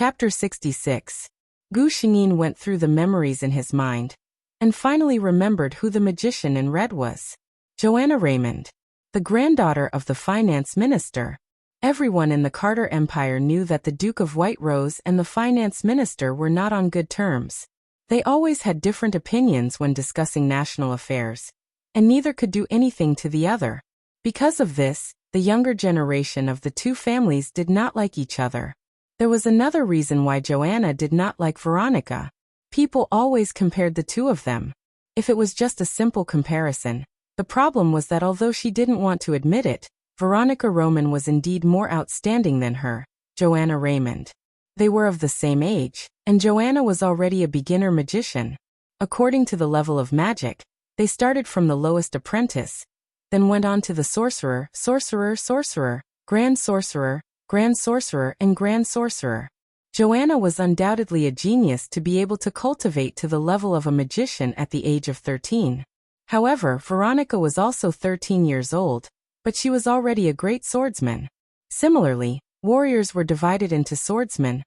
Chapter 66. Gu Xingyin went through the memories in his mind, and finally remembered who the magician in red was. Joanna Raymond, the granddaughter of the finance minister. Everyone in the Carter Empire knew that the Duke of White Rose and the finance minister were not on good terms. They always had different opinions when discussing national affairs, and neither could do anything to the other. Because of this, the younger generation of the two families did not like each other. There was another reason why Joanna did not like Veronica. People always compared the two of them. If it was just a simple comparison, the problem was that although she didn't want to admit it, Veronica Roman was indeed more outstanding than her, Joanna Raymond. They were of the same age, and Joanna was already a beginner magician. According to the level of magic, they started from the lowest apprentice, then went on to the sorcerer, grand sorcerer, and grand sorcerer. Joanna was undoubtedly a genius to be able to cultivate to the level of a magician at the age of 13. However, Veronica was also 13 years old, but she was already a great swordsman. Similarly, warriors were divided into swordsman,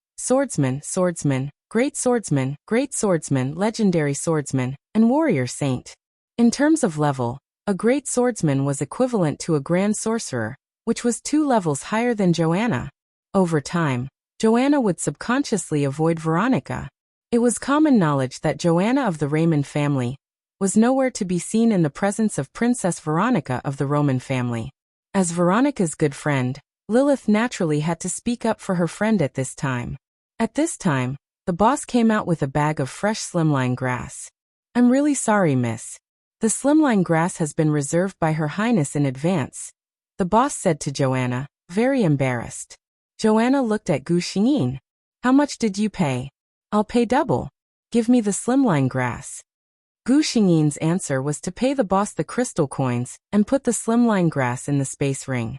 great swordsman, legendary swordsman, and warrior saint. In terms of level, a great swordsman was equivalent to a grand sorcerer, which was 2 levels higher than Joanna. Over time, Joanna would subconsciously avoid Veronica. It was common knowledge that Joanna of the Raymond family was nowhere to be seen in the presence of Princess Veronica of the Roman family. As Veronica's good friend, Lilith naturally had to speak up for her friend at this time. At this time, the boss came out with a bag of fresh slimline grass. "I'm really sorry, miss. The slimline grass has been reserved by Her Highness in advance," the boss said to Joanna, very embarrassed. Joanna looked at Gu Xingyin. "How much did you pay?" "I'll pay double. Give me the slimline grass." Gu Xingyin's answer was to pay the boss the crystal coins and put the slimline grass in the space ring.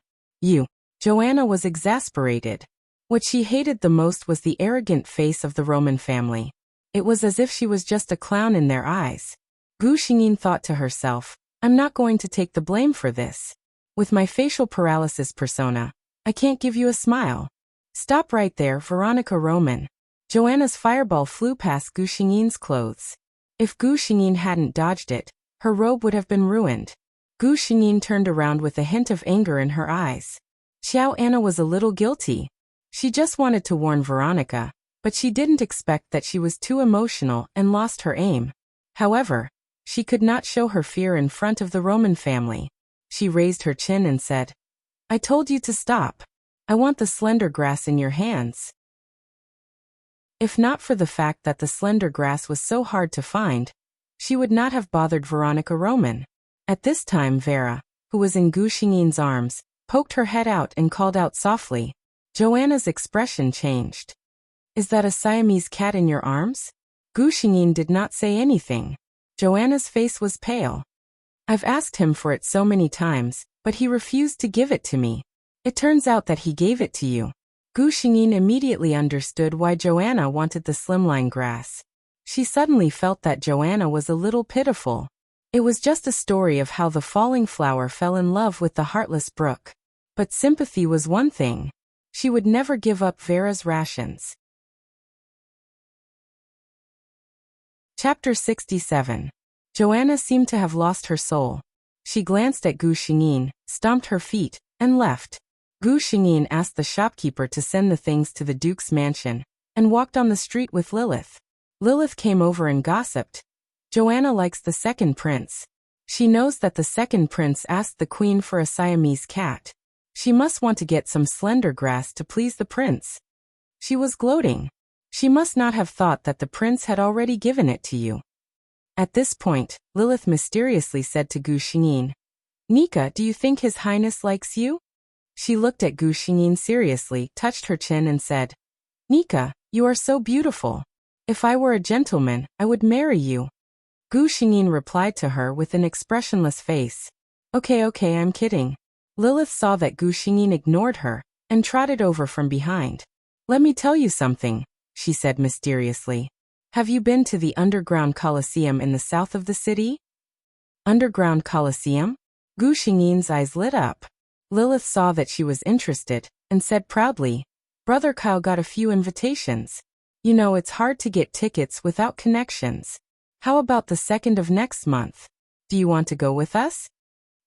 Joanna was exasperated. What she hated the most was the arrogant face of the Roman family. It was as if she was just a clown in their eyes. Gu Xingyin thought to herself, "I'm not going to take the blame for this. With my facial paralysis persona, I can't give you a smile." "Stop right there, Veronica Roman." Joanna's fireball flew past Gu Xingyin's clothes. If Gu Xingyin hadn't dodged it, her robe would have been ruined. Gu Xingyin turned around with a hint of anger in her eyes. Xiao Anna was a little guilty. She just wanted to warn Veronica, but she didn't expect that she was too emotional and lost her aim. However, she could not show her fear in front of the Roman family. She raised her chin and said, "I told you to stop. I want the slender grass in your hands." If not for the fact that the slender grass was so hard to find, she would not have bothered Veronica Roman. At this time Vera, who was in Gu Xingyin's arms, poked her head out and called out softly. Joanna's expression changed. "Is that a Siamese cat in your arms?" Gu Xingyin did not say anything. Joanna's face was pale. "I've asked him for it so many times, but he refused to give it to me. It turns out that he gave it to you." Gu Xingyin immediately understood why Joanna wanted the slimline grass. She suddenly felt that Joanna was a little pitiful. It was just a story of how the falling flower fell in love with the heartless brook. But sympathy was one thing. She would never give up Vera's rations. Chapter 67. Joanna seemed to have lost her soul. She glanced at Gu Xingyin, stomped her feet, and left. Gu Xingyin asked the shopkeeper to send the things to the Duke's mansion, and walked on the street with Lilith. Lilith came over and gossiped. Joanna likes the second prince. She knows that the second prince asked the queen for a Siamese cat. She must want to get some slender grass to please the prince. She was gloating. She must not have thought that the prince had already given it to you. At this point, Lilith mysteriously said to Gu Xingyin, "Nika, do you think His Highness likes you?" She looked at Gu Xingyin seriously, touched her chin and said, "Nika, you are so beautiful. If I were a gentleman, I would marry you." Gu Xingyin replied to her with an expressionless face. Okay, I'm kidding." Lilith saw that Gu Xingyin ignored her, and trotted over from behind. "Let me tell you something," she said mysteriously. "Have you been to the underground coliseum in the south of the city?" "Underground coliseum?" Gu Xingyin's eyes lit up. Lilith saw that she was interested, and said proudly, Brother Kyle got a few invitations. You know it's hard to get tickets without connections. How about the 2nd of next month? Do you want to go with us?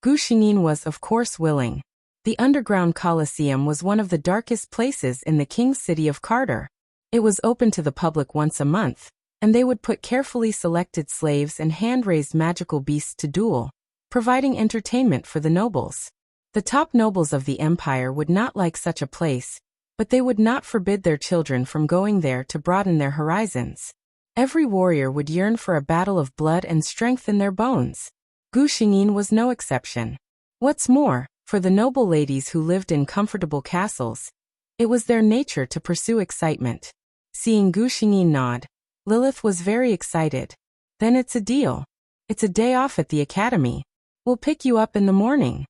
Gu Xingyin was of course willing. The underground Colosseum was one of the darkest places in the king's city of Carter. It was open to the public once a month, and they would put carefully selected slaves and hand-raised magical beasts to duel, providing entertainment for the nobles. The top nobles of the empire would not like such a place, but they would not forbid their children from going there to broaden their horizons. Every warrior would yearn for a battle of blood and strength in their bones. Gu Xingyin was no exception. What's more, for the noble ladies who lived in comfortable castles, it was their nature to pursue excitement. Seeing Gu Xingyin nod, Lilith was very excited. Then it's a deal. It's a day off at the academy. We'll pick you up in the morning.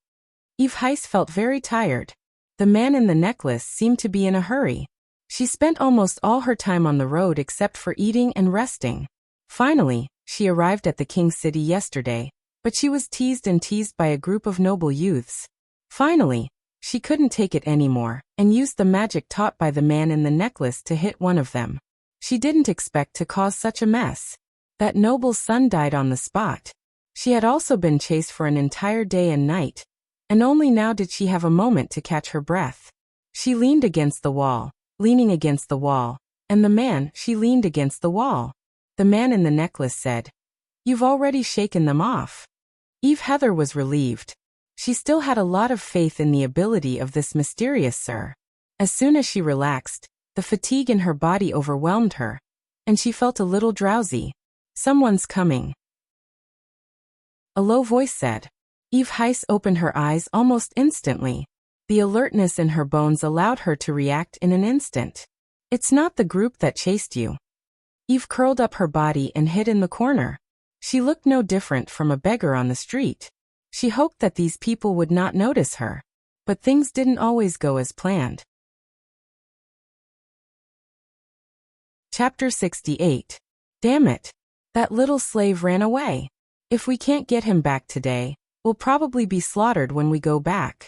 Eve Heiss felt very tired. The man in the necklace seemed to be in a hurry. She spent almost all her time on the road except for eating and resting. Finally, she arrived at the king's city yesterday, but she was teased by a group of noble youths. Finally, she couldn't take it anymore, and used the magic taught by the man in the necklace to hit one of them. She didn't expect to cause such a mess. That noble's son died on the spot. She had also been chased for an entire day and night, and only now did she have a moment to catch her breath. She leaned against the wall, leaning against the wall, and she leaned against the wall. The man in the necklace said, "You've already shaken them off." Eve Heather was relieved. She still had a lot of faith in the ability of this mysterious sir. As soon as she relaxed, the fatigue in her body overwhelmed her, and she felt a little drowsy. "Someone's coming," a low voice said. Eve Heiss opened her eyes almost instantly. The alertness in her bones allowed her to react in an instant. "It's not the group that chased you." Eve curled up her body and hid in the corner. She looked no different from a beggar on the street. She hoped that these people would not notice her. But things didn't always go as planned. Chapter 68. Damn it. That little slave ran away. If we can't get him back today, we'll probably be slaughtered when we go back.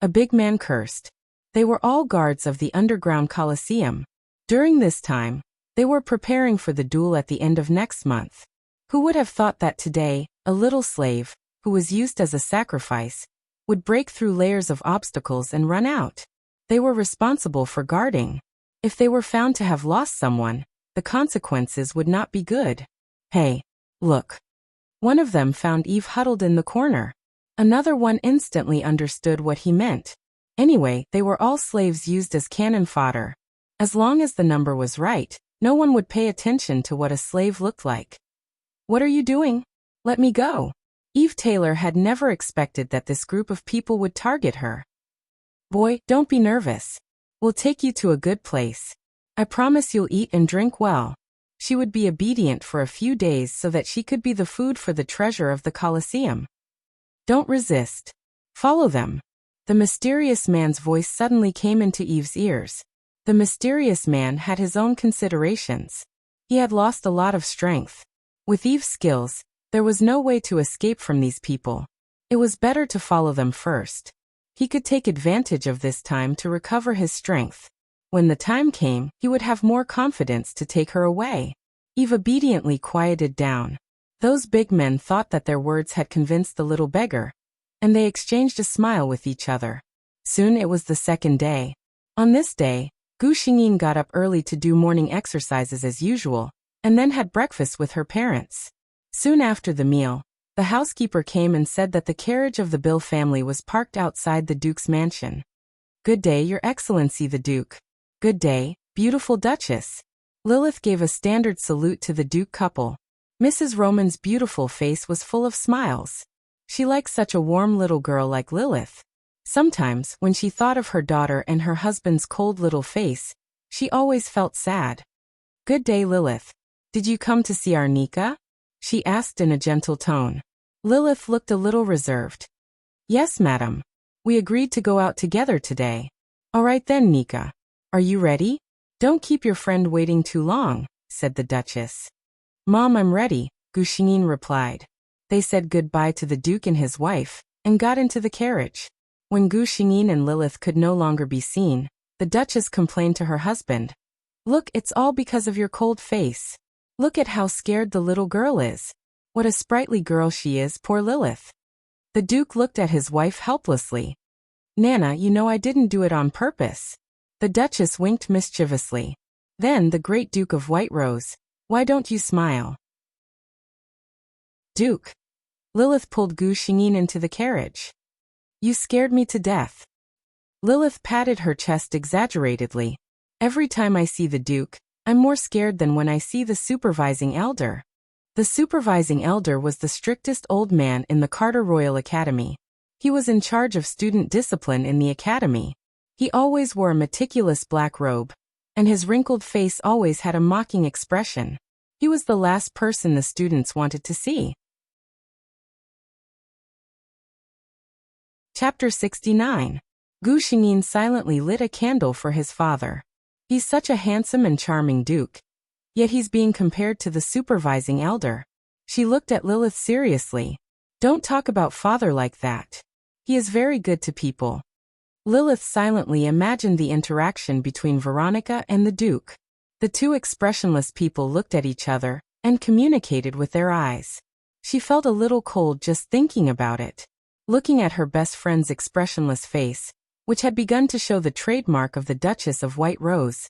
A big man cursed. They were all guards of the underground Colosseum. During this time, they were preparing for the duel at the end of next month. Who would have thought that today, a little slave, who was used as a sacrifice, would break through layers of obstacles and run out? They were responsible for guarding. If they were found to have lost someone, the consequences would not be good. "Hey, look." One of them found Eve huddled in the corner. Another one instantly understood what he meant. Anyway, they were all slaves used as cannon fodder. As long as the number was right, no one would pay attention to what a slave looked like. "What are you doing? Let me go." Eve Taylor had never expected that this group of people would target her. "Boy, don't be nervous. We'll take you to a good place. I promise you'll eat and drink well." She would be obedient for a few days so that she could be the food for the treasure of the Colosseum. "Don't resist. Follow them." The mysterious man's voice suddenly came into Eve's ears. The mysterious man had his own considerations. He had lost a lot of strength. With Eve's skills, there was no way to escape from these people. It was better to follow them first. He could take advantage of this time to recover his strength. When the time came, he would have more confidence to take her away. Eve obediently quieted down. Those big men thought that their words had convinced the little beggar, and they exchanged a smile with each other. Soon it was the second day. On this day, Gu Xingyin got up early to do morning exercises as usual, and then had breakfast with her parents. Soon after the meal, the housekeeper came and said that the carriage of the Bill family was parked outside the Duke's mansion. "Good day, Your Excellency the Duke." "Good day, beautiful Duchess." Lilith gave a standard salute to the Duke couple. Mrs. Roman's beautiful face was full of smiles. She liked such a warm little girl like Lilith. Sometimes, when she thought of her daughter and her husband's cold little face, she always felt sad. "Good day, Lilith. Did you come to see our Nika?" she asked in a gentle tone. Lilith looked a little reserved. "Yes, madam. We agreed to go out together today." "All right then, Nika. Are you ready?" "Don't keep your friend waiting too long," said the Duchess. "Mom, I'm ready," Gu Xingyin replied. They said goodbye to the Duke and his wife, and got into the carriage. When Gu Xingyin and Lilith could no longer be seen, The Duchess complained to her husband. "Look, it's all because of your cold face. Look at how scared the little girl is. What a sprightly girl she is, poor Lilith." The Duke looked at his wife helplessly. "Nana, you know I didn't do it on purpose." The Duchess winked mischievously. Then the great Duke of White rose. "Why don't you smile?" "Duke." Lilith pulled Gu Xingyin into the carriage. "You scared me to death." Lilith patted her chest exaggeratedly. "Every time I see the Duke, I'm more scared than when I see the supervising elder." The supervising elder was the strictest old man in the Carter Royal Academy. He was in charge of student discipline in the academy. He always wore a meticulous black robe, and his wrinkled face always had a mocking expression. He was the last person the students wanted to see. Chapter 69. Gu Xingyin silently lit a candle for his father. He's such a handsome and charming duke. Yet he's being compared to the supervising elder. She looked at Lilith seriously. "Don't talk about father like that. He is very good to people." Lilith silently imagined the interaction between Veronica and the Duke. The two expressionless people looked at each other and communicated with their eyes. She felt a little cold just thinking about it. Looking at her best friend's expressionless face, which had begun to show the trademark of the Duchess of White Rose,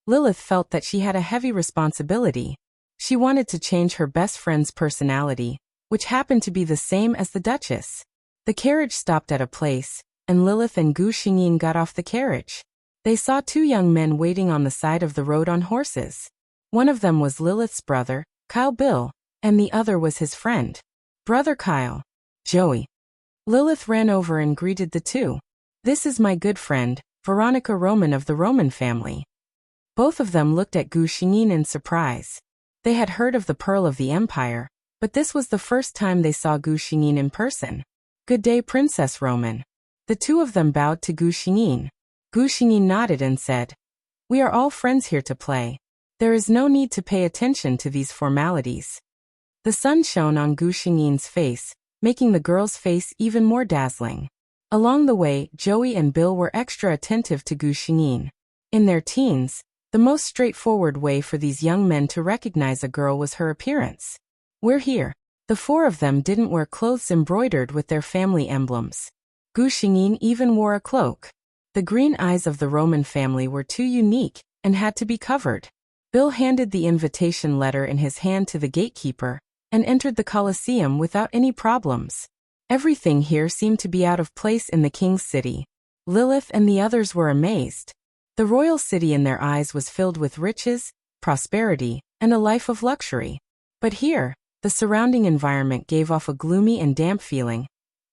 Lilith felt that she had a heavy responsibility. She wanted to change her best friend's personality, which happened to be the same as the Duchess. The carriage stopped at a place, and Lilith and Gu Xingyin got off the carriage. They saw two young men waiting on the side of the road on horses. One of them was Lilith's brother, Kyle Bill, and the other was his friend, Brother Kyle, Joey. Lilith ran over and greeted the two. "This is my good friend, Veronica Roman of the Roman family." Both of them looked at Gu Xingyin in surprise. They had heard of the Pearl of the Empire, but this was the first time they saw Gu Xingyin in person. "Good day, Princess Roman." The two of them bowed to Gu Xingyin. Gu Xingyin nodded and said, "We are all friends here to play. There is no need to pay attention to these formalities." The sun shone on Gu Xingyin's face, making the girl's face even more dazzling. Along the way, Joey and Bill were extra attentive to Gu Xingyin. In their teens, the most straightforward way for these young men to recognize a girl was her appearance. "We're here." The four of them didn't wear clothes embroidered with their family emblems. Gu Xingyin even wore a cloak. The green eyes of the Roman family were too unique and had to be covered. Bill handed the invitation letter in his hand to the gatekeeper and entered the Colosseum without any problems. Everything here seemed to be out of place in the king's city. Lilith and the others were amazed. The royal city in their eyes was filled with riches, prosperity, and a life of luxury. But here, the surrounding environment gave off a gloomy and damp feeling,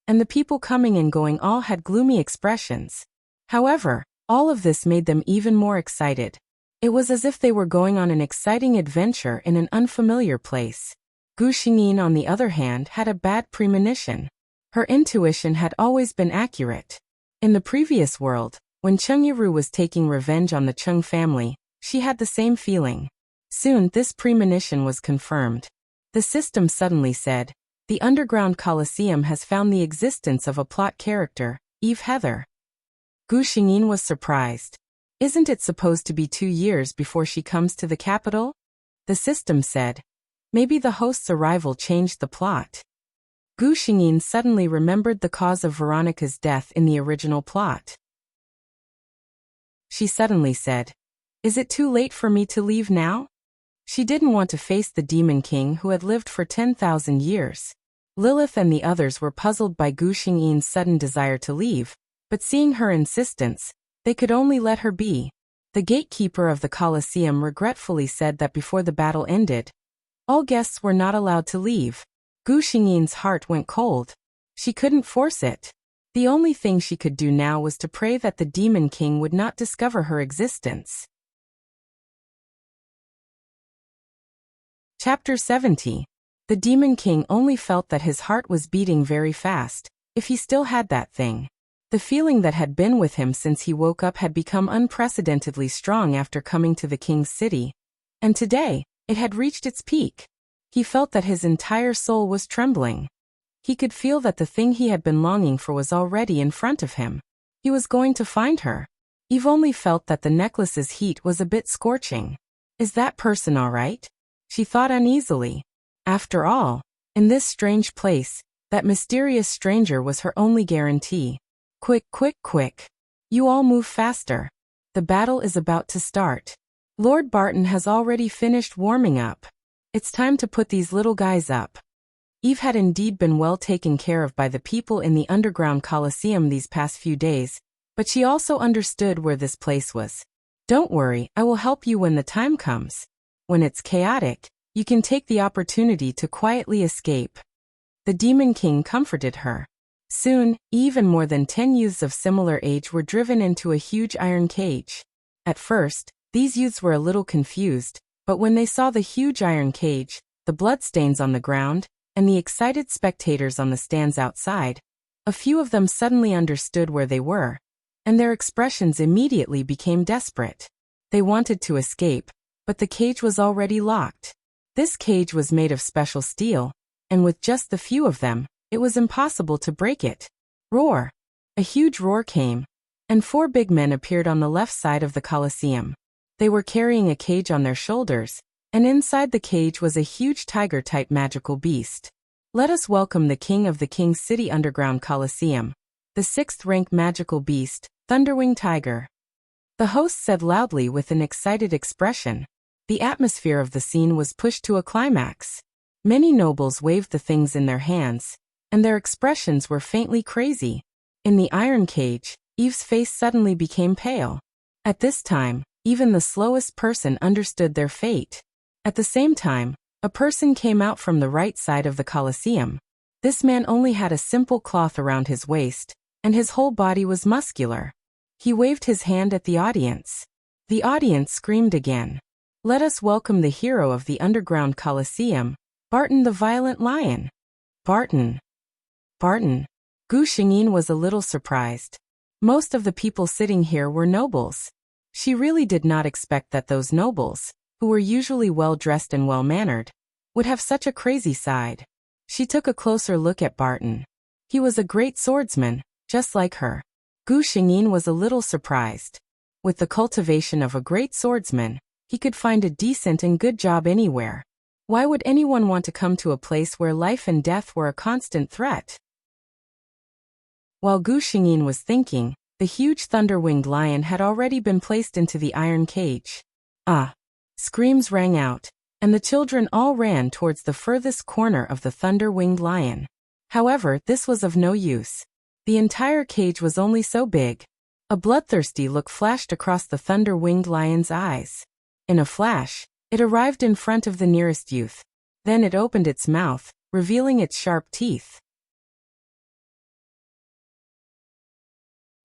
and the people coming and going all had gloomy expressions. However, all of this made them even more excited. It was as if they were going on an exciting adventure in an unfamiliar place. Gu Xingyin, on the other hand, had a bad premonition. Her intuition had always been accurate. In the previous world, when Cheng Yiru was taking revenge on the Cheng family, she had the same feeling. Soon this premonition was confirmed. The system suddenly said, "The underground Colosseum has found the existence of a plot character, Eve Heather." Gu Xingyin was surprised. "Isn't it supposed to be 2 years before she comes to the capital?" The system said, "Maybe the host's arrival changed the plot." Gu Xingyin suddenly remembered the cause of Veronica's death in the original plot. She suddenly said, "Is it too late for me to leave now?" She didn't want to face the Demon King who had lived for 10,000 years. Lilith and the others were puzzled by Gu Xingyin's sudden desire to leave, but seeing her insistence, they could only let her be. The gatekeeper of the Colosseum regretfully said that before the battle ended, all guests were not allowed to leave. Gu Xingyin's heart went cold. She couldn't force it. The only thing she could do now was to pray that the Demon King would not discover her existence. Chapter 70. The Demon King only felt that his heart was beating very fast, if he still had that thing. The feeling that had been with him since he woke up had become unprecedentedly strong after coming to the king's city, and today, it had reached its peak. He felt that his entire soul was trembling. He could feel that the thing he had been longing for was already in front of him. He was going to find her. Eve only felt that the necklace's heat was a bit scorching. Is that person all right? She thought uneasily. After all, in this strange place, that mysterious stranger was her only guarantee. Quick, quick, quick. You all move faster. The battle is about to start. Lord Barton has already finished warming up. It's time to put these little guys up. Eve had indeed been well taken care of by the people in the underground Colosseum these past few days, but she also understood where this place was. Don't worry, I will help you when the time comes. When it's chaotic, you can take the opportunity to quietly escape. The Demon King comforted her. Soon, Eve and more than 10 youths of similar age were driven into a huge iron cage. At first, these youths were a little confused, but when they saw the huge iron cage, the bloodstains on the ground, and the excited spectators on the stands outside, a few of them suddenly understood where they were, and their expressions immediately became desperate. They wanted to escape, but the cage was already locked. This cage was made of special steel, and with just the few of them, it was impossible to break it. Roar! A huge roar came, and 4 big men appeared on the left side of the Colosseum. They were carrying a cage on their shoulders, and inside the cage was a huge tiger-type magical beast. Let us welcome the king of the King's City Underground Colosseum, the 6th-rank magical beast, Thunderwing Tiger. The host said loudly with an excited expression. The atmosphere of the scene was pushed to a climax. Many nobles waved the things in their hands, and their expressions were faintly crazy. In the iron cage, Eve's face suddenly became pale. At this time, even the slowest person understood their fate. At the same time, a person came out from the right side of the Colosseum. This man only had a simple cloth around his waist, and his whole body was muscular. He waved his hand at the audience. The audience screamed again. Let us welcome the hero of the underground Colosseum, Barton the Violent Lion. Barton. Barton. Gu Xingyin was a little surprised. Most of the people sitting here were nobles. She really did not expect that those nobles, who were usually well-dressed and well-mannered, would have such a crazy side. She took a closer look at Barton. He was a great swordsman, just like her. Gu Xingyin was a little surprised. With the cultivation of a great swordsman, he could find a decent and good job anywhere. Why would anyone want to come to a place where life and death were a constant threat? While Gu Xingyin was thinking, the huge thunder-winged lion had already been placed into the iron cage. Ah! Screams rang out, and the children all ran towards the furthest corner of the thunder-winged lion. However, this was of no use. The entire cage was only so big. A bloodthirsty look flashed across the thunder-winged lion's eyes. In a flash, it arrived in front of the nearest youth. Then it opened its mouth, revealing its sharp teeth.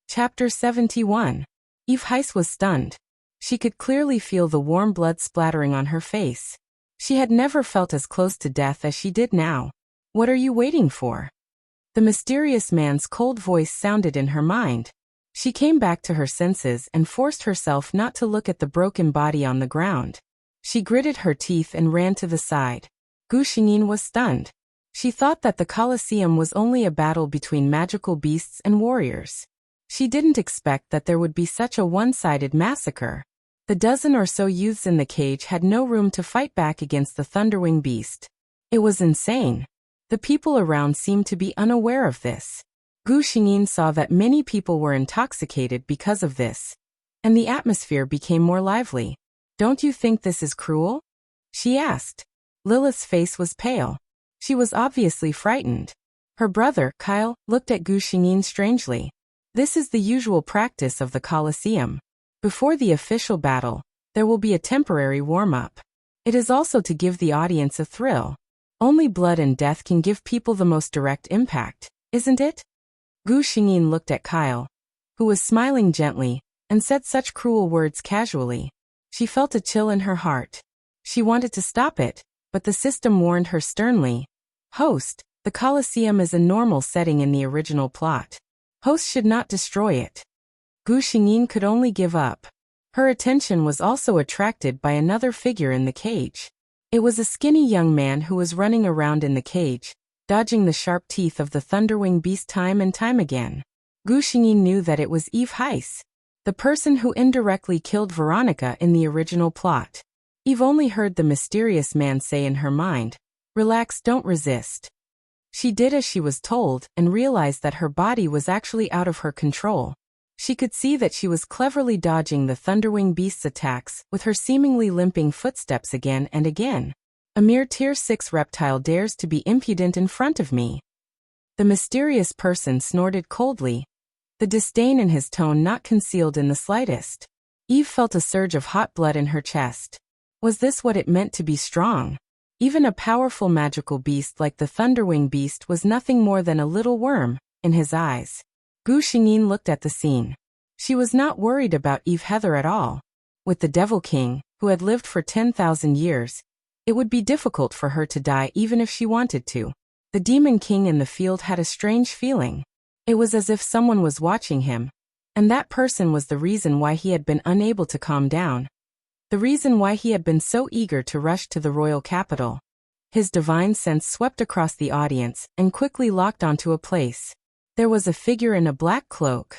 Chapter 71. Eve Heiss was stunned. She could clearly feel the warm blood splattering on her face. She had never felt as close to death as she did now. What are you waiting for? The mysterious man's cold voice sounded in her mind. She came back to her senses and forced herself not to look at the broken body on the ground. She gritted her teeth and ran to the side. Gu Xingyin was stunned. She thought that the Colosseum was only a battle between magical beasts and warriors. She didn't expect that there would be such a one-sided massacre. The dozen or so youths in the cage had no room to fight back against the Thunderwing beast. It was insane. The people around seemed to be unaware of this. Gu Xingyin saw that many people were intoxicated because of this, and the atmosphere became more lively. Don't you think this is cruel? She asked. Lilith's face was pale. She was obviously frightened. Her brother, Kyle, looked at Gu Xingyin strangely. This is the usual practice of the Colosseum. Before the official battle, there will be a temporary warm-up. It is also to give the audience a thrill. Only blood and death can give people the most direct impact, isn't it? Gu Xingyin looked at Kyle, who was smiling gently, and said such cruel words casually. She felt a chill in her heart. She wanted to stop it, but the system warned her sternly. Host, the Colosseum is a normal setting in the original plot. Hosts should not destroy it. Gu Xingyin could only give up. Her attention was also attracted by another figure in the cage. It was a skinny young man who was running around in the cage, dodging the sharp teeth of the Thunderwing beast time and time again. Gu Xingyin knew that it was Eve Heiss. The person who indirectly killed Veronica in the original plot. Eve only heard the mysterious man say in her mind, "Relax, don't resist." She did as she was told and realized that her body was actually out of her control. She could see that she was cleverly dodging the Thunderwing Beast's attacks with her seemingly limping footsteps again and again. A mere Tier 6 reptile dares to be impudent in front of me. The mysterious person snorted coldly, the disdain in his tone not concealed in the slightest. Eve felt a surge of hot blood in her chest. Was this what it meant to be strong? Even a powerful magical beast like the Thunderwing Beast was nothing more than a little worm in his eyes. Gu Xingyin looked at the scene. She was not worried about Eve Heather at all. With the Devil King, who had lived for 10,000 years, it would be difficult for her to die even if she wanted to. The Demon King in the field had a strange feeling. It was as if someone was watching him, and that person was the reason why he had been unable to calm down. The reason why he had been so eager to rush to the royal capital. His divine sense swept across the audience and quickly locked onto a place. There was a figure in a black cloak.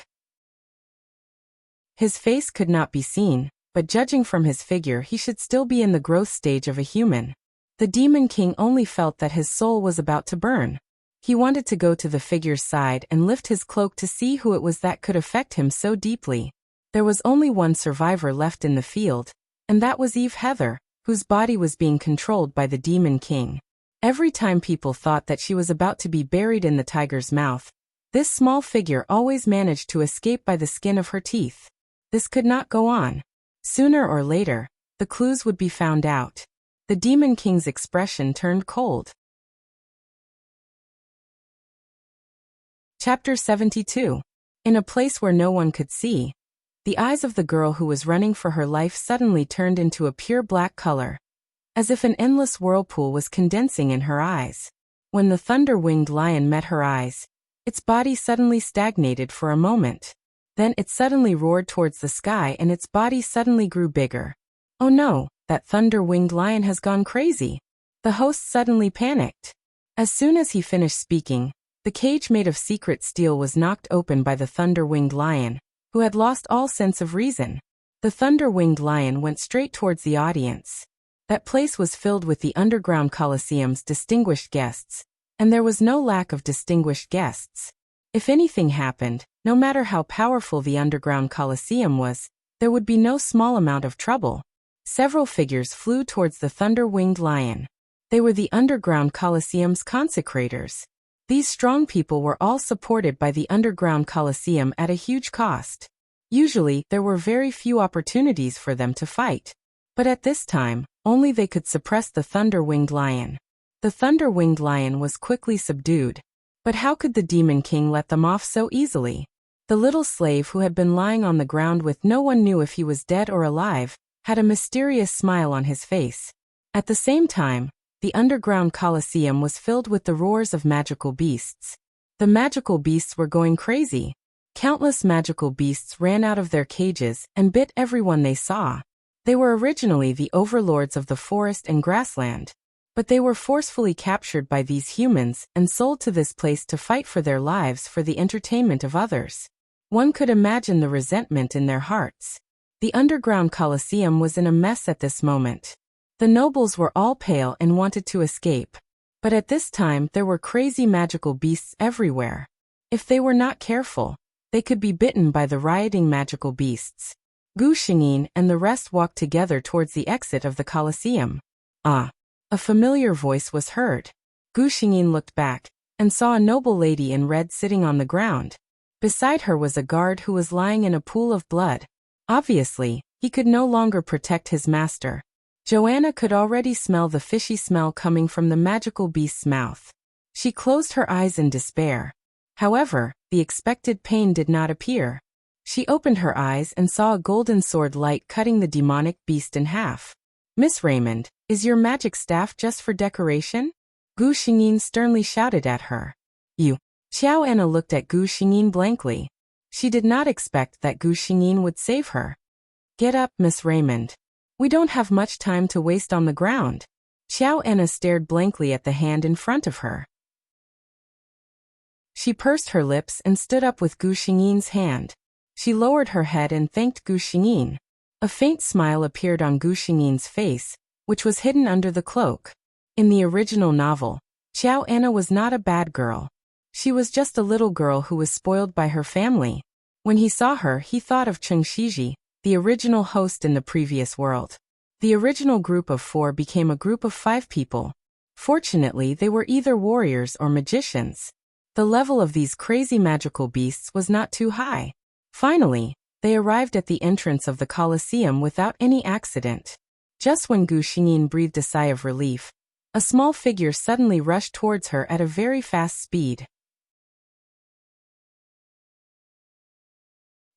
His face could not be seen, but judging from his figure he should still be in the growth stage of a human. The Demon King only felt that his soul was about to burn. He wanted to go to the figure's side and lift his cloak to see who it was that could affect him so deeply. There was only one survivor left in the field, and that was Eve Heather, whose body was being controlled by the Demon King. Every time people thought that she was about to be buried in the tiger's mouth, this small figure always managed to escape by the skin of her teeth. This could not go on. Sooner or later, the clues would be found out. The Demon King's expression turned cold. Chapter 72. In a place where no one could see, the eyes of the girl who was running for her life suddenly turned into a pure black color, as if an endless whirlpool was condensing in her eyes. When the thunder-winged lion met her eyes, its body suddenly stagnated for a moment. Then it suddenly roared towards the sky and its body suddenly grew bigger. Oh no, that thunder-winged lion has gone crazy. The host suddenly panicked. As soon as he finished speaking, the cage made of secret steel was knocked open by the thunder-winged lion, who had lost all sense of reason. The thunder-winged lion went straight towards the audience. That place was filled with the underground Colosseum's distinguished guests, and there was no lack of distinguished guests. If anything happened, no matter how powerful the underground Colosseum was, there would be no small amount of trouble. Several figures flew towards the thunder-winged lion. They were the underground Colosseum's consecrators. These strong people were all supported by the underground Colosseum at a huge cost. Usually, there were very few opportunities for them to fight. But at this time, only they could suppress the thunder-winged lion. The thunder-winged lion was quickly subdued. But how could the Demon King let them off so easily? The little slave who had been lying on the ground with no one knew if he was dead or alive, had a mysterious smile on his face. At the same time, the underground Colosseum was filled with the roars of magical beasts. The magical beasts were going crazy. Countless magical beasts ran out of their cages and bit everyone they saw. They were originally the overlords of the forest and grassland, but they were forcefully captured by these humans and sold to this place to fight for their lives for the entertainment of others. One could imagine the resentment in their hearts. The underground Colosseum was in a mess at this moment. The nobles were all pale and wanted to escape. But at this time there were crazy magical beasts everywhere. If they were not careful, they could be bitten by the rioting magical beasts. Gu Xingyin and the rest walked together towards the exit of the Colosseum. Ah! A familiar voice was heard. Gu Xingyin looked back, and saw a noble lady in red sitting on the ground. Beside her was a guard who was lying in a pool of blood. Obviously, he could no longer protect his master. Joanna could already smell the fishy smell coming from the magical beast's mouth. She closed her eyes in despair. However, the expected pain did not appear. She opened her eyes and saw a golden sword light cutting the demonic beast in half. "Miss Raymond, is your magic staff just for decoration?" Gu Xingyin sternly shouted at her. "You." Xiao Anna looked at Gu Xingyin blankly. She did not expect that Gu Xingyin would save her. "Get up, Miss Raymond. We don't have much time to waste on the ground." Xiao Anna stared blankly at the hand in front of her. She pursed her lips and stood up with Gu Xingyin's hand. She lowered her head and thanked Gu Xingyin. A faint smile appeared on Gu Xingyin's face, which was hidden under the cloak. In the original novel, Xiao Anna was not a bad girl. She was just a little girl who was spoiled by her family. When he saw her, he thought of Cheng Shiji, the original host in the previous world. The original group of 4 became a group of 5 people. Fortunately, they were either warriors or magicians. The level of these crazy magical beasts was not too high. Finally, they arrived at the entrance of the Colosseum without any accident. Just when Gu Xingyin breathed a sigh of relief, a small figure suddenly rushed towards her at a very fast speed.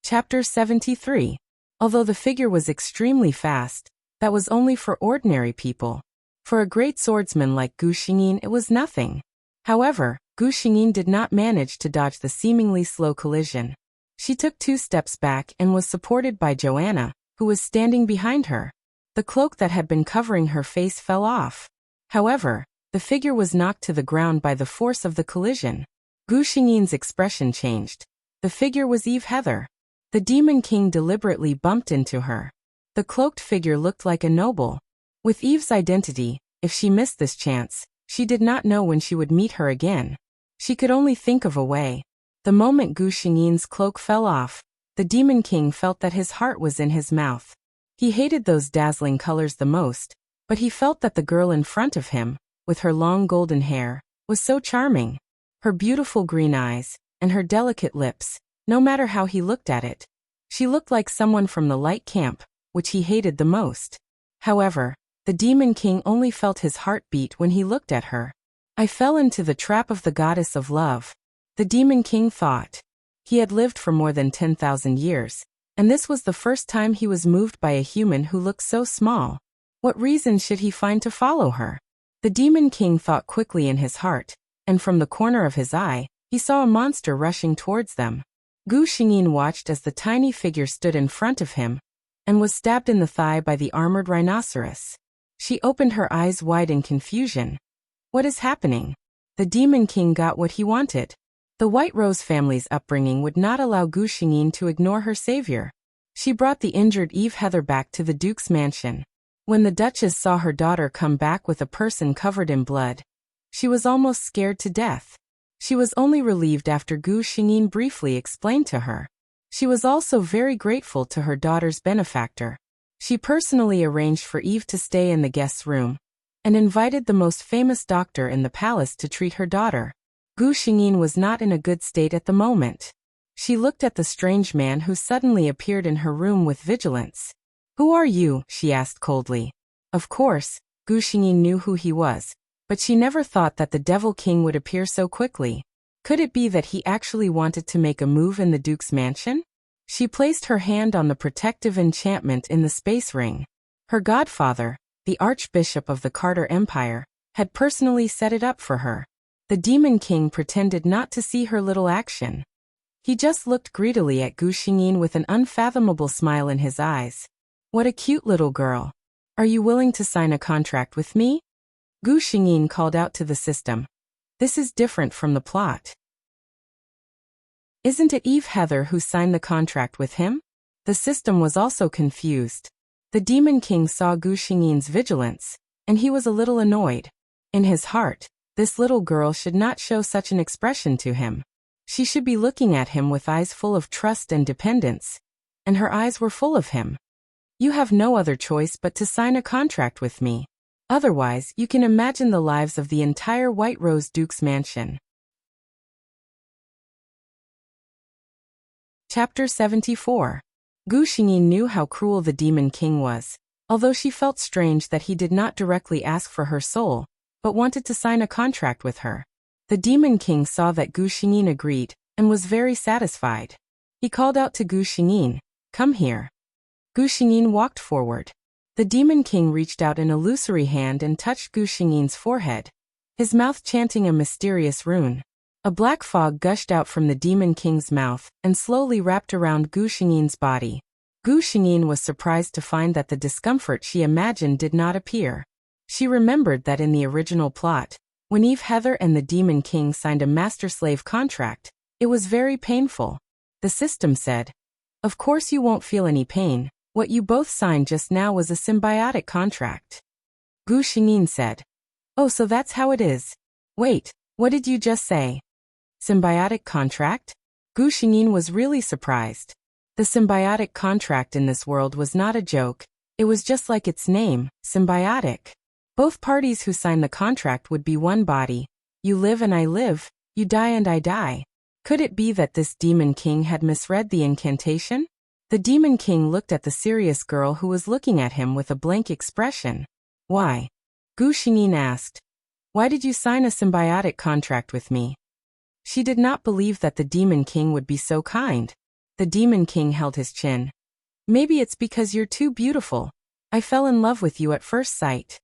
Chapter 73. Although the figure was extremely fast, that was only for ordinary people. For a great swordsman like Gu Xingyin, it was nothing. However, Gu Xingyin did not manage to dodge the seemingly slow collision. She took 2 steps back and was supported by Joanna, who was standing behind her. The cloak that had been covering her face fell off. However, the figure was knocked to the ground by the force of the collision. Gu Xingyin's expression changed. The figure was Eve Heather. The Demon King deliberately bumped into her. The cloaked figure looked like a noble. With Eve's identity, if she missed this chance, she did not know when she would meet her again. She could only think of a way. The moment Gu Xingyin's cloak fell off, the Demon King felt that his heart was in his mouth. He hated those dazzling colors the most, but he felt that the girl in front of him, with her long golden hair, was so charming. Her beautiful green eyes, and her delicate lips, no matter how he looked at it. She looked like someone from the light camp, which he hated the most. However, the Demon King only felt his heart beat when he looked at her. I fell into the trap of the goddess of love. The Demon King thought. He had lived for more than 10,000 years, and this was the first time he was moved by a human who looked so small. What reason should he find to follow her? The Demon King thought quickly in his heart, and from the corner of his eye, he saw a monster rushing towards them. Gu Xingyin watched as the tiny figure stood in front of him, and was stabbed in the thigh by the armored rhinoceros. She opened her eyes wide in confusion. What is happening? The Demon King got what he wanted. The White Rose family's upbringing would not allow Gu Xingyin to ignore her savior. She brought the injured Eve Heather back to the Duke's mansion. When the Duchess saw her daughter come back with a person covered in blood, she was almost scared to death. She was only relieved after Gu Xingyin briefly explained to her. She was also very grateful to her daughter's benefactor. She personally arranged for Eve to stay in the guest's room, and invited the most famous doctor in the palace to treat her daughter. Gu Xingyin was not in a good state at the moment. She looked at the strange man who suddenly appeared in her room with vigilance. "Who are you?" she asked coldly. Of course, Gu Xingyin knew who he was, but she never thought that the Devil King would appear so quickly. Could it be that he actually wanted to make a move in the Duke's mansion? She placed her hand on the protective enchantment in the space ring. Her godfather, the Archbishop of the Carter Empire, had personally set it up for her. The Demon King pretended not to see her little action. He just looked greedily at Gu Xingyin with an unfathomable smile in his eyes. "What a cute little girl. Are you willing to sign a contract with me?" Gu Xingyin called out to the system. "This is different from the plot. Isn't it Eve Heather who signed the contract with him?" The system was also confused. The Demon King saw Gu Xingyin's vigilance, and he was a little annoyed. In his heart, this little girl should not show such an expression to him. She should be looking at him with eyes full of trust and dependence, and her eyes were full of him. "You have no other choice but to sign a contract with me. Otherwise, you can imagine the lives of the entire White Rose Duke's mansion." Chapter 74. Gu Xingyin knew how cruel the Demon King was, although she felt strange that he did not directly ask for her soul, but wanted to sign a contract with her. The Demon King saw that Gu Xingyin agreed, and was very satisfied. He called out to Gu Xingyin, "Come here." Gu Xingyin walked forward. The Demon King reached out an illusory hand and touched Gu Xingyin's forehead, his mouth chanting a mysterious rune. A black fog gushed out from the Demon King's mouth and slowly wrapped around Gu Xingyin's body. Gu Xingyin was surprised to find that the discomfort she imagined did not appear. She remembered that in the original plot, when Eve Heather and the Demon King signed a master-slave contract, it was very painful. The system said, Of course you won't feel any pain. What you both signed just now was a symbiotic contract. Gu Xingyin said. Oh, so that's how it is. Wait, what did you just say? Symbiotic contract? Gu Xingyin was really surprised. The symbiotic contract in this world was not a joke. It was just like its name, symbiotic. Both parties who signed the contract would be one body. You live and I live, you die and I die. Could it be that this demon king had misread the incantation? The demon king looked at the serious girl who was looking at him with a blank expression. Why? Gu Xingyin asked. Why did you sign a symbiotic contract with me? She did not believe that the demon king would be so kind. The demon king held his chin. Maybe it's because you're too beautiful. I fell in love with you at first sight.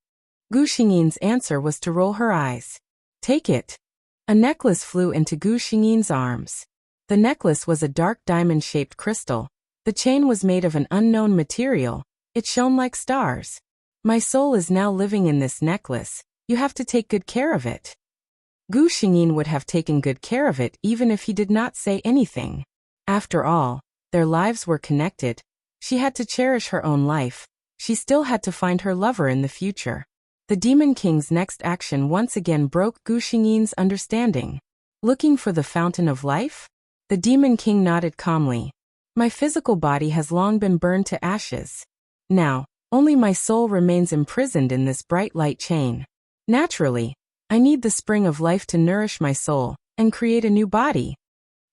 Gu Xingyin's answer was to roll her eyes. Take it. A necklace flew into Gu Xingyin's arms. The necklace was a dark diamond-shaped crystal. The chain was made of an unknown material. It shone like stars. My soul is now living in this necklace. You have to take good care of it. Gu Xingyin would have taken good care of it even if he did not say anything. After all, their lives were connected. She had to cherish her own life. She still had to find her lover in the future. The Demon King's next action once again broke Gu Xingyin's understanding. Looking for the fountain of life? The Demon King nodded calmly. My physical body has long been burned to ashes. Now, only my soul remains imprisoned in this bright light chain. Naturally, I need the spring of life to nourish my soul and create a new body.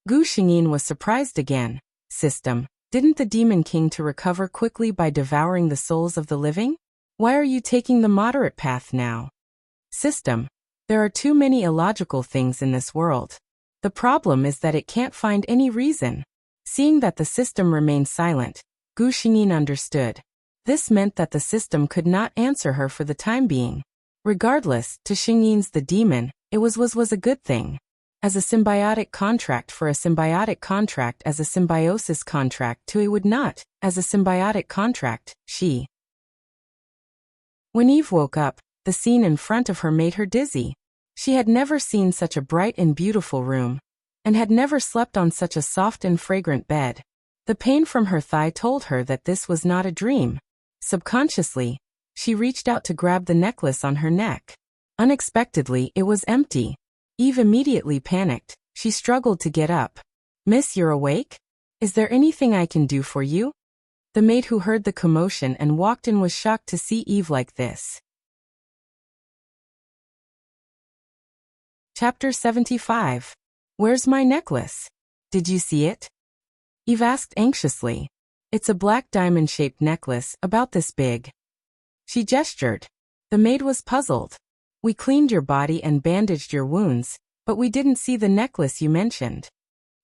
Gu Xingyin was surprised again. System, didn't the Demon King to recover quickly by devouring the souls of the living? Why are you taking the moderate path now? System, there are too many illogical things in this world. The problem is that it can't find any reason. Seeing that the system remained silent, Gu Xingyin understood. This meant that the system could not answer her for the time being. Regardless, to Xingyin's the demon, it was a good thing. As a symbiotic contract for a symbiotic contract as a symbiosis contract to it would not, as a symbiotic contract, she. When Eve woke up, the scene in front of her made her dizzy. She had never seen such a bright and beautiful room, and had never slept on such a soft and fragrant bed. The pain from her thigh told her that this was not a dream. Subconsciously, she reached out to grab the necklace on her neck. Unexpectedly, it was empty. Eve immediately panicked. She struggled to get up. Miss, you're awake? Is there anything I can do for you? The maid who heard the commotion and walked in was shocked to see Eve like this. Chapter 75. Where's my necklace? Did you see it? Eve asked anxiously. It's a black diamond-shaped necklace, about this big. She gestured. The maid was puzzled. We cleaned your body and bandaged your wounds, but we didn't see the necklace you mentioned.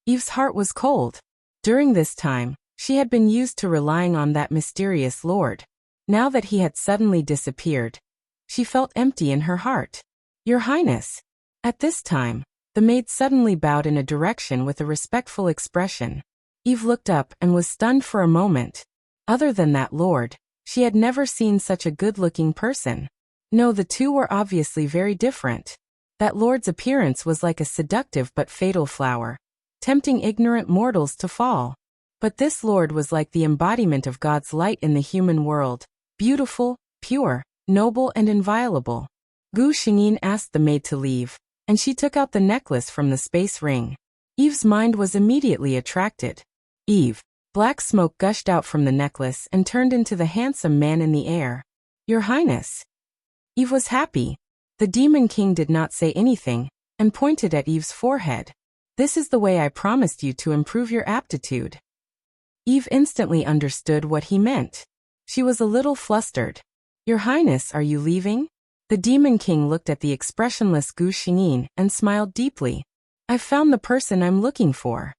Eve's heart was cold. During this time, she had been used to relying on that mysterious lord. Now that he had suddenly disappeared, she felt empty in her heart. Your Highness. At this time, the maid suddenly bowed in a direction with a respectful expression. Eve looked up and was stunned for a moment. Other than that lord, she had never seen such a good-looking person. No, the two were obviously very different. That lord's appearance was like a seductive but fatal flower, tempting ignorant mortals to fall. But this lord was like the embodiment of God's light in the human world, beautiful, pure, noble and inviolable. Gu Xingyin asked the maid to leave, and she took out the necklace from the space ring. Eve's mind was immediately attracted. Eve. Black smoke gushed out from the necklace and turned into the handsome man in the air. Your Highness. Eve was happy. The Demon King did not say anything, and pointed at Eve's forehead. This is the way I promised you to improve your aptitude. Eve instantly understood what he meant. She was a little flustered. Your Highness, are you leaving? The Demon King looked at the expressionless Gu Xingyin and smiled deeply. I've found the person I'm looking for.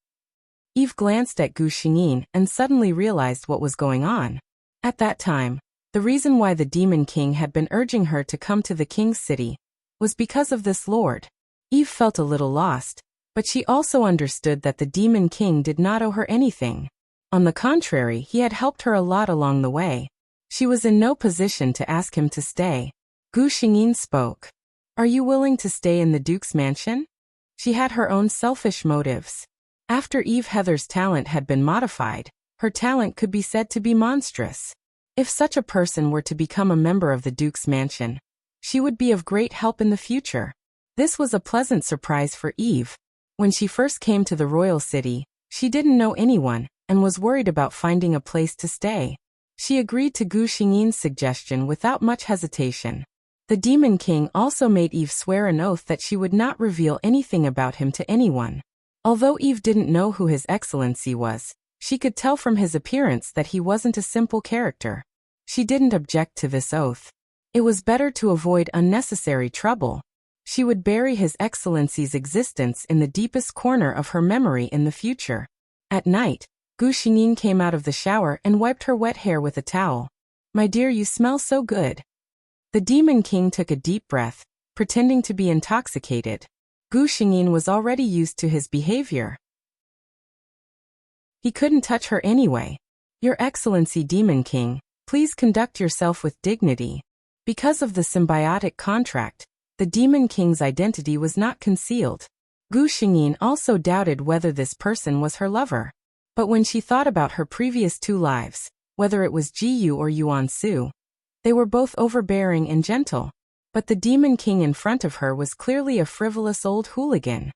Eve glanced at Gu Xingyin and suddenly realized what was going on. At that time, the reason why the Demon King had been urging her to come to the king's city was because of this lord. Eve felt a little lost, but she also understood that the Demon King did not owe her anything. On the contrary, he had helped her a lot along the way. She was in no position to ask him to stay. Gu Xingyin spoke. Are you willing to stay in the Duke's mansion? She had her own selfish motives. After Eve Heather's talent had been modified, Her talent could be said to be monstrous. If such a person were to become a member of the Duke's mansion, she would be of great help in the future. This was a pleasant surprise for Eve. When she first came to the royal city, she didn't know anyone and was worried about finding a place to stay. She agreed to Gu Xingyin's suggestion without much hesitation. The Demon King also made Eve swear an oath that she would not reveal anything about him to anyone. Although Eve didn't know who His Excellency was, she could tell from his appearance that he wasn't a simple character. She didn't object to this oath. It was better to avoid unnecessary trouble. She would bury His Excellency's existence in the deepest corner of her memory in the future. At night, Gu Xingyin came out of the shower and wiped her wet hair with a towel. "My dear, you smell so good." The Demon King took a deep breath, pretending to be intoxicated. Gu Xingyin was already used to his behavior. He couldn't touch her anyway. "Your Excellency Demon King, please conduct yourself with dignity." Because of the symbiotic contract, the Demon King's identity was not concealed. Gu Xingyin also doubted whether this person was her lover. But when she thought about her previous 2 lives, whether it was Ji Yu or Yuan Su, they were both overbearing and gentle. But the Demon King in front of her was clearly a frivolous old hooligan.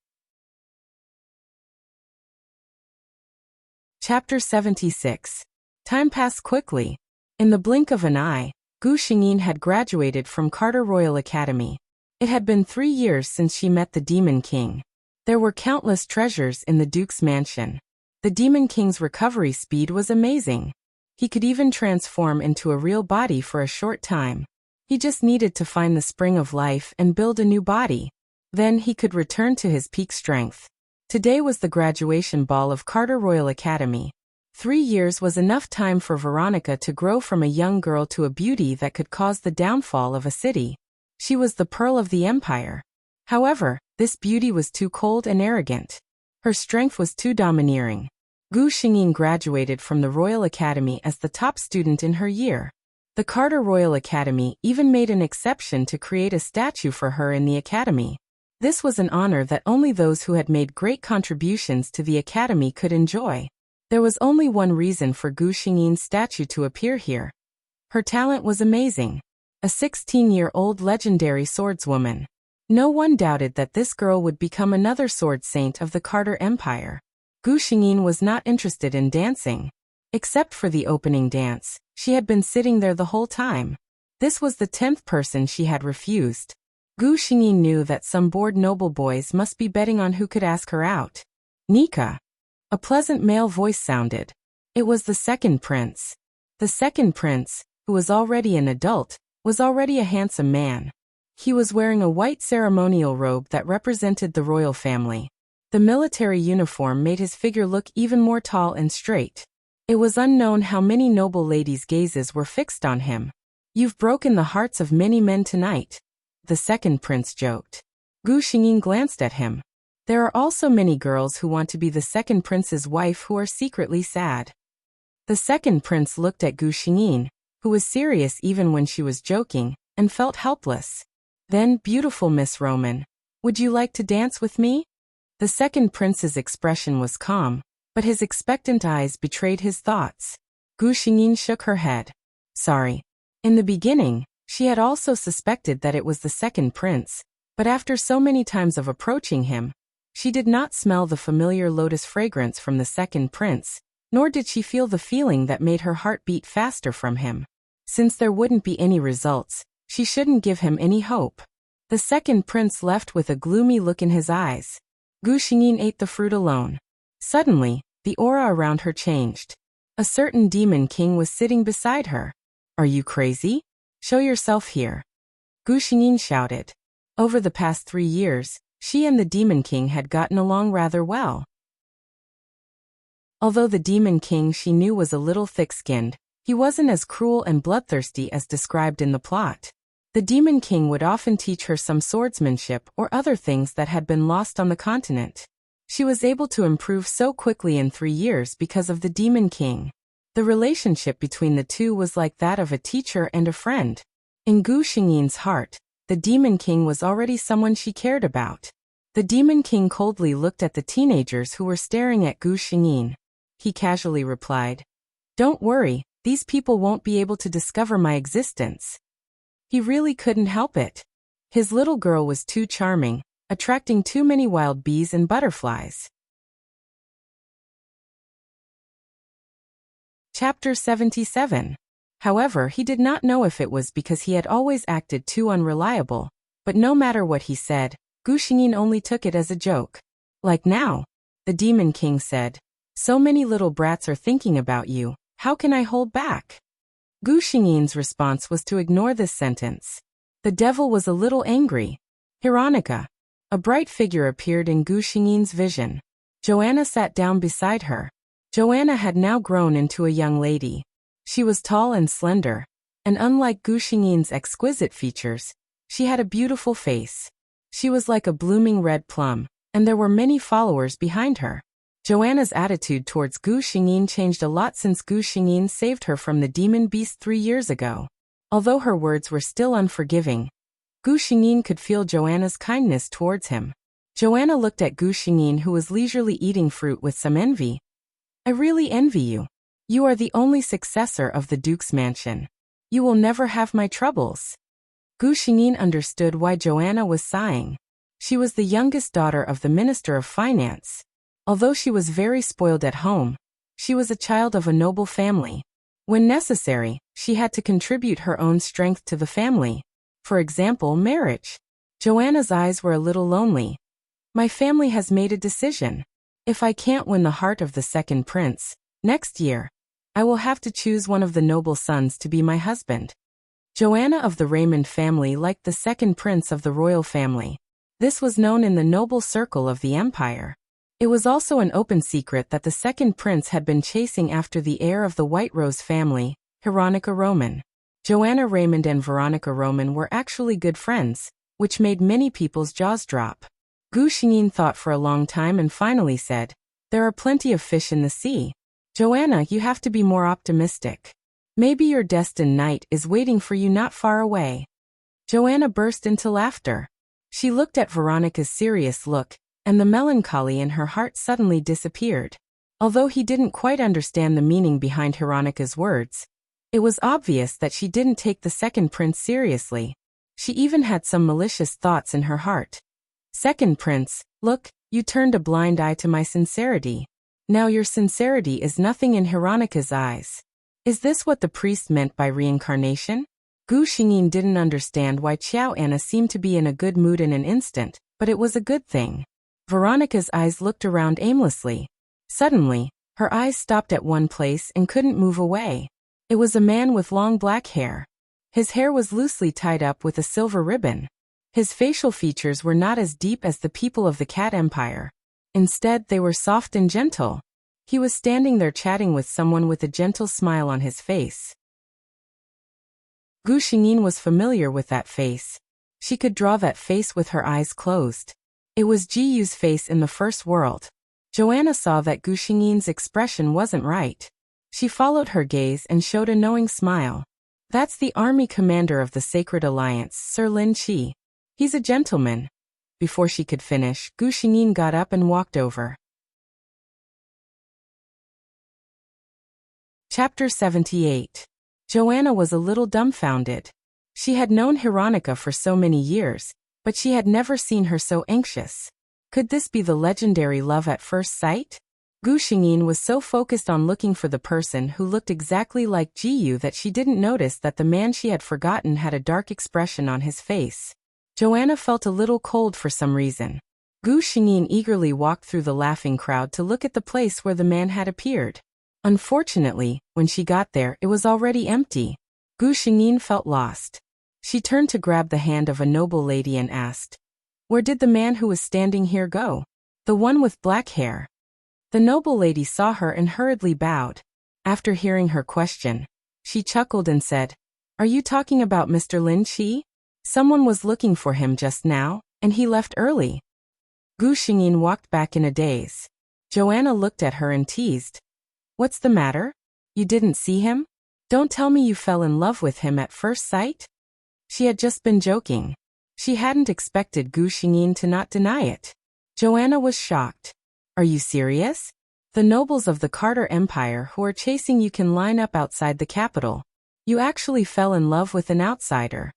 Chapter 76. Time passed quickly. In the blink of an eye, Gu Xingyin had graduated from Carter Royal Academy. It had been 3 years since she met the Demon King. There were countless treasures in the Duke's mansion. The Demon King's recovery speed was amazing. He could even transform into a real body for a short time. He just needed to find the spring of life and build a new body. Then he could return to his peak strength. Today was the graduation ball of Carter Royal Academy. 3 years was enough time for Veronica to grow from a young girl to a beauty that could cause the downfall of a city. She was the pearl of the empire. However, this beauty was too cold and arrogant. Her strength was too domineering. Gu Xingyin graduated from the Royal Academy as the top student in her year. The Carter Royal Academy even made an exception to create a statue for her in the academy. This was an honor that only those who had made great contributions to the academy could enjoy. There was only one reason for Gu Xingyin's statue to appear here. Her talent was amazing. A 16-year-old legendary swordswoman. No one doubted that this girl would become another sword saint of the Carter Empire. Gu Xingyin was not interested in dancing. Except for the opening dance, she had been sitting there the whole time. This was the 10th person she had refused. Gu Xingyin knew that some bored noble boys must be betting on who could ask her out. "Nika." A pleasant male voice sounded. It was the second prince. The second prince, who was already an adult, was already a handsome man. He was wearing a white ceremonial robe that represented the royal family. The military uniform made his figure look even more tall and straight. It was unknown how many noble ladies' gazes were fixed on him. "You've broken the hearts of many men tonight," the second prince joked. Gu Xingyin glanced at him. There are also many girls who want to be the second prince's wife who are secretly sad. The second prince looked at Gu Xingyin, who was serious even when she was joking, and felt helpless. Then, "Beautiful Miss Roman, would you like to dance with me?" The second prince's expression was calm, but his expectant eyes betrayed his thoughts. Gu Xingyin shook her head. "Sorry." In the beginning, she had also suspected that it was the second prince, but after so many times of approaching him, she did not smell the familiar lotus fragrance from the second prince, nor did she feel the feeling that made her heart beat faster from him. Since there wouldn't be any results, she shouldn't give him any hope. The second prince left with a gloomy look in his eyes. Gu Xingyin ate the fruit alone. Suddenly, the aura around her changed. A certain demon king was sitting beside her. "Are you crazy? Show yourself here." Gu Xingyin shouted. Over the past 3 years, she and the Demon King had gotten along rather well. Although the Demon King she knew was a little thick-skinned, he wasn't as cruel and bloodthirsty as described in the plot. The Demon King would often teach her some swordsmanship or other things that had been lost on the continent. She was able to improve so quickly in 3 years because of the Demon King. The relationship between the two was like that of a teacher and a friend. In Gu Xingyin's heart, the Demon King was already someone she cared about. The Demon King coldly looked at the teenagers who were staring at Gu Xingyin. He casually replied, Don't worry, these people won't be able to discover my existence. He really couldn't help it. His little girl was too charming, attracting too many wild bees and butterflies. Chapter 77. However, he did not know if it was because he had always acted too unreliable, but no matter what he said, Gu Xingyin only took it as a joke. Like now, the Demon King said, "So many little brats are thinking about you, how can I hold back?" Gu Xingyin's response was to ignore this sentence. The devil was a little angry. Hironika. A bright figure appeared in Gu Xingyin's vision. Joanna sat down beside her. Joanna had now grown into a young lady. She was tall and slender, and unlike Gu Xingyin's exquisite features, she had a beautiful face. She was like a blooming red plum, and there were many followers behind her. Joanna's attitude towards Gu Xingyin changed a lot since Gu Xingyin saved her from the demon beast 3 years ago. Although her words were still unforgiving, Gu Xingyin could feel Joanna's kindness towards him. Joanna looked at Gu Xingyin, who was leisurely eating fruit, with some envy. "I really envy you. You are the only successor of the Duke's mansion. You will never have my troubles." Gu Xingyin understood why Joanna was sighing. She was the youngest daughter of the Minister of Finance. Although she was very spoiled at home, she was a child of a noble family. When necessary, she had to contribute her own strength to the family. For example, marriage. Joanna's eyes were a little lonely. "My family has made a decision. If I can't win the heart of the second prince, next year, I will have to choose one of the noble sons to be my husband." Joanna of the Raymond family liked the second prince of the royal family. This was known in the noble circle of the empire. It was also an open secret that the second prince had been chasing after the heir of the White Rose family, Veronica Roman. Joanna Raymond and Veronica Roman were actually good friends, which made many people's jaws drop. Gu Xingyin thought for a long time and finally said, "There are plenty of fish in the sea. Joanna, you have to be more optimistic. Maybe your destined knight is waiting for you not far away." Joanna burst into laughter. She looked at Veronica's serious look, and the melancholy in her heart suddenly disappeared. Although he didn't quite understand the meaning behind Veronica's words, it was obvious that she didn't take the second prince seriously. She even had some malicious thoughts in her heart. "Second prince, look, you turned a blind eye to my sincerity. Now your sincerity is nothing in Veronica's eyes. Is this what the priest meant by reincarnation?" Gu Xingyin didn't understand why Qiao Anna seemed to be in a good mood in an instant, but it was a good thing. Veronica's eyes looked around aimlessly. Suddenly, her eyes stopped at one place and couldn't move away. It was a man with long black hair. His hair was loosely tied up with a silver ribbon. His facial features were not as deep as the people of the Cat Empire. Instead, they were soft and gentle. He was standing there chatting with someone with a gentle smile on his face. Gu Xingyin was familiar with that face. She could draw that face with her eyes closed. It was Ji Yu's face in the first world. Joanna saw that Gu Xingyin's expression wasn't right. She followed her gaze and showed a knowing smile. "That's the army commander of the Sacred Alliance, Sir Lin Qi. He's a gentleman." Before she could finish, Gu Xingyin got up and walked over. Chapter 78. Joanna was a little dumbfounded. She had known Veronica for so many years, but she had never seen her so anxious. Could this be the legendary love at first sight? Gu Xingyin was so focused on looking for the person who looked exactly like Ji Yu that she didn't notice that the man she had forgotten had a dark expression on his face. Joanna felt a little cold for some reason. Gu Xingyin eagerly walked through the laughing crowd to look at the place where the man had appeared. Unfortunately, when she got there, it was already empty. Gu Xingyin felt lost. She turned to grab the hand of a noble lady and asked, "Where did the man who was standing here go?" "The one with black hair." The noble lady saw her and hurriedly bowed. After hearing her question, she chuckled and said, "Are you talking about Mr. Lin Qi? Someone was looking for him just now, and he left early." Gu Xingyin walked back in a daze. Joanna looked at her and teased, "What's the matter? You didn't see him? Don't tell me you fell in love with him at first sight?" She had just been joking. She hadn't expected Gu Xingyin to not deny it. Joanna was shocked. "Are you serious? The nobles of the Carter Empire who are chasing you can line up outside the capital. You actually fell in love with an outsider.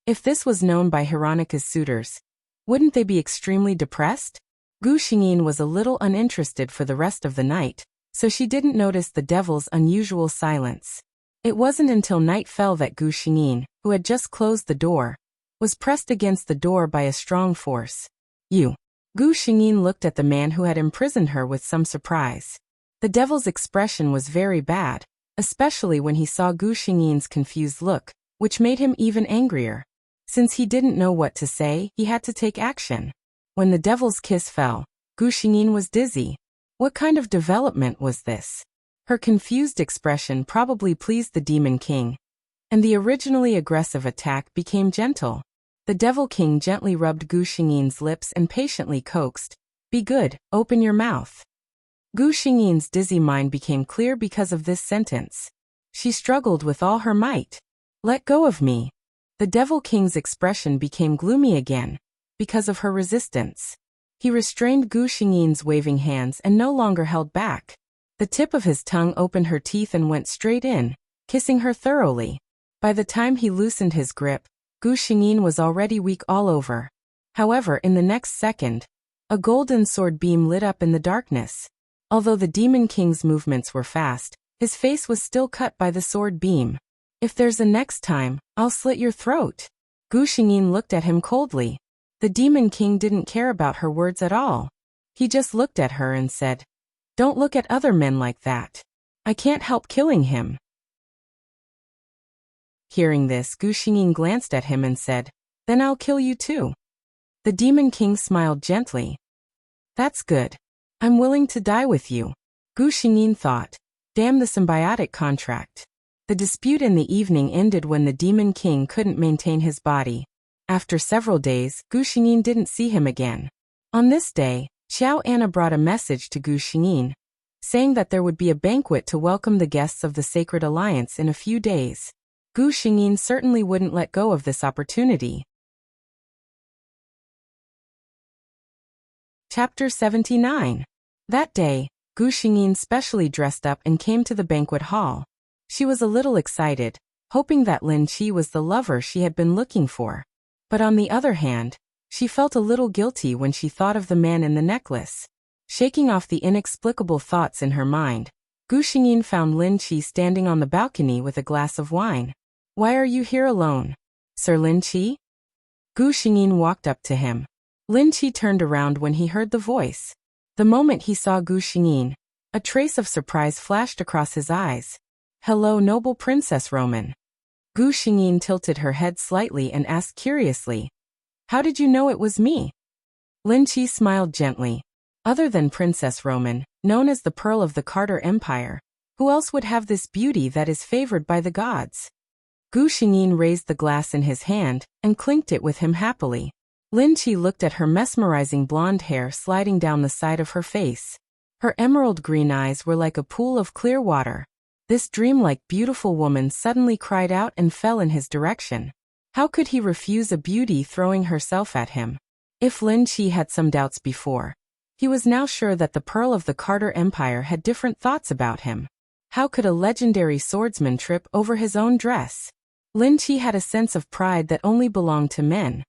If this was known by Hironika's suitors, wouldn't they be extremely depressed? Gu Xingyin was a little uninterested for the rest of the night, so she didn't notice the devil's unusual silence. It wasn't until night fell that Gu Xingyin, who had just closed the door, was pressed against the door by a strong force. You. Gu Xingyin looked at the man who had imprisoned her with some surprise. The devil's expression was very bad, especially when he saw Gu Xingyin's confused look, which made him even angrier. Since he didn't know what to say, he had to take action. When the devil's kiss fell, Gu Xingyin was dizzy. What kind of development was this? Her confused expression probably pleased the Demon King, and the originally aggressive attack became gentle. The Devil King gently rubbed Gu Xingyin's lips and patiently coaxed, "Be good, open your mouth." Gu Xingyin's dizzy mind became clear because of this sentence. She struggled with all her might. "Let go of me." The Devil King's expression became gloomy again, because of her resistance. He restrained Gu Xingyin's waving hands and no longer held back. The tip of his tongue opened her teeth and went straight in, kissing her thoroughly. By the time he loosened his grip, Gu Xingyin was already weak all over. However, in the next second, a golden sword beam lit up in the darkness. Although the Demon King's movements were fast, his face was still cut by the sword beam. "If there's a next time, I'll slit your throat." Gu Xingyin looked at him coldly. The Demon King didn't care about her words at all. He just looked at her and said, "Don't look at other men like that. I can't help killing him." Hearing this, Gu Xingyin glanced at him and said, "Then I'll kill you too." The Demon King smiled gently. "That's good. I'm willing to die with you." Gu Xingyin thought, "Damn the symbiotic contract." The dispute in the evening ended when the Demon King couldn't maintain his body. After several days, Gu Xingyin didn't see him again. On this day, Xiao Anna brought a message to Gu Xingyin, saying that there would be a banquet to welcome the guests of the Sacred Alliance in a few days. Gu Xingyin certainly wouldn't let go of this opportunity. Chapter 79. That day, Gu Xingyin specially dressed up and came to the banquet hall. She was a little excited, hoping that Lin Qi was the lover she had been looking for. But on the other hand, she felt a little guilty when she thought of the man in the necklace. Shaking off the inexplicable thoughts in her mind, Gu Xingyin found Lin Qi standing on the balcony with a glass of wine. "Why are you here alone, Sir Lin Qi?" Gu Xingyin walked up to him. Lin Qi turned around when he heard the voice. The moment he saw Gu Xingyin, a trace of surprise flashed across his eyes. "Hello, noble Princess Roman." Gu Xingyin tilted her head slightly and asked curiously, "How did you know it was me?" Lin Qi smiled gently. "Other than Princess Roman, known as the Pearl of the Carter Empire, who else would have this beauty that is favored by the gods?" Gu Xingyin raised the glass in his hand and clinked it with him happily. Lin Qi looked at her mesmerizing blonde hair sliding down the side of her face. Her emerald green eyes were like a pool of clear water. This dreamlike beautiful woman suddenly cried out and fell in his direction. How could he refuse a beauty throwing herself at him? If Lin Qi had some doubts before, he was now sure that the Pearl of the Carter Empire had different thoughts about him. How could a legendary swordsman trip over his own dress? Lin Qi had a sense of pride that only belonged to men.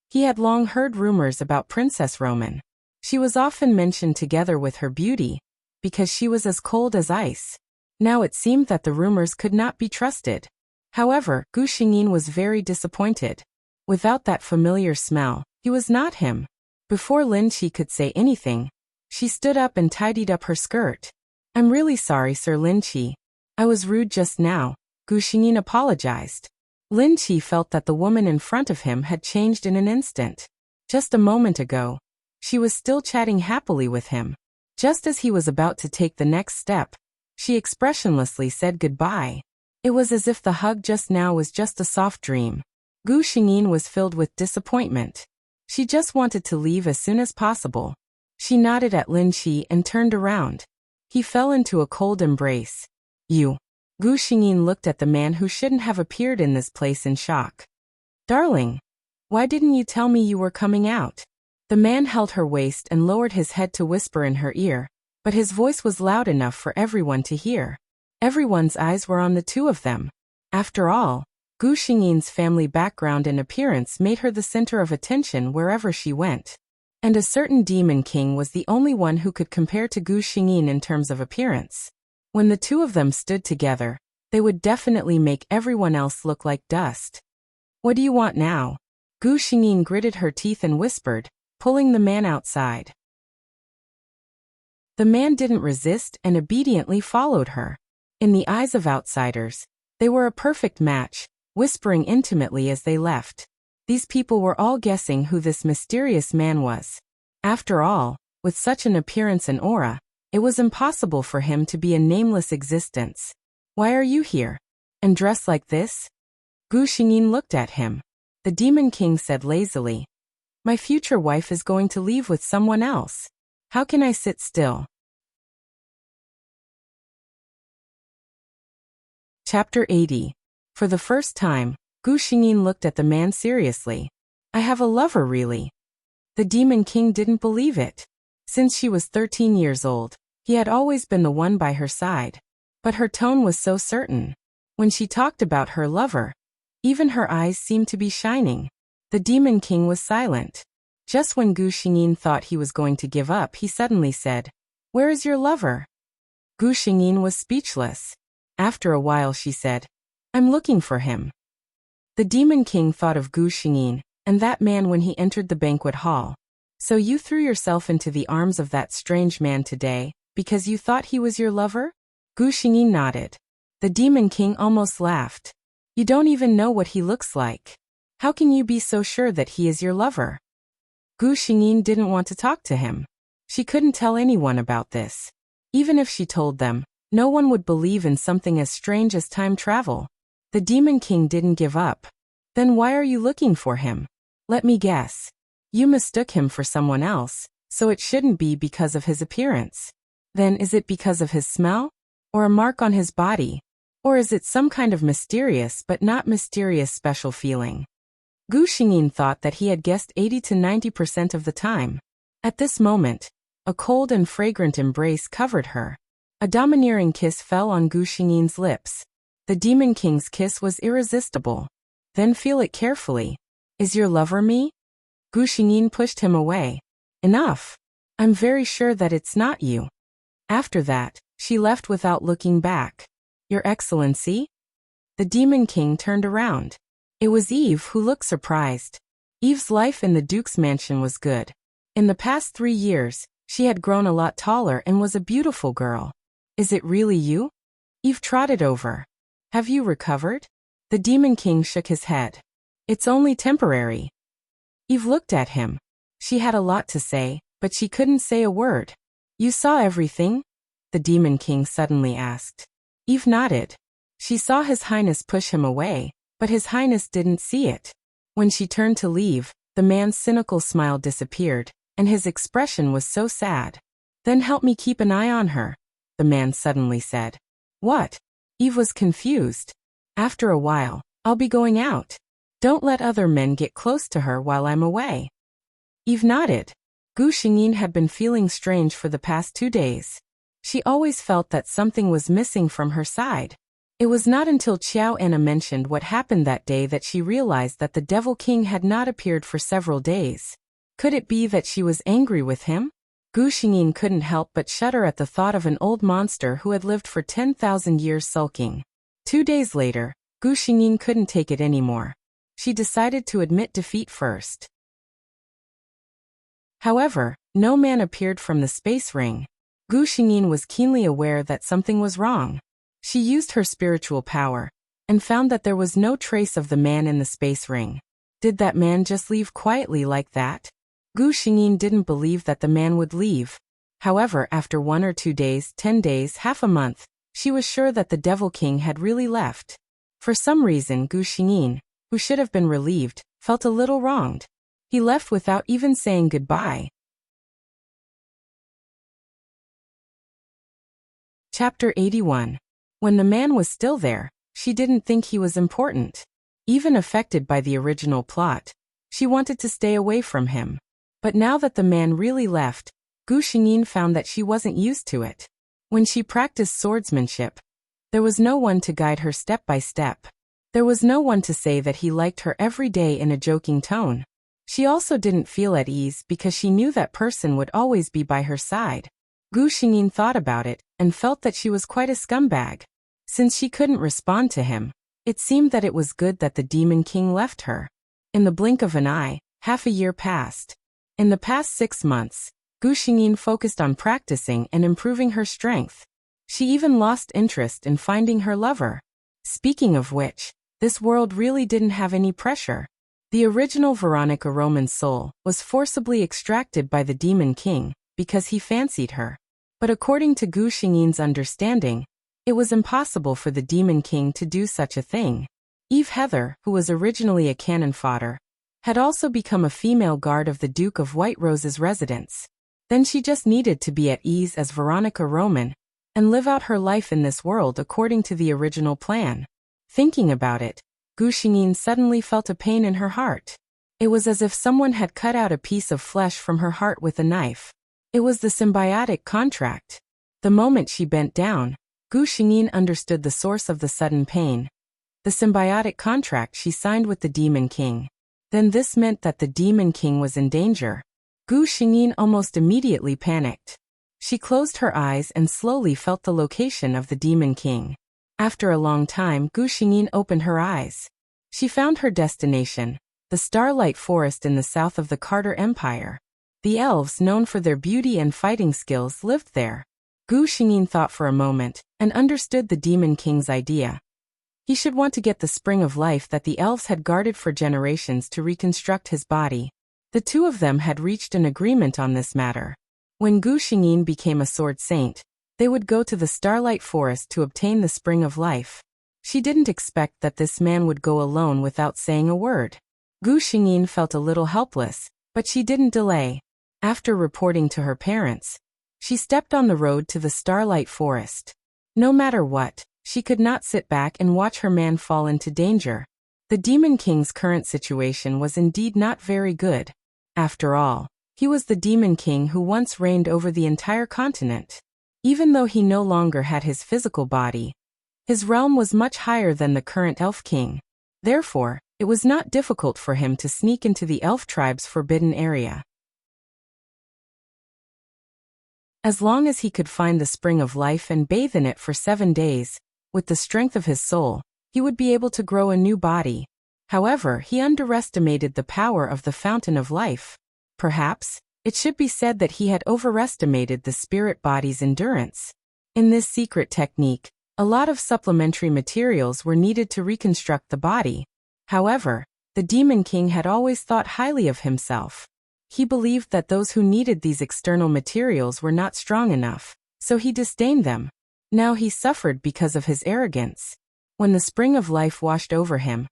He had long heard rumors about Princess Roman. She was often mentioned together with her beauty, because she was as cold as ice. Now it seemed that the rumors could not be trusted. However, Gu Xingyin was very disappointed. Without that familiar smell, he was not him. Before Lin Qi could say anything, she stood up and tidied up her skirt. "I'm really sorry, Sir Lin Qi. I was rude just now," Gu Xingyin apologized. Lin Qi felt that the woman in front of him had changed in an instant. Just a moment ago, she was still chatting happily with him. Just as he was about to take the next step, she expressionlessly said goodbye. It was as if the hug just now was just a soft dream. Gu Xingyin was filled with disappointment. She just wanted to leave as soon as possible. She nodded at Lin Qi and turned around. He fell into a cold embrace. "You." Gu Xingyin looked at the man who shouldn't have appeared in this place in shock. "Darling, why didn't you tell me you were coming out?" The man held her waist and lowered his head to whisper in her ear, but his voice was loud enough for everyone to hear. Everyone's eyes were on the two of them. After all, Gu Xingyin's family background and appearance made her the center of attention wherever she went. And a certain demon king was the only one who could compare to Gu Xingyin in terms of appearance. When the two of them stood together, they would definitely make everyone else look like dust. "What do you want now?" Gu Xingyin gritted her teeth and whispered, pulling the man outside. The man didn't resist and obediently followed her. In the eyes of outsiders, they were a perfect match, whispering intimately as they left. These people were all guessing who this mysterious man was. After all, with such an appearance and aura, it was impossible for him to be a nameless existence. "Why are you here? And dressed like this?" Gu Xingyin looked at him. The Demon King said lazily, "My future wife is going to leave with someone else. How can I sit still?" Chapter 80. For the first time, Gu Xingyin looked at the man seriously. "I have a lover, really?" The Demon King didn't believe it. Since she was 13 years old, he had always been the one by her side. But her tone was so certain. When she talked about her lover, even her eyes seemed to be shining. The Demon King was silent. Just when Gu Xingyin thought he was going to give up, he suddenly said, "Where is your lover?" Gu Xingyin was speechless. After a while she said, "I'm looking for him." The Demon King thought of Gu Xingyin and that man when he entered the banquet hall. "So you threw yourself into the arms of that strange man today, because you thought he was your lover?" Gu Xingyin nodded. The Demon King almost laughed. "You don't even know what he looks like. How can you be so sure that he is your lover?" Gu Xingyin didn't want to talk to him. She couldn't tell anyone about this. Even if she told them, no one would believe in something as strange as time travel. The Demon King didn't give up. "Then why are you looking for him? Let me guess. You mistook him for someone else, so it shouldn't be because of his appearance. Then is it because of his smell? Or a mark on his body? Or is it some kind of mysterious but not mysterious special feeling?" Gu Xingyin thought that he had guessed 80 to 90% of the time. At this moment, a cold and fragrant embrace covered her. A domineering kiss fell on Gu Xingyin's lips. The Demon King's kiss was irresistible. "Then feel it carefully. Is your lover me?" Gu Xingyin pushed him away. "Enough. I'm very sure that it's not you." After that, she left without looking back. "Your Excellency?" The Demon King turned around. It was Eve who looked surprised. Eve's life in the Duke's mansion was good. In the past 3 years, she had grown a lot taller and was a beautiful girl. "Is it really you?" Eve trotted over. "Have you recovered?" The Demon King shook his head. "It's only temporary." Eve looked at him. She had a lot to say, but she couldn't say a word. "You saw everything?" the Demon King suddenly asked. Eve nodded. She saw His Highness push him away, but His Highness didn't see it. When she turned to leave, the man's cynical smile disappeared, and his expression was so sad. "Then help me keep an eye on her," the man suddenly said. "What?" Eve was confused. "After a while, I'll be going out. Don't let other men get close to her while I'm away." Eve nodded. Gu Xingyin had been feeling strange for the past 2 days. She always felt that something was missing from her side. It was not until Qiao Anna mentioned what happened that day that she realized that the Devil King had not appeared for several days. Could it be that she was angry with him? Gu Xingyin couldn't help but shudder at the thought of an old monster who had lived for 10,000 years sulking. 2 days later, Gu Xingyin couldn't take it anymore. She decided to admit defeat first. However, no man appeared from the space ring. Gu Xingyin was keenly aware that something was wrong. She used her spiritual power, and found that there was no trace of the man in the space ring. Did that man just leave quietly like that? Gu Xingyin didn't believe that the man would leave. However, after 1 or 2 days, 10 days, half a month, she was sure that the Devil King had really left. For some reason, Gu Xingyin, who should have been relieved, felt a little wronged. He left without even saying goodbye. Chapter 81. When the man was still there, she didn't think he was important. Even affected by the original plot, she wanted to stay away from him. But now that the man really left, Gu Xingyin found that she wasn't used to it. When she practiced swordsmanship, there was no one to guide her step by step. There was no one to say that he liked her every day in a joking tone. She also didn't feel at ease because she knew that person would always be by her side. Gu Xingyin thought about it and felt that she was quite a scumbag. Since she couldn't respond to him, it seemed that it was good that the Demon King left her. In the blink of an eye, half a year passed. In the past 6 months, Gu Xingyin focused on practicing and improving her strength. She even lost interest in finding her lover. Speaking of which, this world really didn't have any pressure. The original Veronica Roman's soul was forcibly extracted by the Demon King because he fancied her. But according to Gu Xingyin's understanding, it was impossible for the Demon King to do such a thing. Eve Heather, who was originally a cannon fodder, had also become a female guard of the Duke of White Rose's residence. Then she just needed to be at ease as Veronica Roman and live out her life in this world according to the original plan. Thinking about it, Gu Xingyin suddenly felt a pain in her heart. It was as if someone had cut out a piece of flesh from her heart with a knife. It was the symbiotic contract. The moment she bent down, Gu Xingyin understood the source of the sudden pain. The symbiotic contract she signed with the Demon King. Then this meant that the Demon King was in danger. Gu Xingyin almost immediately panicked. She closed her eyes and slowly felt the location of the Demon King. After a long time, Gu Xingyin opened her eyes. She found her destination, the Starlight Forest in the south of the Carter Empire. The elves, known for their beauty and fighting skills, lived there. Gu Xingyin thought for a moment and understood the Demon King's idea. He should want to get the spring of life that the elves had guarded for generations to reconstruct his body. The two of them had reached an agreement on this matter. When Gu Xingyin became a sword saint, they would go to the Starlight Forest to obtain the spring of life. She didn't expect that this man would go alone without saying a word. Gu Xingyin felt a little helpless, but she didn't delay. After reporting to her parents, she stepped on the road to the Starlight Forest. No matter what, she could not sit back and watch her man fall into danger. The Demon King's current situation was indeed not very good. After all, he was the Demon King who once reigned over the entire continent. Even though he no longer had his physical body, his realm was much higher than the current Elf King. Therefore, it was not difficult for him to sneak into the Elf tribe's forbidden area. As long as he could find the spring of life and bathe in it for 7 days, with the strength of his soul, he would be able to grow a new body. However, he underestimated the power of the fountain of life. Perhaps, it should be said that he had overestimated the spirit body's endurance. In this secret technique, a lot of supplementary materials were needed to reconstruct the body. However, the Demon King had always thought highly of himself. He believed that those who needed these external materials were not strong enough, so he disdained them. Now he suffered because of his arrogance. When the spring of life washed over him,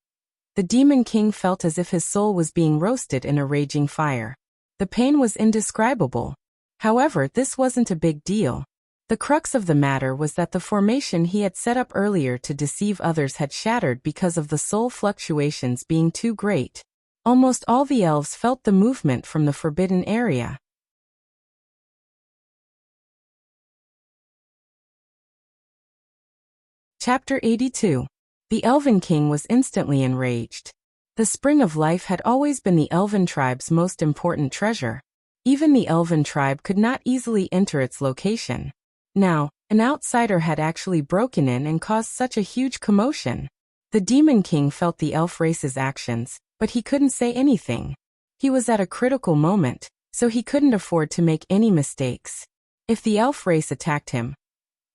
the Demon King felt as if his soul was being roasted in a raging fire. The pain was indescribable. However, this wasn't a big deal. The crux of the matter was that the formation he had set up earlier to deceive others had shattered because of the soul fluctuations being too great. Almost all the elves felt the movement from the forbidden area. Chapter 82. The Elven King was instantly enraged. The spring of life had always been the Elven tribe's most important treasure. Even the Elven tribe could not easily enter its location. Now, an outsider had actually broken in and caused such a huge commotion. The Demon King felt the elf race's actions, but he couldn't say anything. He was at a critical moment, so he couldn't afford to make any mistakes. If the elf race attacked him.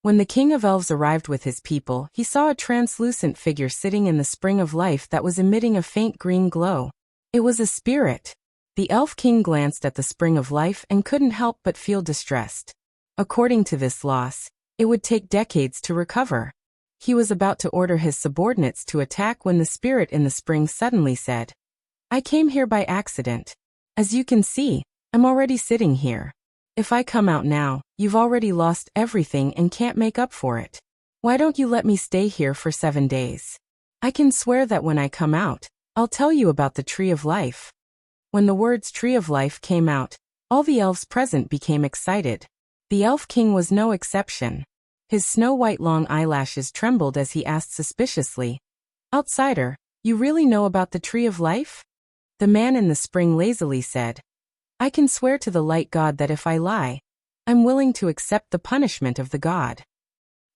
When the King of Elves arrived with his people, he saw a translucent figure sitting in the spring of life that was emitting a faint green glow. It was a spirit. The Elf King glanced at the spring of life and couldn't help but feel distressed. According to this loss, it would take decades to recover. He was about to order his subordinates to attack when the spirit in the spring suddenly said, "I came here by accident. As you can see, I'm already sitting here. If I come out now, you've already lost everything and can't make up for it. Why don't you let me stay here for 7 days? I can swear that when I come out, I'll tell you about the Tree of Life." When the words Tree of Life came out, All the elves present became excited. The Elf King was no exception. His snow-white long eyelashes trembled as he asked suspiciously, "Outsider, you really know about the Tree of Life?" The man in the spring lazily said, "I can swear to the light god that if I lie, I'm willing to accept the punishment of the god."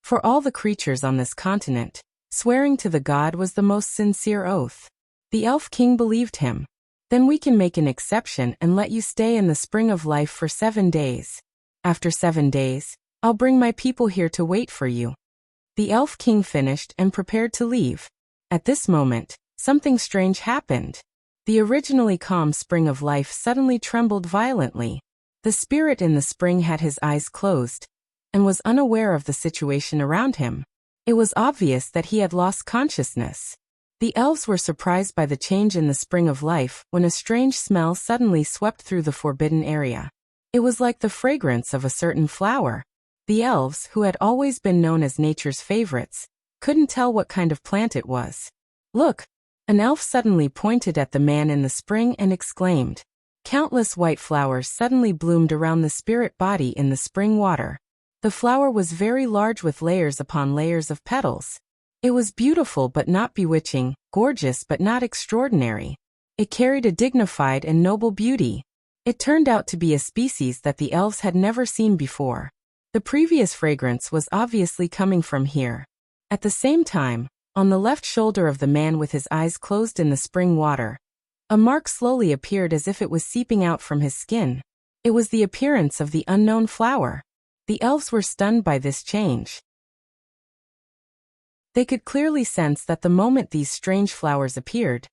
For all the creatures on this continent, swearing to the god was the most sincere oath. The Elf King believed him. "Then we can make an exception and let you stay in the Spring of Life for 7 days. After 7 days, I'll bring my people here to wait for you." The Elf King finished and prepared to leave. At this moment, something strange happened. The originally calm Spring of Life suddenly trembled violently. The spirit in the spring had his eyes closed and was unaware of the situation around him. It was obvious that he had lost consciousness. The elves were surprised by the change in the Spring of Life when a strange smell suddenly swept through the forbidden area. It was like the fragrance of a certain flower. The elves, who had always been known as nature's favorites, couldn't tell what kind of plant it was. "Look!" An elf suddenly pointed at the man in the spring and exclaimed. Countless white flowers suddenly bloomed around the spirit body in the spring water. The flower was very large with layers upon layers of petals. It was beautiful but not bewitching, gorgeous but not extraordinary. It carried a dignified and noble beauty. It turned out to be a species that the elves had never seen before. The previous fragrance was obviously coming from here. At the same time, on the left shoulder of the man with his eyes closed in the spring water, a mark slowly appeared as if it was seeping out from his skin. It was the appearance of the unknown flower. The elves were stunned by this change. They could clearly sense that the moment these strange flowers appeared,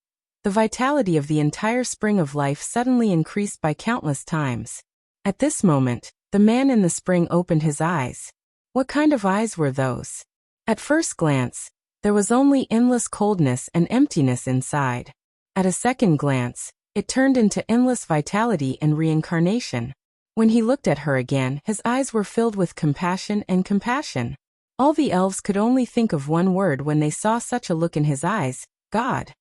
the vitality of the entire Spring of Life suddenly increased by countless times. At this moment, the man in the spring opened his eyes. What kind of eyes were those? At first glance, there was only endless coldness and emptiness inside. At a second glance, it turned into endless vitality and reincarnation. When he looked at her again, his eyes were filled with compassion and compassion. All the elves could only think of one word when they saw such a look in his eyes: God.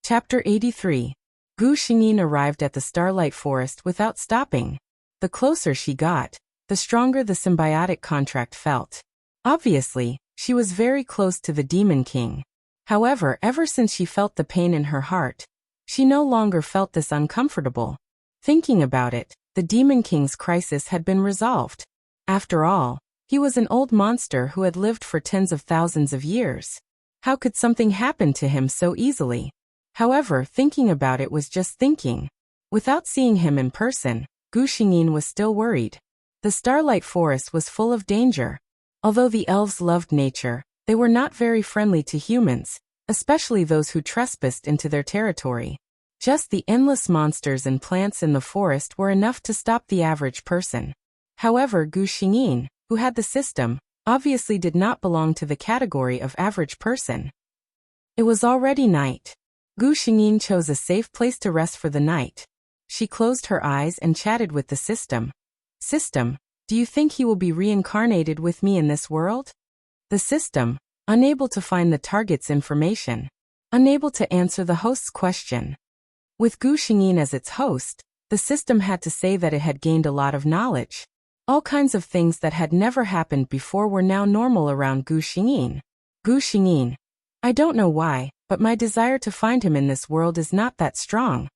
Chapter 83. Gu Xingyin arrived at the Starlight Forest without stopping. The closer she got, the stronger the symbiotic contract felt. Obviously, she was very close to the Demon King. However, ever since she felt the pain in her heart, she no longer felt this uncomfortable. Thinking about it, the Demon King's crisis had been resolved. After all, he was an old monster who had lived for tens of thousands of years. How could something happen to him so easily? However, thinking about it was just thinking. Without seeing him in person, Gu Xingyin was still worried. The Starlight Forest was full of danger. Although the elves loved nature, they were not very friendly to humans, especially those who trespassed into their territory. Just the endless monsters and plants in the forest were enough to stop the average person. However, Gu Xingyin, who had the system, obviously did not belong to the category of average person. It was already night. Gu Xingyin chose a safe place to rest for the night. She closed her eyes and chatted with the system. "System, do you think he will be reincarnated with me in this world?" The system, unable to find the target's information, unable to answer the host's question. With Gu Xingyin as its host, the system had to say that it had gained a lot of knowledge. All kinds of things that had never happened before were now normal around Gu Xingyin. "Gu Xingyin, I don't know why, but my desire to find him in this world is not that strong."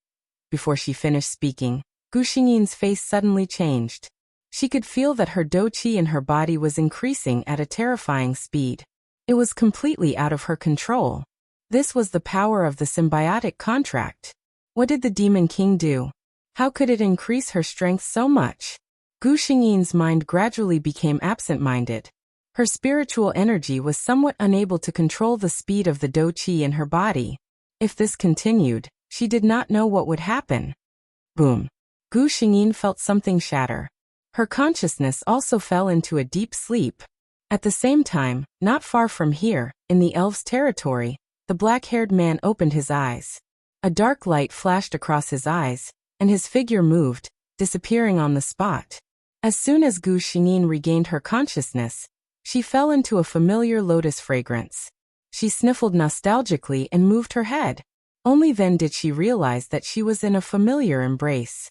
Before she finished speaking, Gu Xingyin's face suddenly changed. She could feel that her dou qi in her body was increasing at a terrifying speed. It was completely out of her control. This was the power of the symbiotic contract. What did the Demon King do? How could it increase her strength so much? Gu Xingyin's mind gradually became absent-minded. Her spiritual energy was somewhat unable to control the speed of the dou qi in her body. If this continued, she did not know what would happen. Boom. Gu Xingyin felt something shatter. Her consciousness also fell into a deep sleep. At the same time, not far from here, in the elves' territory, the black-haired man opened his eyes. A dark light flashed across his eyes, and his figure moved, disappearing on the spot. As soon as Gu Xingyin regained her consciousness, she fell into a familiar lotus fragrance. She sniffled nostalgically and moved her head. Only then did she realize that she was in a familiar embrace.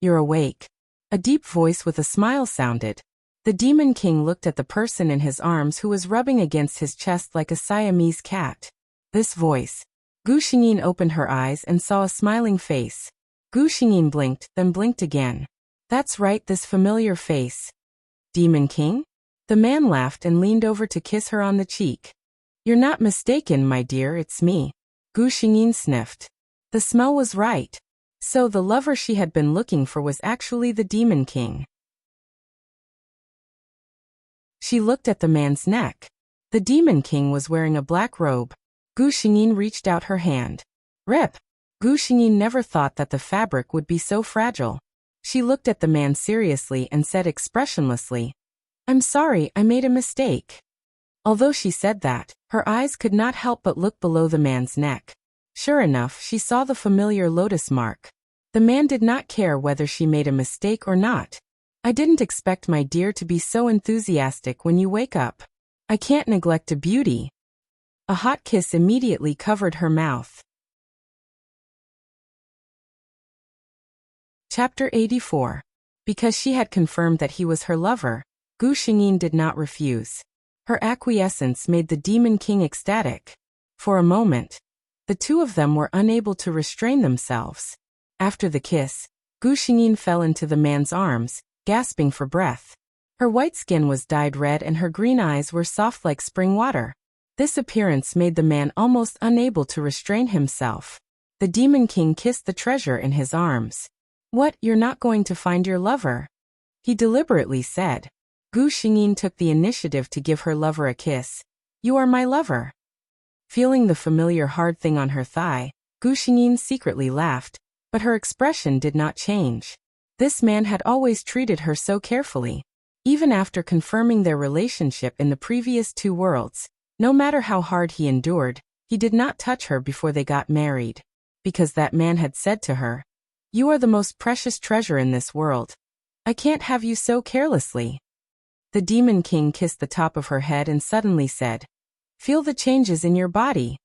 "You're awake." A deep voice with a smile sounded. The Demon King looked at the person in his arms who was rubbing against his chest like a Siamese cat. This voice. Gu Xingyin opened her eyes and saw a smiling face. Gu Xingyin blinked, then blinked again. That's right, this familiar face. Demon King? The man laughed and leaned over to kiss her on the cheek. "You're not mistaken, my dear, it's me." Gu Xingyin sniffed. The smell was right. So the lover she had been looking for was actually the Demon King. She looked at the man's neck. The Demon King was wearing a black robe. Gu Xingyin reached out her hand. "Rip!" Gu Xingyin never thought that the fabric would be so fragile. She looked at the man seriously and said expressionlessly, "I'm sorry, I made a mistake." Although she said that, her eyes could not help but look below the man's neck. Sure enough, she saw the familiar lotus mark. The man did not care whether she made a mistake or not. "I didn't expect my dear to be so enthusiastic when you wake up. I can't neglect a beauty." A hot kiss immediately covered her mouth. Chapter 84. Because she had confirmed that he was her lover, Gu Xingyin did not refuse. Her acquiescence made the Demon King ecstatic. For a moment, the two of them were unable to restrain themselves. After the kiss, Gu Xingyin fell into the man's arms, gasping for breath. Her white skin was dyed red and her green eyes were soft like spring water. This appearance made the man almost unable to restrain himself. The Demon King kissed the treasure in his arms. "What, you're not going to find your lover?" he deliberately said. Gu Xingyin took the initiative to give her lover a kiss. "You are my lover." Feeling the familiar hard thing on her thigh, Gu Xingyin secretly laughed, but her expression did not change. This man had always treated her so carefully. Even after confirming their relationship in the previous 2 worlds, no matter how hard he endured, he did not touch her before they got married. Because that man had said to her, "You are the most precious treasure in this world. I can't have you so carelessly." The Demon King kissed the top of her head and suddenly said, "Feel the changes in your body."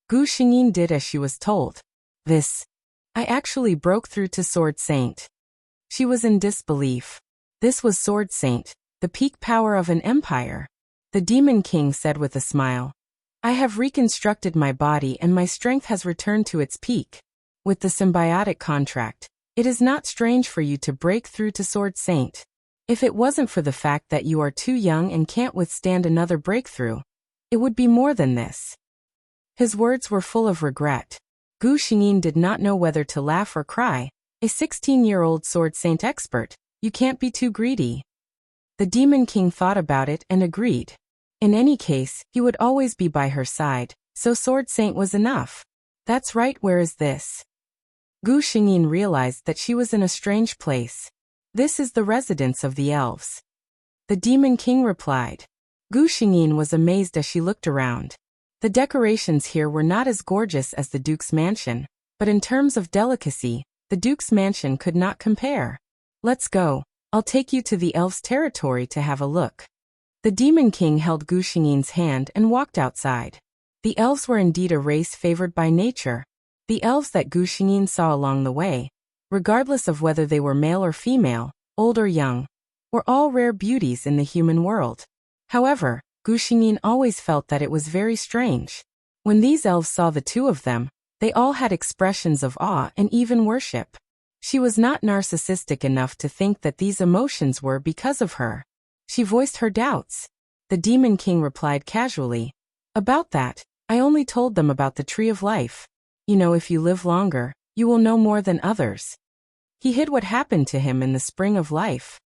Gu Xingyin did as she was told. I actually broke through to Sword Saint." She was in disbelief. This was Sword Saint, the peak power of an empire. The Demon King said with a smile, "I have reconstructed my body and my strength has returned to its peak. With the symbiotic contract, it is not strange for you to break through to Sword Saint. If it wasn't for the fact that you are too young and can't withstand another breakthrough, it would be more than this." His words were full of regret. Gu Xingyin did not know whether to laugh or cry. A 16-year-old Sword Saint expert, you can't be too greedy. The Demon King thought about it and agreed. In any case, he would always be by her side, so Sword Saint was enough. That's right, where is this? Gu Xingyin realized that she was in a strange place. "This is the residence of the elves." The Demon King replied. Gu Xingyin was amazed as she looked around. The decorations here were not as gorgeous as the Duke's mansion, but in terms of delicacy, the Duke's mansion could not compare. "Let's go. I'll take you to the elves' territory to have a look." The Demon King held Gu Xingyin's hand and walked outside. The elves were indeed a race favored by nature. The elves that Gu Xingyin saw along the way, regardless of whether they were male or female, old or young, were all rare beauties in the human world. However, Gu Xingyin always felt that it was very strange. When these elves saw the two of them, they all had expressions of awe and even worship. She was not narcissistic enough to think that these emotions were because of her. She voiced her doubts. The Demon King replied casually, "About that, I only told them about the Tree of Life. You know, if you live longer, you will know more than others." He hid what happened to him in the spring of life.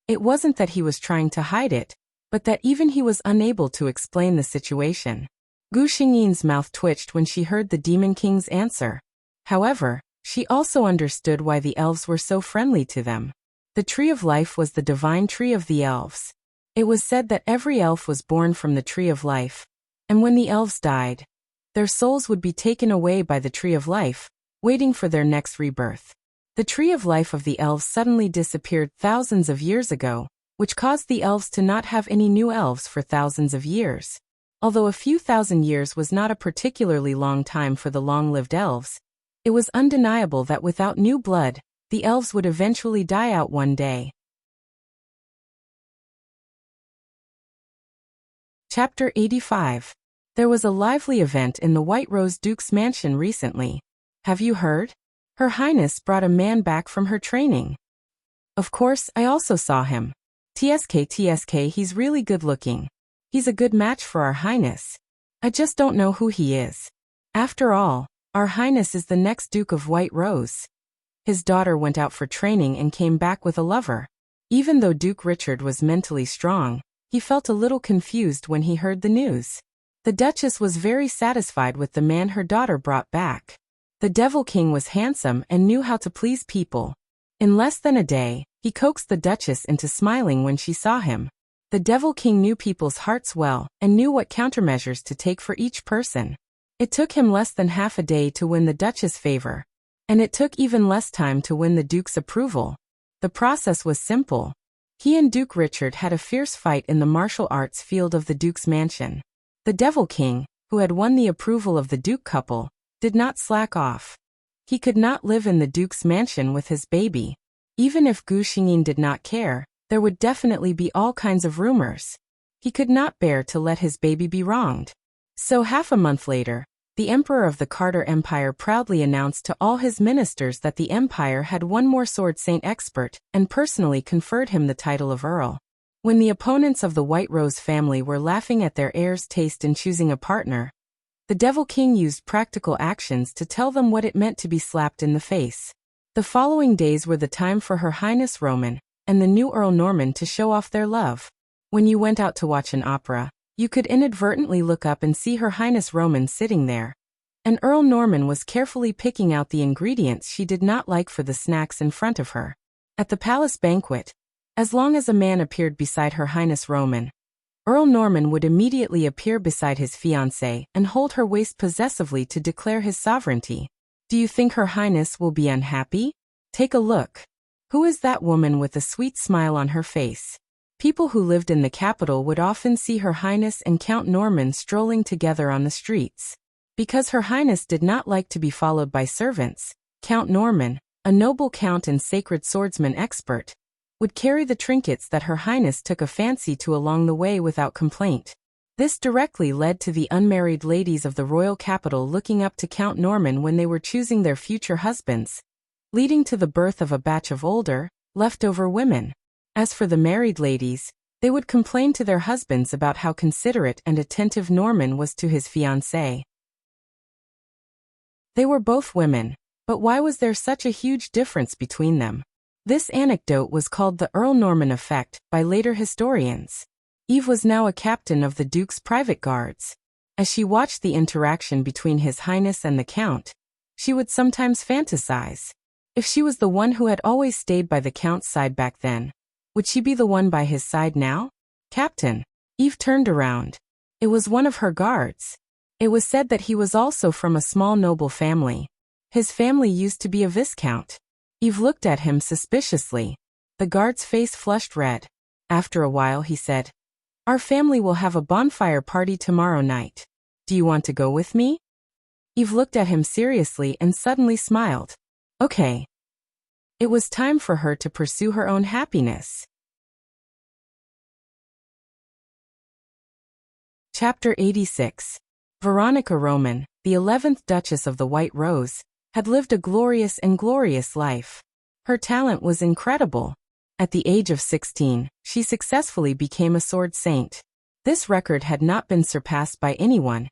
It wasn't that he was trying to hide it, but that even he was unable to explain the situation. Gu Xingyin's mouth twitched when she heard the Demon King's answer. However, she also understood why the elves were so friendly to them. The Tree of Life was the divine tree of the elves. It was said that every elf was born from the Tree of Life, and when the elves died, their souls would be taken away by the Tree of Life, waiting for their next rebirth. The Tree of Life of the elves suddenly disappeared thousands of years ago, which caused the elves to not have any new elves for thousands of years. Although a few thousand years was not a particularly long time for the long-lived elves, it was undeniable that without new blood, the elves would eventually die out one day. Chapter 85. There was a lively event in the White Rose Duke's mansion recently. Have you heard? Her Highness brought a man back from her training. Of course, I also saw him. TSK, he's really good looking. He's a good match for Our Highness. I just don't know who he is. After all, Our Highness is the next Duke of White Rose. His daughter went out for training and came back with a lover. Even though Duke Richard was mentally strong, he felt a little confused when he heard the news. The Duchess was very satisfied with the man her daughter brought back. The Devil King was handsome and knew how to please people. In less than a day, he coaxed the Duchess into smiling when she saw him. The Devil King knew people's hearts well and knew what countermeasures to take for each person. It took him less than half a day to win the Duchess' favor, and it took even less time to win the Duke's approval. The process was simple. He and Duke Richard had a fierce fight in the martial arts field of the Duke's mansion. The Devil King, who had won the approval of the Duke couple, did not slack off. He could not live in the Duke's mansion with his baby. Even if Gu Xingyin did not care, there would definitely be all kinds of rumors. He could not bear to let his baby be wronged. So half a month later, the Emperor of the Carter Empire proudly announced to all his ministers that the Empire had one more sword saint expert and personally conferred him the title of Earl. When the opponents of the White Rose family were laughing at their heir's taste in choosing a partner, the Devil King used practical actions to tell them what it meant to be slapped in the face. The following days were the time for Her Highness Roman and the new Earl Norman to show off their love. When you went out to watch an opera, you could inadvertently look up and see Her Highness Roman sitting there. And Earl Norman was carefully picking out the ingredients she did not like for the snacks in front of her. At the palace banquet, as long as a man appeared beside Her Highness Roman, Earl Norman would immediately appear beside his fiancée and hold her waist possessively to declare his sovereignty. Do you think Her Highness will be unhappy? Take a look. Who is that woman with a sweet smile on her face? People who lived in the capital would often see Her Highness and Count Norman strolling together on the streets. Because Her Highness did not like to be followed by servants, Count Norman, a noble count and sacred swordsman expert, would carry the trinkets that Her Highness took a fancy to along the way without complaint. This directly led to the unmarried ladies of the royal capital looking up to Count Norman when they were choosing their future husbands, leading to the birth of a batch of older, leftover women. As for the married ladies, they would complain to their husbands about how considerate and attentive Norman was to his fiancée. They were both women, but why was there such a huge difference between them? This anecdote was called the Earl Norman effect by later historians. Eve was now a captain of the Duke's private guards. As she watched the interaction between His Highness and the Count, she would sometimes fantasize. If she was the one who had always stayed by the Count's side back then, would she be the one by his side now? Captain. Eve turned around. It was one of her guards. It was said that he was also from a small noble family. His family used to be a viscount. Eve looked at him suspiciously. The guard's face flushed red. After a while he said, "Our family will have a bonfire party tomorrow night. Do you want to go with me?" Eve looked at him seriously and suddenly smiled. Okay. It was time for her to pursue her own happiness. Chapter 86. Veronica Roman, the 11th Duchess of the White Rose, had lived a glorious life. Her talent was incredible. At the age of 16, she successfully became a sword saint. This record had not been surpassed by anyone,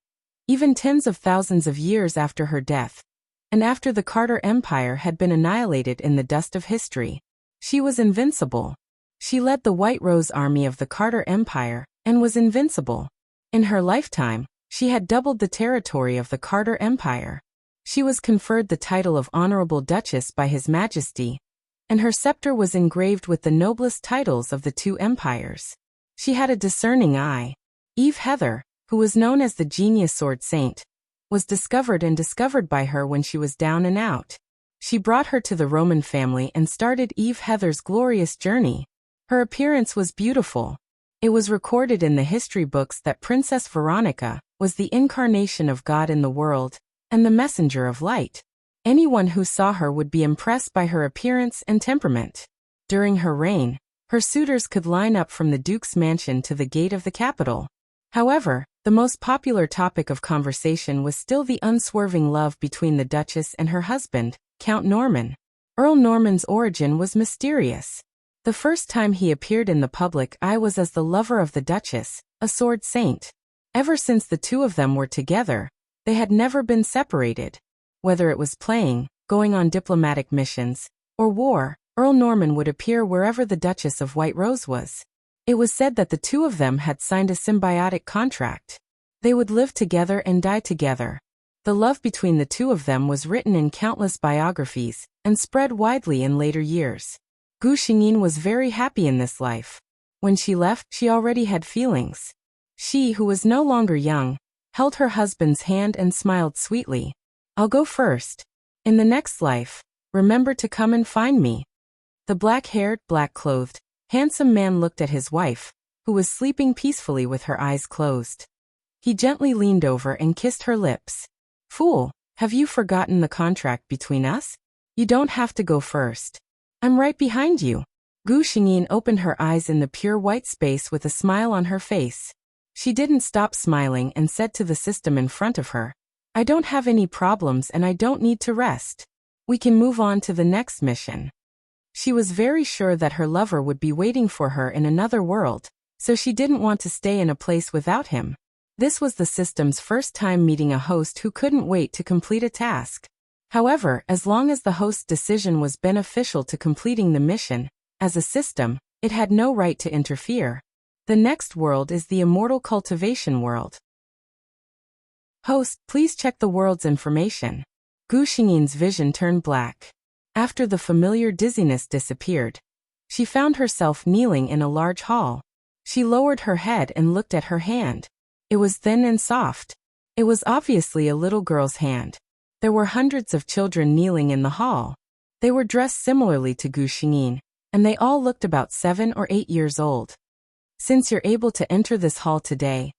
even tens of thousands of years after her death, and after the Carter Empire had been annihilated in the dust of history. She was invincible. She led the White Rose army of the Carter Empire and was invincible. In her lifetime, she had doubled the territory of the Carter Empire. She was conferred the title of Honorable Duchess by His Majesty, and her scepter was engraved with the noblest titles of the two empires. She had a discerning eye. Eve Heather, who was known as the Genius Sword Saint, was discovered by her when she was down and out. She brought her to the Roman family and started Eve Heather's glorious journey. Her appearance was beautiful. It was recorded in the history books that Princess Veronica was the incarnation of God in the world and the messenger of light. Anyone who saw her would be impressed by her appearance and temperament. During her reign, her suitors could line up from the Duke's mansion to the gate of the capital. However, the most popular topic of conversation was still the unswerving love between the Duchess and her husband, Count Norman. Earl Norman's origin was mysterious. The first time he appeared in the public eye was as the lover of the Duchess, a sword saint. Ever since the two of them were together, they had never been separated. Whether it was playing, going on diplomatic missions, or war, Earl Norman would appear wherever the Duchess of White Rose was. It was said that the two of them had signed a symbiotic contract. They would live together and die together. The love between the two of them was written in countless biographies and spread widely in later years. Gu Xingyin was very happy in this life. When she left, she already had feelings. She, who was no longer young, held her husband's hand and smiled sweetly. "I'll go first. In the next life, remember to come and find me." The black-haired, black-clothed, handsome man looked at his wife, who was sleeping peacefully with her eyes closed. He gently leaned over and kissed her lips. "Fool, have you forgotten the contract between us? You don't have to go first. I'm right behind you." Gu Xingyin opened her eyes in the pure white space with a smile on her face. She didn't stop smiling and said to the system in front of her, "I don't have any problems and I don't need to rest. We can move on to the next mission." She was very sure that her lover would be waiting for her in another world, so she didn't want to stay in a place without him. This was the system's first time meeting a host who couldn't wait to complete a task. However, as long as the host's decision was beneficial to completing the mission, as a system, it had no right to interfere. The next world is the immortal cultivation world. "Host, please check the world's information." Gu Xingyin's vision turned black. After the familiar dizziness disappeared, she found herself kneeling in a large hall. She lowered her head and looked at her hand. It was thin and soft. It was obviously a little girl's hand. There were hundreds of children kneeling in the hall. They were dressed similarly to Gu Xingyin, and they all looked about 7 or 8 years old. "Since you're able to enter this hall today,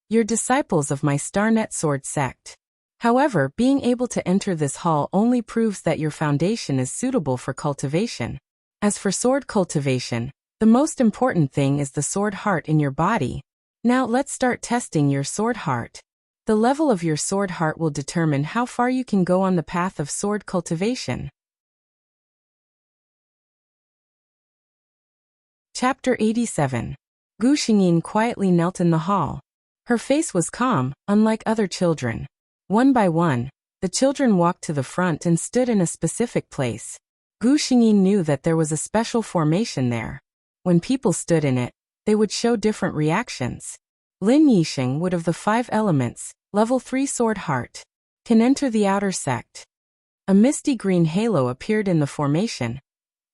you're disciples of my Starnet Sword sect. However, being able to enter this hall only proves that your foundation is suitable for cultivation. As for sword cultivation, the most important thing is the sword heart in your body. Now let's start testing your sword heart. The level of your sword heart will determine how far you can go on the path of sword cultivation." Chapter 87. Gu Xingyin quietly knelt in the hall. Her face was calm, unlike other children. One by one, the children walked to the front and stood in a specific place. Gu Xingyin knew that there was a special formation there. When people stood in it, they would show different reactions. Lin Yixing would of the 5 elements, level 3 sword heart, can enter the outer sect. A misty green halo appeared in the formation,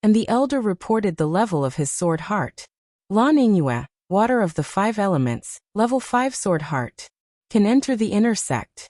and the elder reported the level of his sword heart. Lan Yingyue, water of the 5 elements, level 5 sword heart, can enter the inner sect.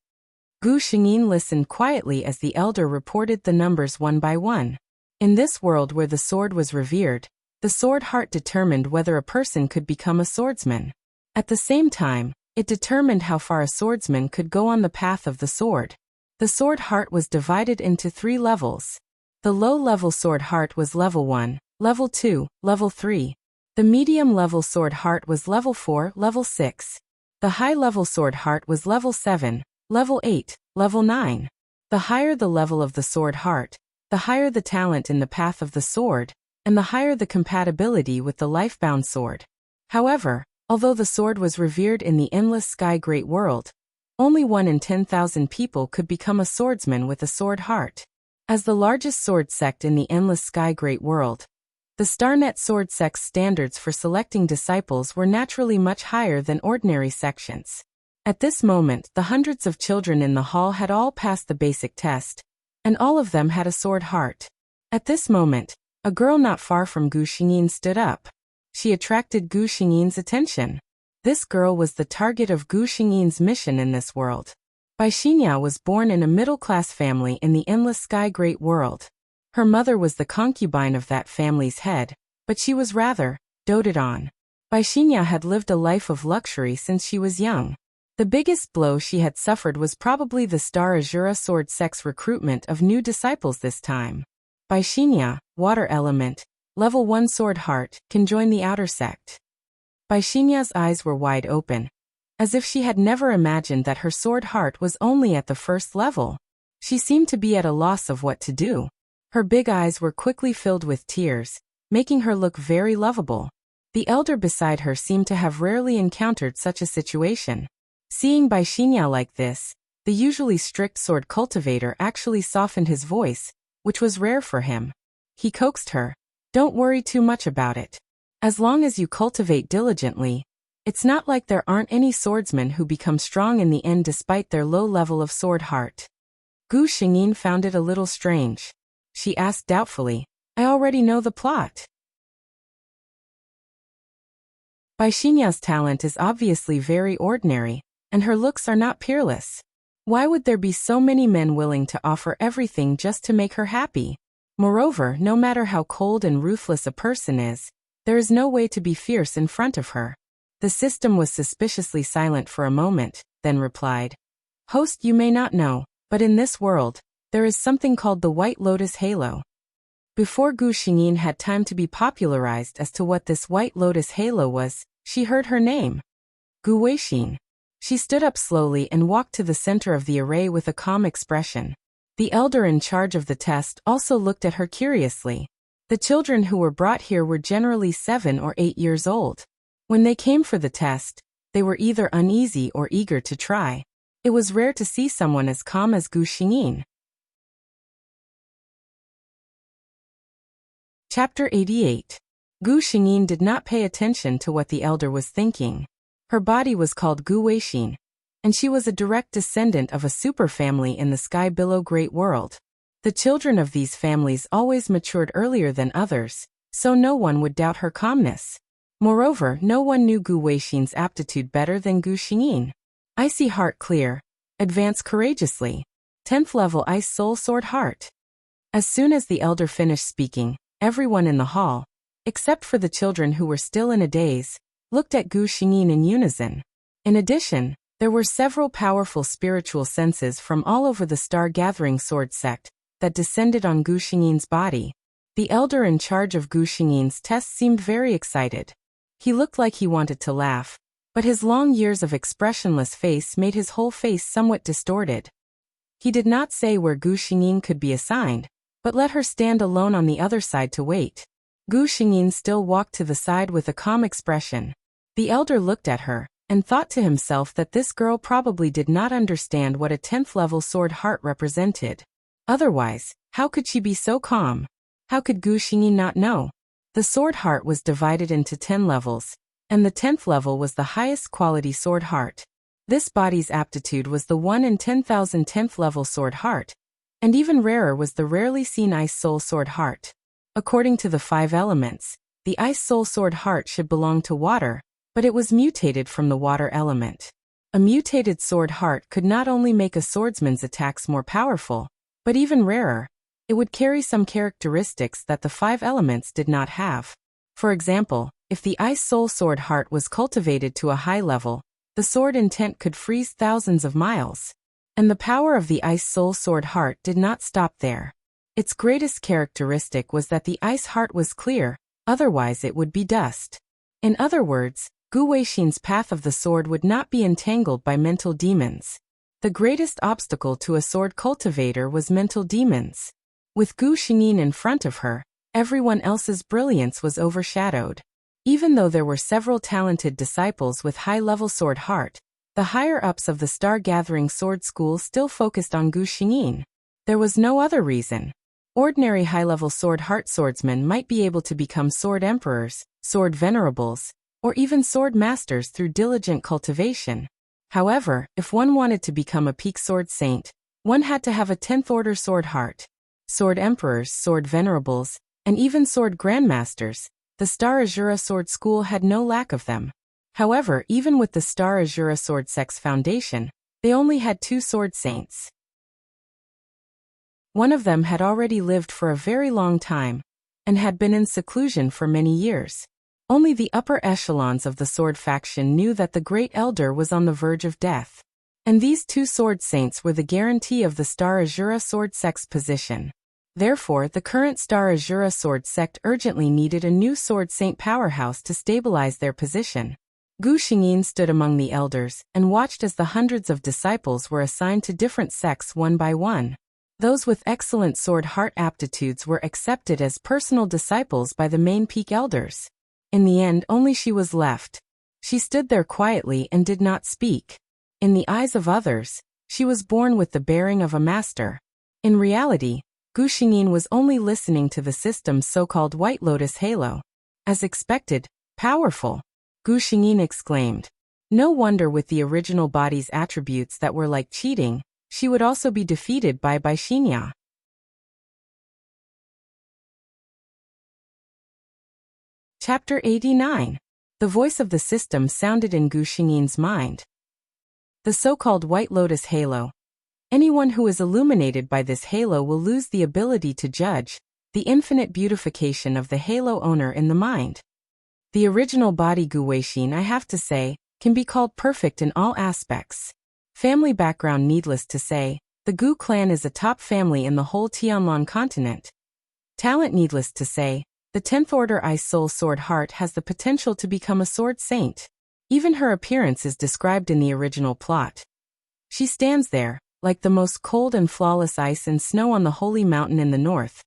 Gu Xingyin listened quietly as the elder reported the numbers one by one. In this world where the sword was revered, the sword heart determined whether a person could become a swordsman. At the same time, it determined how far a swordsman could go on the path of the sword. The sword heart was divided into 3 levels. The low-level sword heart was level 1, level 2, level 3. The medium-level sword heart was level 4, level 6. The high-level sword heart was level 7, level 8, level 9. The higher the level of the sword heart, the higher the talent in the path of the sword, and the higher the compatibility with the life-bound sword. However, although the sword was revered in the endless sky great world, only 1 in 10,000 people could become a swordsman with a sword heart. As the largest sword sect in the endless sky great world, the Starnet Sword sect's standards for selecting disciples were naturally much higher than ordinary sections. At this moment, the hundreds of children in the hall had all passed the basic test, and all of them had a sword heart. At this moment, a girl not far from Gu Xingyin stood up. She attracted Gu Xingyin's attention. This girl was the target of Gu Xingyin's mission in this world. Bai Xinya was born in a middle-class family in the endless sky great world. Her mother was the concubine of that family's head, but she was rather doted on. Baishinya had lived a life of luxury since she was young. The biggest blow she had suffered was probably the Star Azura sword sect's recruitment of new disciples this time. Baishinya, water element, level 1 sword heart, can join the outer sect. Baishinya's eyes were wide open, as if she had never imagined that her sword heart was only at the first level. She seemed to be at a loss of what to do. Her big eyes were quickly filled with tears, making her look very lovable. The elder beside her seemed to have rarely encountered such a situation. Seeing Baishinya like this, the usually strict sword cultivator actually softened his voice, which was rare for him. He coaxed her. Don't worry too much about it. As long as you cultivate diligently, it's not like there aren't any swordsmen who become strong in the end despite their low level of sword heart. Gu Xingyin found it a little strange. She asked doubtfully, I already know the plot. Baishinya's talent is obviously very ordinary, and her looks are not peerless. Why would there be so many men willing to offer everything just to make her happy? Moreover, no matter how cold and ruthless a person is, there is no way to be fierce in front of her. The system was suspiciously silent for a moment, then replied, Host, you may not know, but in this world, there is something called the White Lotus Halo. Before Gu Xingyin had time to be popularized as to what this White Lotus Halo was, she heard her name. Gu Weixin. She stood up slowly and walked to the center of the array with a calm expression. The elder in charge of the test also looked at her curiously. The children who were brought here were generally 7 or 8 years old. When they came for the test, they were either uneasy or eager to try. It was rare to see someone as calm as Gu Xingyin. Chapter 88. Gu Xingyin did not pay attention to what the elder was thinking. Her body was called Gu Weixin, and she was a direct descendant of a superfamily in the Sky Below Great World. The children of these families always matured earlier than others, so no one would doubt her calmness. Moreover, no one knew Gu Weixin's aptitude better than Gu Xingyin. Icy Heart Clear. Advance courageously. 10th level Ice Soul Sword Heart. As soon as the elder finished speaking, everyone in the hall, except for the children who were still in a daze, looked at Gu Xingyin in unison. In addition, there were several powerful spiritual senses from all over the star-gathering sword sect that descended on Gu Xingyin's body. The elder in charge of Gu Xingyin's test seemed very excited. He looked like he wanted to laugh, but his long years of expressionless face made his whole face somewhat distorted. He did not say where Gu Xingyin could be assigned, but let her stand alone on the other side to wait. Gu Xingyin still walked to the side with a calm expression. The elder looked at her, and thought to himself that this girl probably did not understand what a 10th level sword heart represented. Otherwise, how could she be so calm? How could Gu Xingyin not know? The sword heart was divided into 10 levels, and the 10th level was the highest quality sword heart. This body's aptitude was the 1 in 10,000 10th level sword heart, and even rarer was the rarely seen Ice Soul Sword Heart. According to the 5 elements, the Ice Soul Sword Heart should belong to water, but it was mutated from the water element. A mutated sword heart could not only make a swordsman's attacks more powerful, but even rarer. It would carry some characteristics that the 5 elements did not have. For example, if the Ice Soul Sword Heart was cultivated to a high level, the sword intent could freeze thousands of miles. And the power of the Ice Soul Sword Heart did not stop there. Its greatest characteristic was that the ice heart was clear, otherwise it would be dust. In other words, Gu Weixin's path of the sword would not be entangled by mental demons. The greatest obstacle to a sword cultivator was mental demons. With Gu Xingyin in front of her, everyone else's brilliance was overshadowed. Even though there were several talented disciples with high-level sword heart, the higher-ups of the Star-Gathering Sword School still focused on Gu Xingyin. There was no other reason. Ordinary high-level sword heart swordsmen might be able to become sword emperors, sword venerables, or even sword masters through diligent cultivation. However, if one wanted to become a peak sword saint, one had to have a 10th order sword heart. Sword emperors, sword venerables, and even sword grandmasters, the Star Azura Sword School had no lack of them. However, even with the Star Azura Sword Sect's foundation, they only had 2 sword saints. One of them had already lived for a very long time, and had been in seclusion for many years. Only the upper echelons of the sword faction knew that the Great Elder was on the verge of death. And these two sword saints were the guarantee of the Star Azura sword sect's position. Therefore, the current Star Azura sword sect urgently needed a new sword saint powerhouse to stabilize their position. Gu Xingyin stood among the elders and watched as the hundreds of disciples were assigned to different sects one by one. Those with excellent sword heart aptitudes were accepted as personal disciples by the main peak elders. In the end, only she was left. She stood there quietly and did not speak. In the eyes of others, she was born with the bearing of a master. In reality, Gu Xingyin was only listening to the system's so-called White Lotus halo. As expected, powerful. Gu Xingyin exclaimed. No wonder with the original body's attributes that were like cheating, she would also be defeated by Xingya. Chapter 89. The voice of the system sounded in Gu Xingyin's mind. The so-called White Lotus halo. Anyone who is illuminated by this halo will lose the ability to judge, the infinite beautification of the halo owner in the mind. The original body Gu Weixin, I have to say, can be called perfect in all aspects. Family background needless to say, the Gu clan is a top family in the whole Tianlan continent. Talent needless to say, the 10th Order Ice Soul Sword Heart has the potential to become a sword saint. Even her appearance is described in the original plot. She stands there, like the most cold and flawless ice and snow on the holy mountain in the north.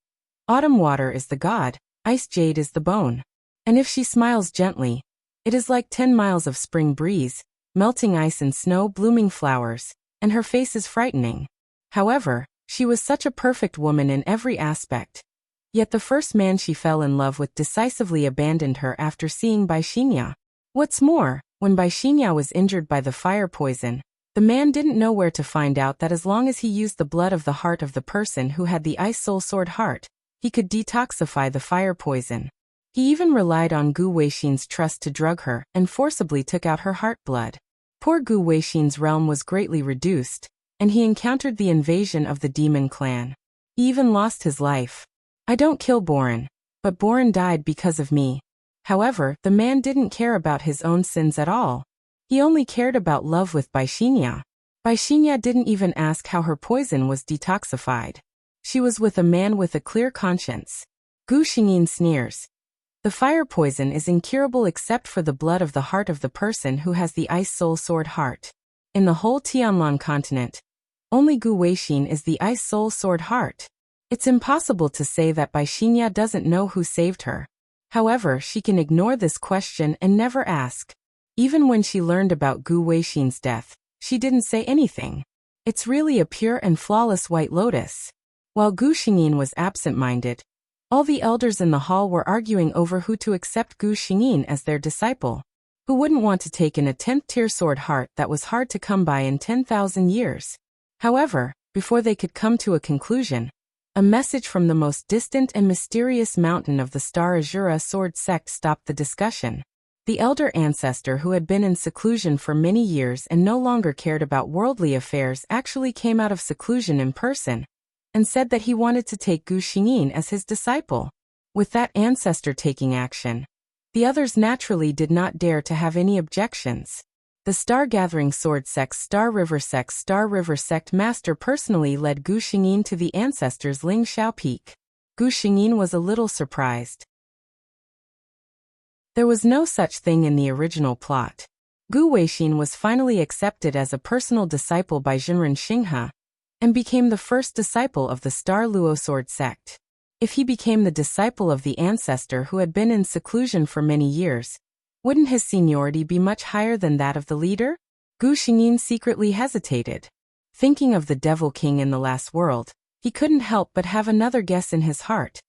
Autumn water is the god, ice jade is the bone. And if she smiles gently, it is like 10 miles of spring breeze, melting ice and snow, blooming flowers, and her face is frightening. However, she was such a perfect woman in every aspect. Yet the first man she fell in love with decisively abandoned her after seeing Xingya. What's more, when Xingya was injured by the fire poison, the man didn't know where to find out that as long as he used the blood of the heart of the person who had the Ice Soul Sword Heart, he could detoxify the fire poison. He even relied on Gu Weixin's trust to drug her and forcibly took out her heart blood. Poor Gu Weixin's realm was greatly reduced, and he encountered the invasion of the demon clan. He even lost his life. I don't kill Boren, but Boren died because of me. However, the man didn't care about his own sins at all. He only cared about love with Xingya. Xingya didn't even ask how her poison was detoxified. She was with a man with a clear conscience. Gu Xingyin sneers. The fire poison is incurable except for the blood of the heart of the person who has the Ice Soul Sword Heart. In the whole Tianlan continent, only Gu Weixin is the Ice Soul Sword Heart. It's impossible to say that Xingya doesn't know who saved her. However, she can ignore this question and never ask. Even when she learned about Gu Weixin's death, she didn't say anything. It's really a pure and flawless White Lotus. While Gu Xingyin was absent-minded, all the elders in the hall were arguing over who to accept Gu Xingyin as their disciple. Who wouldn't want to take in a 10th-tier sword heart that was hard to come by in 10,000 years? However, before they could come to a conclusion, a message from the most distant and mysterious mountain of the Star Azura sword sect stopped the discussion. The elder ancestor who had been in seclusion for many years and no longer cared about worldly affairs actually came out of seclusion in person and said that he wanted to take Gu Xingyin as his disciple. With that ancestor taking action, the others naturally did not dare to have any objections. The Star-Gathering Sword Sect's Star River Sect master personally led Gu Xingyin to the ancestors' Ling Xiao Peak. Gu Xingyin was a little surprised. There was no such thing in the original plot. Gu Weixin was finally accepted as a personal disciple by Zhenren Xinghe, and became the first disciple of the Star Luo Sword Sect. If he became the disciple of the ancestor who had been in seclusion for many years, wouldn't his seniority be much higher than that of the leader? Gu Xingyin secretly hesitated. Thinking of the Devil King in the last world, he couldn't help but have another guess in his heart.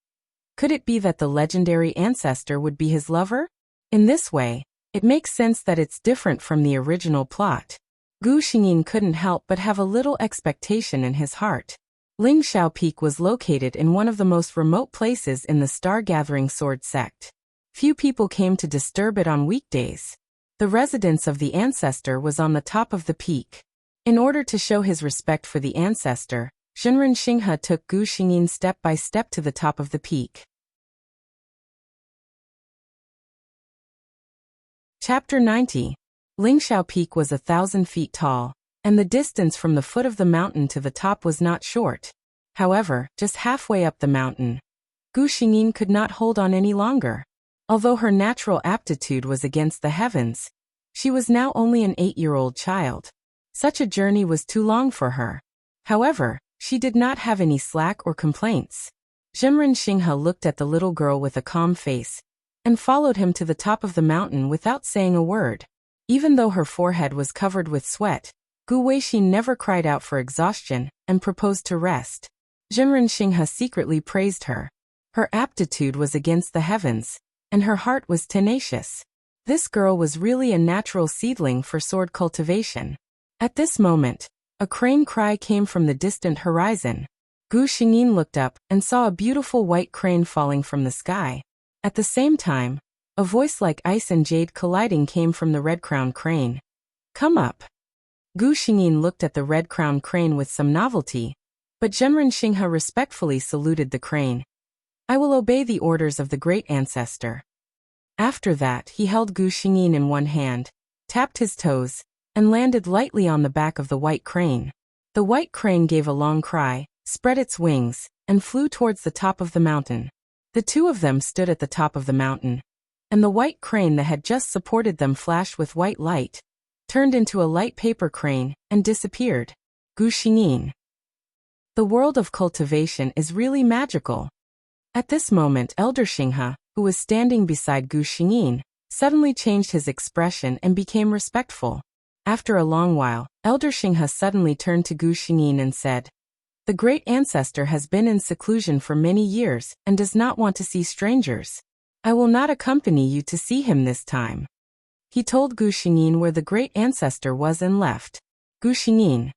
Could it be that the legendary ancestor would be his lover? In this way, it makes sense that it's different from the original plot. Gu Xingyin couldn't help but have a little expectation in his heart. Ling Xiao Peak was located in one of the most remote places in the Star-Gathering Sword Sect. Few people came to disturb it on weekdays. The residence of the ancestor was on the top of the peak. In order to show his respect for the ancestor, Zhenren Xinghe took Gu Xingyin step by step to the top of the peak. Chapter 90. Lingxiao Peak was 1,000 feet tall, and the distance from the foot of the mountain to the top was not short. However, just halfway up the mountain, Gu Xingyin could not hold on any longer. Although her natural aptitude was against the heavens, she was now only an 8-year-old child. Such a journey was too long for her. However, she did not have any slack or complaints. Zhenren Xinghe looked at the little girl with a calm face, and followed him to the top of the mountain without saying a word. Even though her forehead was covered with sweat, Gu Weixin never cried out for exhaustion and proposed to rest. Zhenren Xinghe secretly praised her. Her aptitude was against the heavens, and her heart was tenacious. This girl was really a natural seedling for sword cultivation. At this moment, a crane cry came from the distant horizon. Gu Xingyin looked up and saw a beautiful white crane falling from the sky. At the same time, a voice like ice and jade colliding came from the red-crowned crane. "Come up." Gu Xingyin looked at the red-crowned crane with some novelty, but Zhenren Xinghe respectfully saluted the crane. "I will obey the orders of the great ancestor." After that, he held Gu Xingyin in one hand, tapped his toes, and landed lightly on the back of the white crane. The white crane gave a long cry, spread its wings, and flew towards the top of the mountain. The two of them stood at the top of the mountain, and the white crane that had just supported them flashed with white light, turned into a light paper crane, and disappeared. Gu Xingyin. The world of cultivation is really magical. At this moment, Elder Xinghe, who was standing beside Gu Xingyin, suddenly changed his expression and became respectful. After a long while, Elder Xinghe suddenly turned to Gu Xingyin and said, "The great ancestor has been in seclusion for many years and does not want to see strangers. I will not accompany you to see him this time." He told Gu Xingyin where the great ancestor was and left. Gu Xingyin.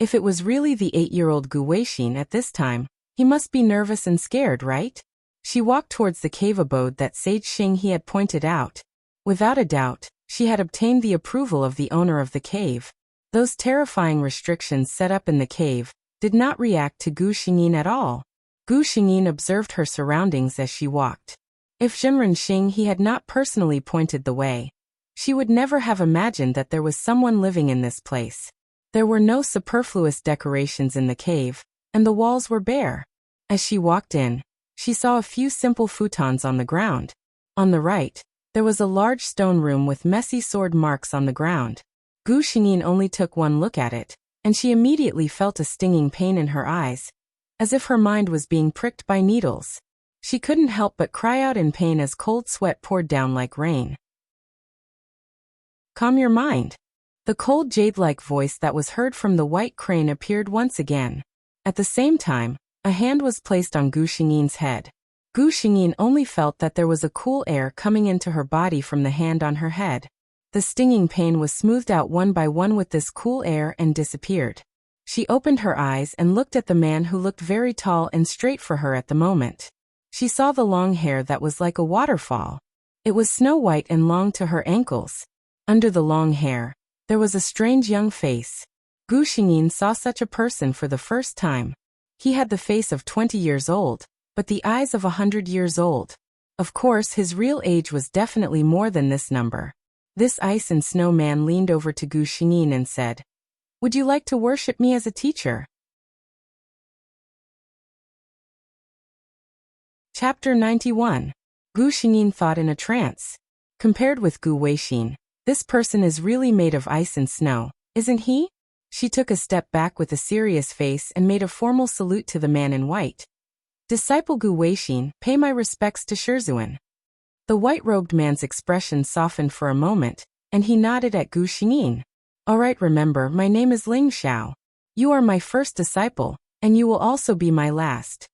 If it was really the 8-year-old Gu Weixin at this time, he must be nervous and scared, right? She walked towards the cave abode that Sage Xing he had pointed out. Without a doubt, she had obtained the approval of the owner of the cave. Those terrifying restrictions set up in the cave did not react to Gu Xingyin at all. Gu Xingyin observed her surroundings as she walked. If Zhenren Xing he had not personally pointed the way, she would never have imagined that there was someone living in this place. There were no superfluous decorations in the cave, and the walls were bare. As she walked in, she saw a few simple futons on the ground. On the right, there was a large stone room with messy sword marks on the ground. Gu Xingyin only took one look at it, and she immediately felt a stinging pain in her eyes, as if her mind was being pricked by needles. She couldn't help but cry out in pain as cold sweat poured down like rain. "Calm your mind." The cold jade-like voice that was heard from the white crane appeared once again. At the same time, a hand was placed on Gu Xingyin's head. Gu Xingyin only felt that there was a cool air coming into her body from the hand on her head. The stinging pain was smoothed out one by one with this cool air and disappeared. She opened her eyes and looked at the man who looked very tall and straight for her at the moment. She saw the long hair that was like a waterfall. It was snow-white and long to her ankles. Under the long hair, there was a strange young face. Gu Xingyin saw such a person for the first time. He had the face of 20 years old, but the eyes of 100 years old. Of course, his real age was definitely more than this number. This ice and snow man leaned over to Gu Xingyin and said, "Would you like to worship me as a teacher?" Chapter 91. Gu Xingyin thought in a trance. Compared with Gu Weixin, this person is really made of ice and snow, isn't he? She took a step back with a serious face and made a formal salute to the man in white. "Disciple Gu Weixin, pay my respects to Shizuan." The white-robed man's expression softened for a moment, and he nodded at Gu Xingyin. "All right, remember, my name is Ling Xiao. You are my first disciple, and you will also be my last."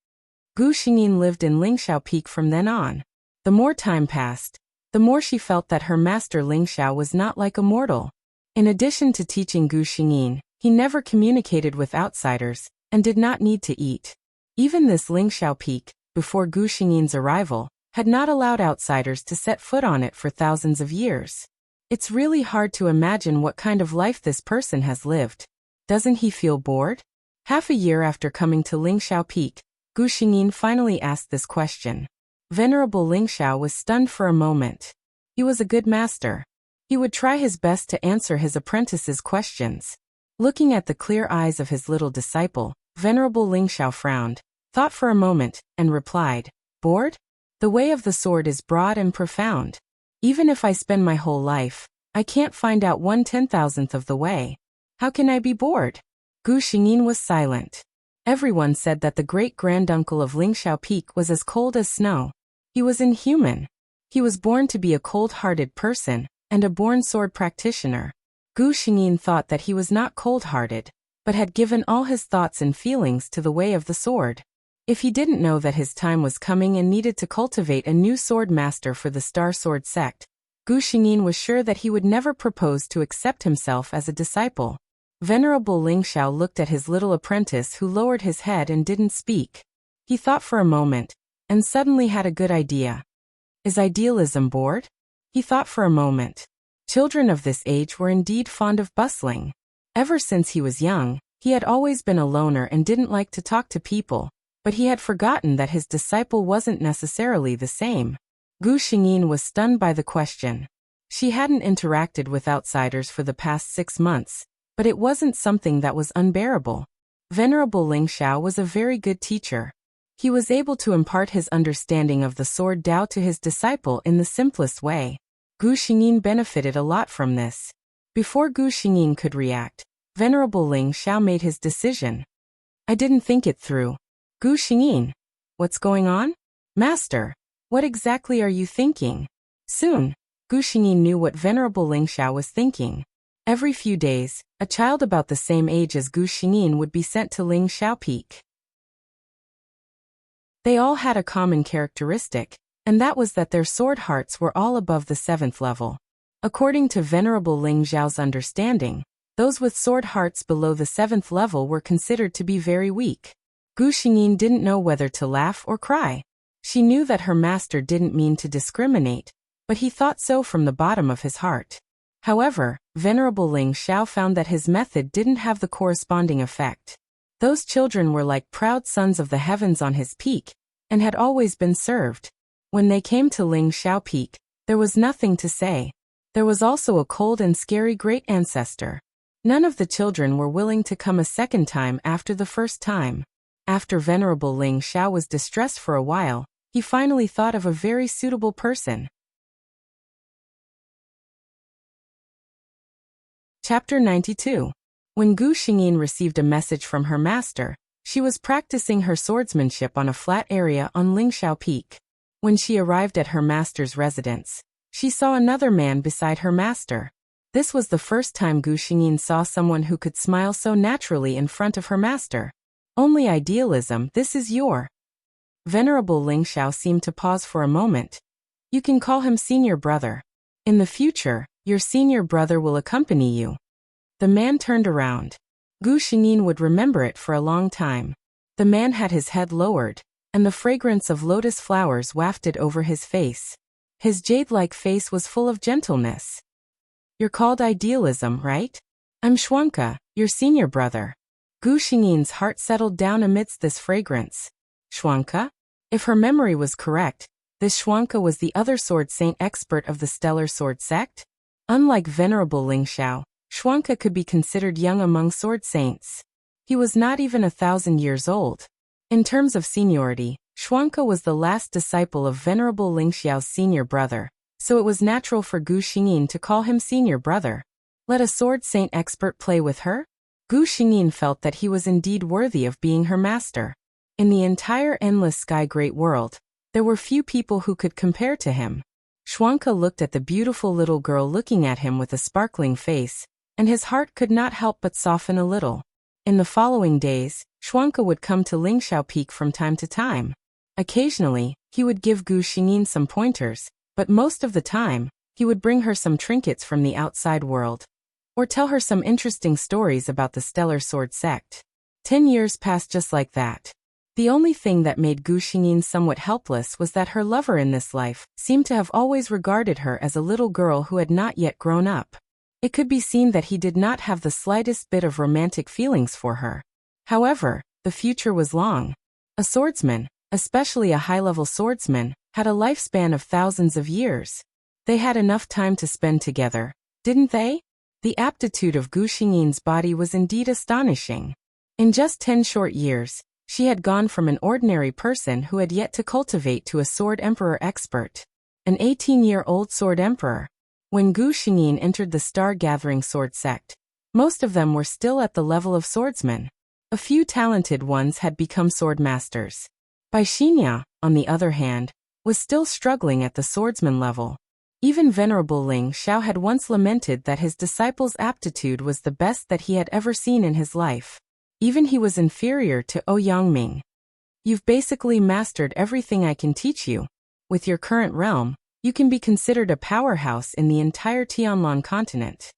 Gu Xingyin lived in Lingxiao Peak from then on. The more time passed, the more she felt that her master Ling Xiao was not like a mortal. In addition to teaching Gu Xingyin, he never communicated with outsiders, and did not need to eat. Even this Lingxiao Peak, before Gu Xingyin's arrival, had not allowed outsiders to set foot on it for thousands of years. It's really hard to imagine what kind of life this person has lived. Doesn't he feel bored? Half a year after coming to Lingxiao Peak, Gu Xingyin finally asked this question. Venerable Lingxiao was stunned for a moment. He was a good master. He would try his best to answer his apprentice's questions. Looking at the clear eyes of his little disciple, Venerable Ling Xiao frowned, thought for a moment, and replied, "Bored? The way of the sword is broad and profound. Even if I spend my whole life, I can't find out 1/10,000th of the way. How can I be bored?" Gu Xingyin was silent. Everyone said that the great-granduncle of Ling Xiao Peak was as cold as snow. He was inhuman. He was born to be a cold-hearted person, and a born sword practitioner. Gu Xingyin thought that he was not cold-hearted, but had given all his thoughts and feelings to the way of the sword. If he didn't know that his time was coming and needed to cultivate a new sword master for the Star Sword sect, Gu Xingyin was sure that he would never propose to accept himself as a disciple. Venerable Ling Xiao looked at his little apprentice who lowered his head and didn't speak. He thought for a moment, and suddenly had a good idea. Is idealism bored? He thought for a moment. Children of this age were indeed fond of bustling. Ever since he was young, he had always been a loner and didn't like to talk to people, but he had forgotten that his disciple wasn't necessarily the same. Gu Xingyin was stunned by the question. She hadn't interacted with outsiders for the past 6 months, but it wasn't something that was unbearable. Venerable Ling Xiao was a very good teacher. He was able to impart his understanding of the sword Dao to his disciple in the simplest way. Gu Xingyin benefited a lot from this. Before Gu Xingyin could react, Venerable Ling Xiao made his decision. I didn't think it through. Gu Xingyin, what's going on? Master, what exactly are you thinking? Soon, Gu Xingyin knew what Venerable Ling Xiao was thinking. Every few days, a child about the same age as Gu Xingyin would be sent to Ling Xiao Peak. They all had a common characteristic, and that was that their sword hearts were all above the 7th level. According to Venerable Ling Xiao's understanding, those with sword hearts below the 7th level were considered to be very weak. Gu Xingyin didn't know whether to laugh or cry. She knew that her master didn't mean to discriminate, but he thought so from the bottom of his heart. However, Venerable Ling Xiao found that his method didn't have the corresponding effect. Those children were like proud sons of the heavens on his peak, and had always been served. When they came to Ling Xiao Peak, there was nothing to say. There was also a cold and scary great ancestor. None of the children were willing to come a second time after the first time. After Venerable Ling Xiao was distressed for a while, he finally thought of a very suitable person. Chapter 92. When Gu Xingyin received a message from her master, she was practicing her swordsmanship on a flat area on Ling Xiao Peak. When she arrived at her master's residence, she saw another man beside her master. This was the first time Gu Xingyin saw someone who could smile so naturally in front of her master. Only idealism, this is your. Venerable Ling Xiao seemed to pause for a moment. You can call him senior brother. In the future, your senior brother will accompany you. The man turned around. Gu Xingyin would remember it for a long time. The man had his head lowered, and the fragrance of lotus flowers wafted over his face. His jade-like face was full of gentleness. You're called idealism, right? I'm Xuanke, your senior brother. Gu Xingyin's heart settled down amidst this fragrance. Xuanke? If her memory was correct, this Xuanke was the other sword saint expert of the Stellar Sword sect? Unlike Venerable Ling Xiao, Xuanke could be considered young among sword saints. He was not even 1,000 years old. In terms of seniority, Xuanke was the last disciple of Venerable Ling Xiao's senior brother, so it was natural for Gu Xingyin to call him senior brother. Let a sword saint expert play with her? Gu Xingyin felt that he was indeed worthy of being her master. In the entire endless sky great world, there were few people who could compare to him. Xuanke looked at the beautiful little girl looking at him with a sparkling face, and his heart could not help but soften a little. In the following days, Xuanke would come to Ling Xiao Peak from time to time. Occasionally, he would give Gu Xingyin some pointers, but most of the time, he would bring her some trinkets from the outside world, or tell her some interesting stories about the Stellar Sword sect. 10 years passed just like that. The only thing that made Gu Xingyin somewhat helpless was that her lover in this life seemed to have always regarded her as a little girl who had not yet grown up. It could be seen that he did not have the slightest bit of romantic feelings for her. However, the future was long. A swordsman, especially a high-level swordsman, had a lifespan of thousands of years. They had enough time to spend together, didn't they? The aptitude of Gu Xingyin's body was indeed astonishing. In just 10 short years, she had gone from an ordinary person who had yet to cultivate to a sword emperor expert. An 18-year-old sword emperor. When Gu Xingyin entered the star-gathering sword sect, most of them were still at the level of swordsmen. A few talented ones had become sword masters. Bai Xinya, on the other hand, was still struggling at the swordsman level. Even Venerable Ling Xiao had once lamented that his disciple's aptitude was the best that he had ever seen in his life. Even he was inferior to Ouyangming. You've basically mastered everything I can teach you. With your current realm, you can be considered a powerhouse in the entire Tianlan continent.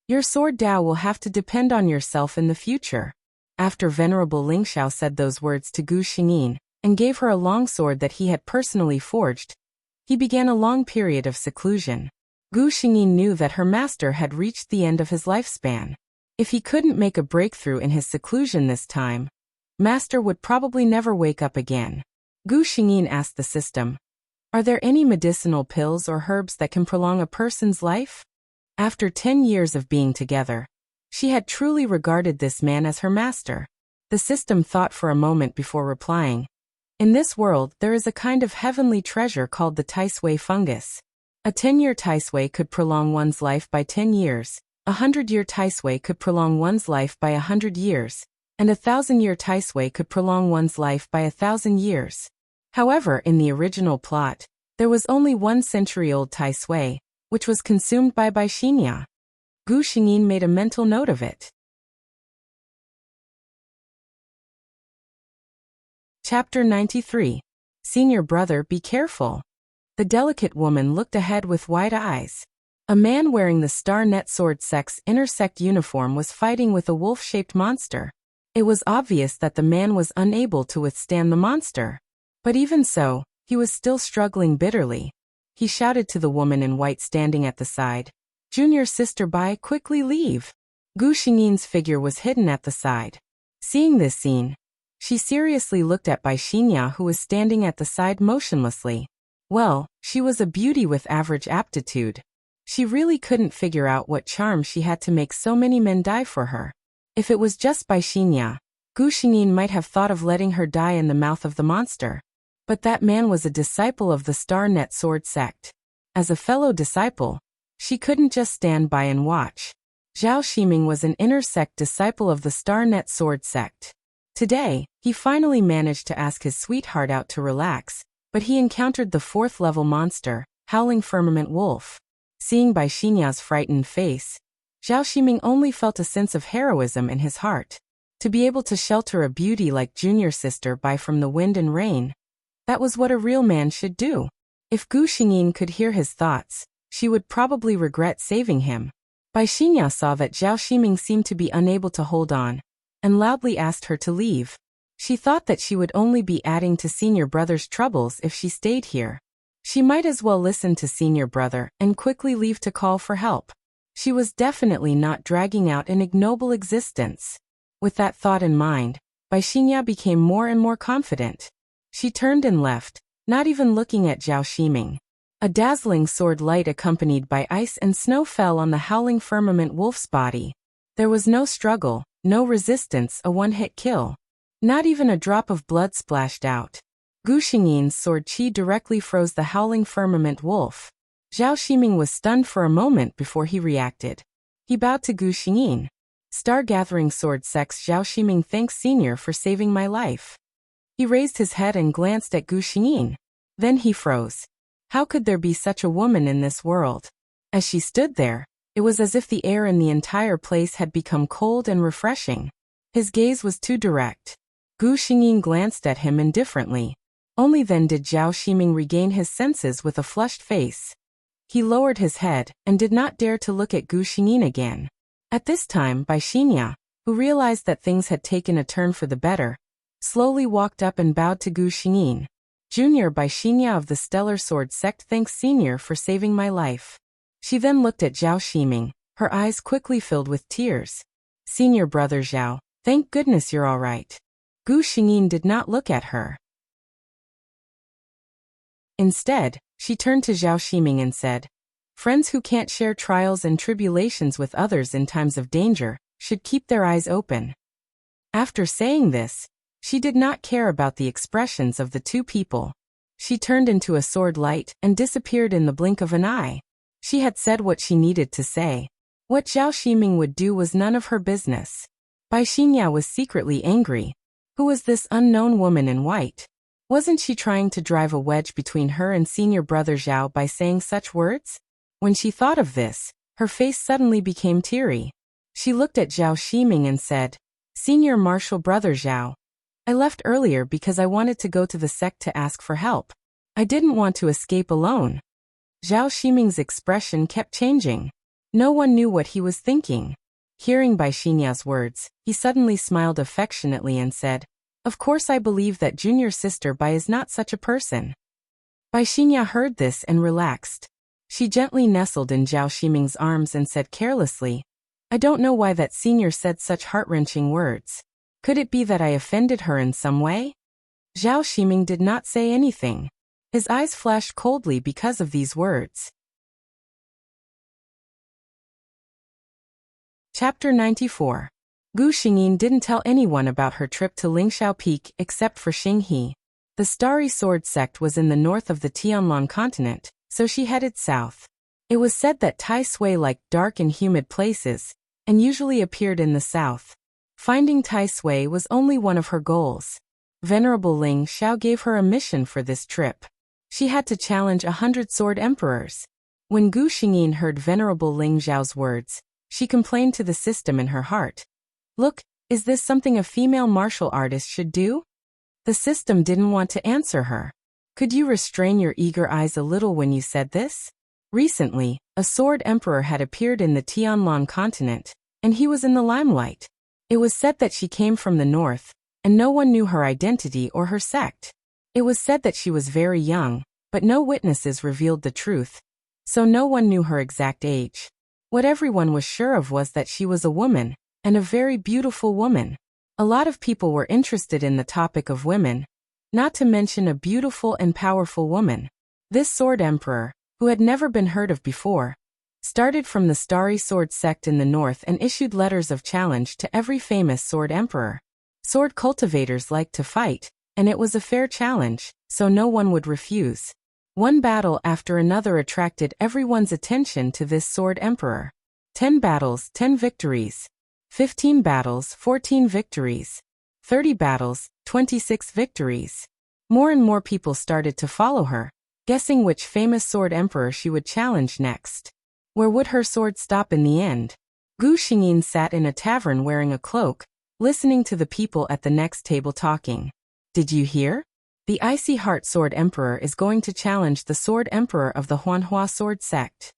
Your sword Dao will have to depend on yourself in the future. After Venerable Ling Xiao said those words to Gu Xingyin, and gave her a long sword that he had personally forged, he began a long period of seclusion. Gu Xingyin knew that her master had reached the end of his lifespan. If he couldn't make a breakthrough in his seclusion this time, master would probably never wake up again. Gu Xingyin asked the system, "Are there any medicinal pills or herbs that can prolong a person's life?" After 10 years of being together, she had truly regarded this man as her master. The system thought for a moment before replying. In this world, there is a kind of heavenly treasure called the Taisui fungus. A 10-year Taisui could prolong one's life by 10 years, a 100-year Taisui could prolong one's life by 100 years, and a 1,000-year Taisui could prolong one's life by 1,000 years. However, in the original plot, there was only 1 century-old Taisui, which was consumed by Bai Xinya. Gu Xingyin made a mental note of it. Chapter 93. Senior brother, be careful. The delicate woman looked ahead with wide eyes. A man wearing the Star Net Sword Sect's intersect uniform was fighting with a wolf-shaped monster. It was obvious that the man was unable to withstand the monster. But even so, he was still struggling bitterly. He shouted to the woman in white standing at the side, "Junior sister Bai, quickly leave." Gu Xingyin's figure was hidden at the side. Seeing this scene, she seriously looked at Bai Xinya, who was standing at the side motionlessly. Well, she was a beauty with average aptitude. She really couldn't figure out what charm she had to make so many men die for her. If it was just Bai Xinya, Gu Xingyin might have thought of letting her die in the mouth of the monster. But that man was a disciple of the Star Net Sword Sect. As a fellow disciple, she couldn't just stand by and watch. Zhao Ximing was an inner-sect disciple of the Star Net Sword Sect. Today, he finally managed to ask his sweetheart out to relax, but he encountered the 4th-level monster, Howling Firmament Wolf. Seeing Bai Xinya's frightened face, Zhao Ximing only felt a sense of heroism in his heart. To be able to shelter a beauty like junior sister Bai from the wind and rain, that was what a real man should do. If Gu Xingyin could hear his thoughts, she would probably regret saving him. Bai Xinya saw that Zhao Ximing seemed to be unable to hold on, and loudly asked her to leave. She thought that she would only be adding to senior brother's troubles if she stayed here. She might as well listen to senior brother and quickly leave to call for help. She was definitely not dragging out an ignoble existence. With that thought in mind, Bai Xinya became more and more confident. She turned and left, not even looking at Zhao Ximing. A dazzling sword light accompanied by ice and snow fell on the Howling Firmament Wolf's body. There was no struggle, no resistance, a one-hit kill. Not even a drop of blood splashed out. Gu Xingyin's sword qi directly froze the Howling Firmament Wolf. Zhao Ximing was stunned for a moment before he reacted. He bowed to Gu Xingyin. Star-gathering sword sects Zhao Ximing, thanks senior for saving my life. He raised his head and glanced at Gu Xingyin. Then he froze. How could there be such a woman in this world? As she stood there, it was as if the air in the entire place had become cold and refreshing. His gaze was too direct. Gu Xingyin glanced at him indifferently. Only then did Zhao Ximing regain his senses with a flushed face. He lowered his head and did not dare to look at Gu Xingyin again. At this time, Bai Xinya, who realized that things had taken a turn for the better, slowly walked up and bowed to Gu Xingyin. Junior Bai Xinya of the Stellar Sword Sect, thanks senior for saving my life. She then looked at Zhao Ximing, her eyes quickly filled with tears. Senior brother Zhao, thank goodness you're all right. Gu Xingyin did not look at her. Instead, she turned to Zhao Ximing and said, "Friends who can't share trials and tribulations with others in times of danger should keep their eyes open." After saying this, she did not care about the expressions of the two people. She turned into a sword light and disappeared in the blink of an eye. She had said what she needed to say. What Zhao Ximing would do was none of her business. Bai Xingya was secretly angry. Who was this unknown woman in white? Wasn't she trying to drive a wedge between her and senior brother Zhao by saying such words? When she thought of this, her face suddenly became teary. She looked at Zhao Ximing and said, "Senior Marshal Brother Zhao, I left earlier because I wanted to go to the sect to ask for help. I didn't want to escape alone." Zhao Ximing's expression kept changing. No one knew what he was thinking. Hearing Bai Xingya's words, he suddenly smiled affectionately and said, "Of course I believe that junior sister Bai is not such a person." Bai Xingya heard this and relaxed. She gently nestled in Zhao Ximing's arms and said carelessly, "I don't know why that senior said such heart-wrenching words. Could it be that I offended her in some way?" Zhao Ximing did not say anything. His eyes flashed coldly because of these words. Chapter 94. Gu Xingyin didn't tell anyone about her trip to Lingxiao Peak except for Xinghe. The Starry Sword sect was in the north of the Tianlan continent, so she headed south. It was said that Tai Sui liked dark and humid places, and usually appeared in the south. Finding Tai Sui was only one of her goals. Venerable Ling Xiao gave her a mission for this trip. She had to challenge 100 sword emperors. When Gu Xingyin heard Venerable Ling Xiao's words, she complained to the system in her heart. "Look, is this something a female martial artist should do?" The system didn't want to answer her. "Could you restrain your eager eyes a little when you said this?" Recently, a sword emperor had appeared in the Tianlan continent, and he was in the limelight. It was said that she came from the north, and no one knew her identity or her sect. It was said that she was very young, but no witnesses revealed the truth, so no one knew her exact age. What everyone was sure of was that she was a woman, and a very beautiful woman. A lot of people were interested in the topic of women, not to mention a beautiful and powerful woman. This sword emperor, who had never been heard of before, started from the Starry Sword sect in the north and issued letters of challenge to every famous sword emperor. Sword cultivators liked to fight, and it was a fair challenge, so no one would refuse. One battle after another attracted everyone's attention to this sword emperor. 10 battles, 10 victories. 15 battles, 14 victories. 30 battles, 26 victories. More and more people started to follow her, guessing which famous sword emperor she would challenge next. Where would her sword stop in the end? Gu Xingyin sat in a tavern wearing a cloak, listening to the people at the next table talking. "Did you hear? The Icy Heart Sword Emperor is going to challenge the Sword Emperor of the Huanhua Sword Sect."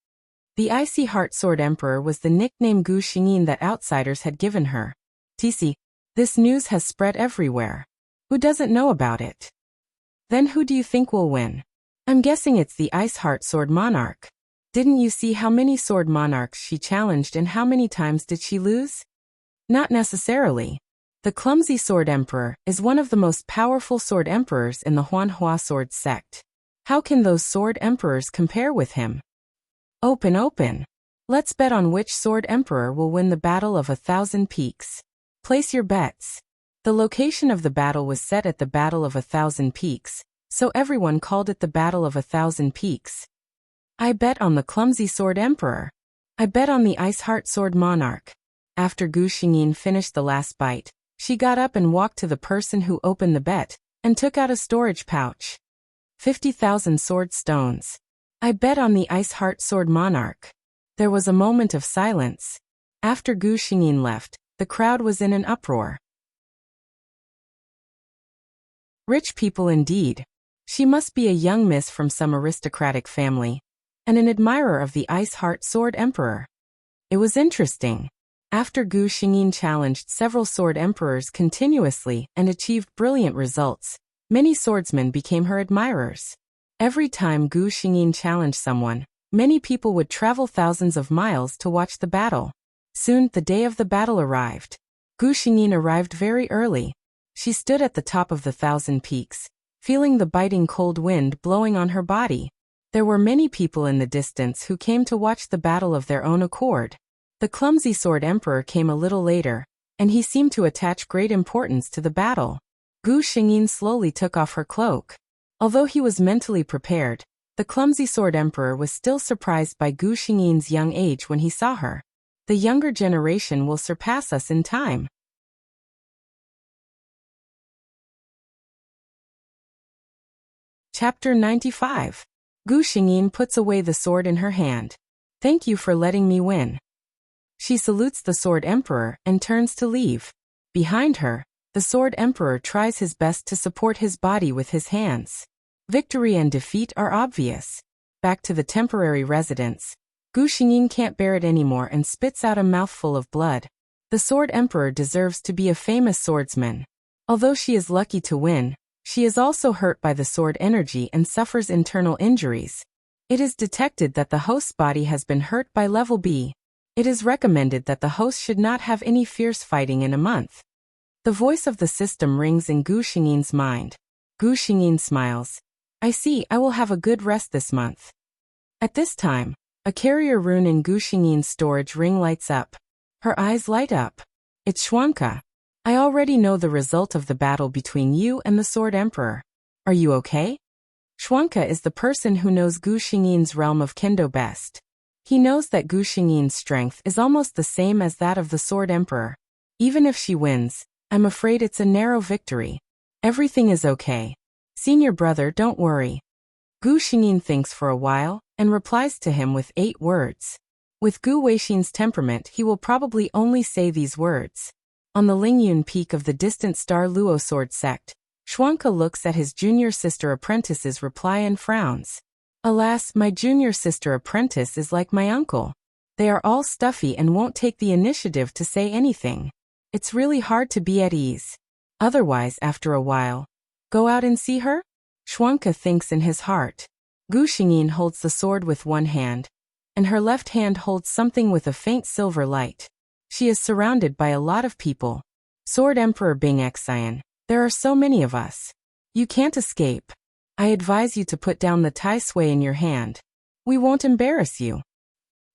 The Icy Heart Sword Emperor was the nickname Gu Xingyin that outsiders had given her. "TC, this news has spread everywhere. Who doesn't know about it?" "Then who do you think will win?" "I'm guessing it's the Ice Heart Sword Monarch. Didn't you see how many sword monarchs she challenged and how many times did she lose?" "Not necessarily. The Clumsy Sword Emperor is one of the most powerful sword emperors in the Huanhua Sword sect. How can those sword emperors compare with him?" Open. Let's bet on which sword emperor will win the Battle of 1,000 Peaks. Place your bets. The location of the battle was set at the Battle of 1,000 Peaks, so everyone called it the Battle of 1,000 Peaks. "I bet on the Clumsy Sword Emperor." "I bet on the Ice Heart Sword Monarch." After Gu Xingyin finished the last bite, she got up and walked to the person who opened the bet, and took out a storage pouch. 50,000 sword stones. "I bet on the Ice Heart Sword Monarch." There was a moment of silence. After Gu Xingyin left, the crowd was in an uproar. Rich people indeed. She must be a young miss from some aristocratic family, and an admirer of the Ice Heart Sword Emperor. It was interesting. After Gu Xingyin challenged several sword emperors continuously and achieved brilliant results, many swordsmen became her admirers. Every time Gu Xingyin challenged someone, many people would travel thousands of miles to watch the battle. Soon, the day of the battle arrived. Gu Xingyin arrived very early. She stood at the top of the 1,000 Peaks, feeling the biting cold wind blowing on her body. There were many people in the distance who came to watch the battle of their own accord. The clumsy sword emperor came a little later, and he seemed to attach great importance to the battle. Gu Xingyin slowly took off her cloak. Although he was mentally prepared, the clumsy sword emperor was still surprised by Gu Xingyin's young age when he saw her. The younger generation will surpass us in time. Chapter 95. Gu Xingyin puts away the sword in her hand. Thank you for letting me win. She salutes the sword emperor and turns to leave. Behind her, the sword emperor tries his best to support his body with his hands. Victory and defeat are obvious. Back to the temporary residence. Gu Xingyin can't bear it anymore and spits out a mouthful of blood. The sword emperor deserves to be a famous swordsman. Although she is lucky to win, she is also hurt by the sword energy and suffers internal injuries. It is detected that the host's body has been hurt by level B. It is recommended that the host should not have any fierce fighting in a month. The voice of the system rings in Gu Xingyin's mind. Gu Xingyin smiles. I see, I will have a good rest this month. At this time, a carrier rune in Gu Xingyin's storage ring lights up. Her eyes light up. It's Xuanke. I already know the result of the battle between you and the Sword Emperor. Are you okay? Xuanke is the person who knows Gu Xingyin's realm of Kendo best. He knows that Gu Xingyin's strength is almost the same as that of the Sword Emperor. Even if she wins, I'm afraid it's a narrow victory. Everything is okay. Senior brother, don't worry. Gu Xingyin thinks for a while, and replies to him with 8 words. With Gu Weixin's temperament, he will probably only say these words. On the Lingyun peak of the distant Star Luo sword sect, Xuanke looks at his junior sister apprentice's reply and frowns. Alas, my junior sister apprentice is like my uncle. They are all stuffy and won't take the initiative to say anything. It's really hard to be at ease. Otherwise, after a while, go out and see her? Xuanke thinks in his heart. Gu Xingyin holds the sword with one hand, and her left hand holds something with a faint silver light. She is surrounded by a lot of people. Sword Emperor Bing Xian, there are so many of us. You can't escape. I advise you to put down the Tai Sui in your hand. We won't embarrass you.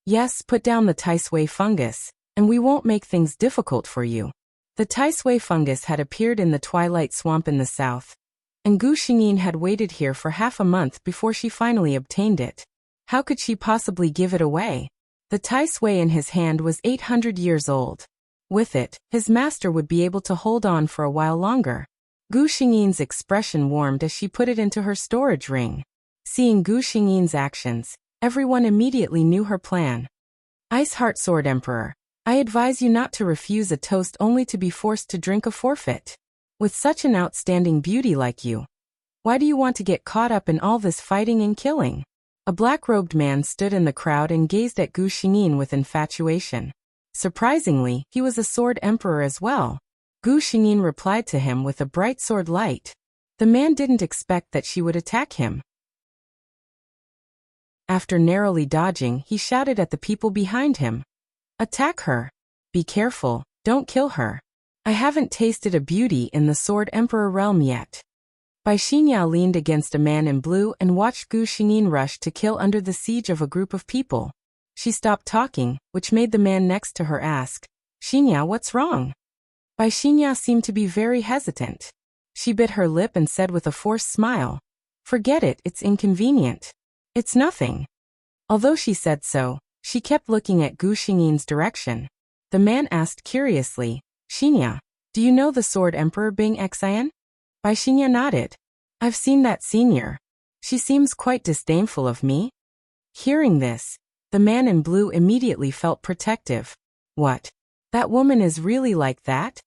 Yes, put down the Tai Sui fungus, and we won't make things difficult for you. The Tai Sui fungus had appeared in the Twilight Swamp in the south, and Gu Xingyin had waited here for half a month before she finally obtained it. How could she possibly give it away? The Tai Sui in his hand was 800 years old. With it, his master would be able to hold on for a while longer. Gu Xingyin's expression warmed as she put it into her storage ring. Seeing Gu Xingyin's actions, everyone immediately knew her plan. Ice Heart Sword Emperor, I advise you not to refuse a toast only to be forced to drink a forfeit. With such an outstanding beauty like you, why do you want to get caught up in all this fighting and killing? A black-robed man stood in the crowd and gazed at Gu Xingyin with infatuation. Surprisingly, he was a sword emperor as well. Gu Xingyin replied to him with a bright sword light. The man didn't expect that she would attack him. After narrowly dodging, he shouted at the people behind him. Attack her. Be careful, don't kill her. I haven't tasted a beauty in the Sword Emperor realm yet. Bai Xinya leaned against a man in blue and watched Gu Xingyin rush to kill under the siege of a group of people. She stopped talking, which made the man next to her ask, Xinya, what's wrong? Bai Xinya seemed to be very hesitant. She bit her lip and said with a forced smile, Forget it, it's inconvenient. It's nothing. Although she said so, she kept looking at Gu Xingyin's direction. The man asked curiously, Xinya, do you know the Sword Emperor Bing Xian? Bai Xinya nodded. I've seen that senior. She seems quite disdainful of me. Hearing this, the man in blue immediately felt protective. What? That woman is really like that?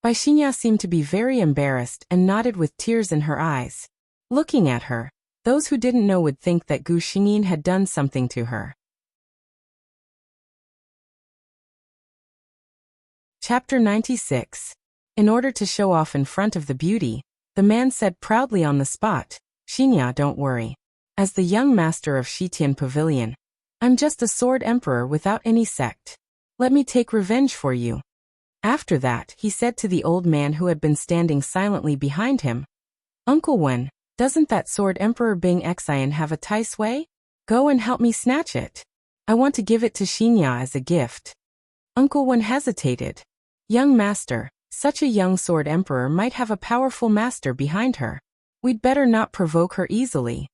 Bai Xinya seemed to be very embarrassed and nodded with tears in her eyes. Looking at her, those who didn't know would think that Gu Xingyin had done something to her. Chapter 96. In order to show off in front of the beauty, the man said proudly on the spot, Xinya, don't worry. As the young master of Shitian Pavilion, I'm just a sword emperor without any sect. Let me take revenge for you. After that, he said to the old man who had been standing silently behind him, Uncle Wen, Doesn't that sword Emperor Bing Xian have a Tai Sui? Go and help me snatch it. I want to give it to Xinya as a gift. Uncle Wen hesitated. Young master, such a young sword emperor might have a powerful master behind her. We'd better not provoke her easily.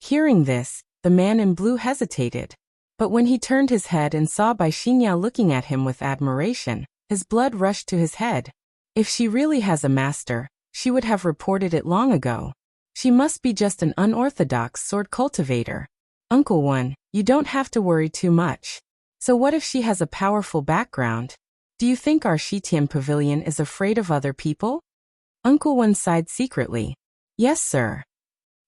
Hearing this, the man in blue hesitated. But when he turned his head and saw Bai Xinya looking at him with admiration, his blood rushed to his head. If she really has a master, she would have reported it long ago. She must be just an unorthodox sword cultivator. Uncle Wen, you don't have to worry too much. So what if she has a powerful background? Do you think our Shitian pavilion is afraid of other people? Uncle Wen sighed secretly. Yes, sir.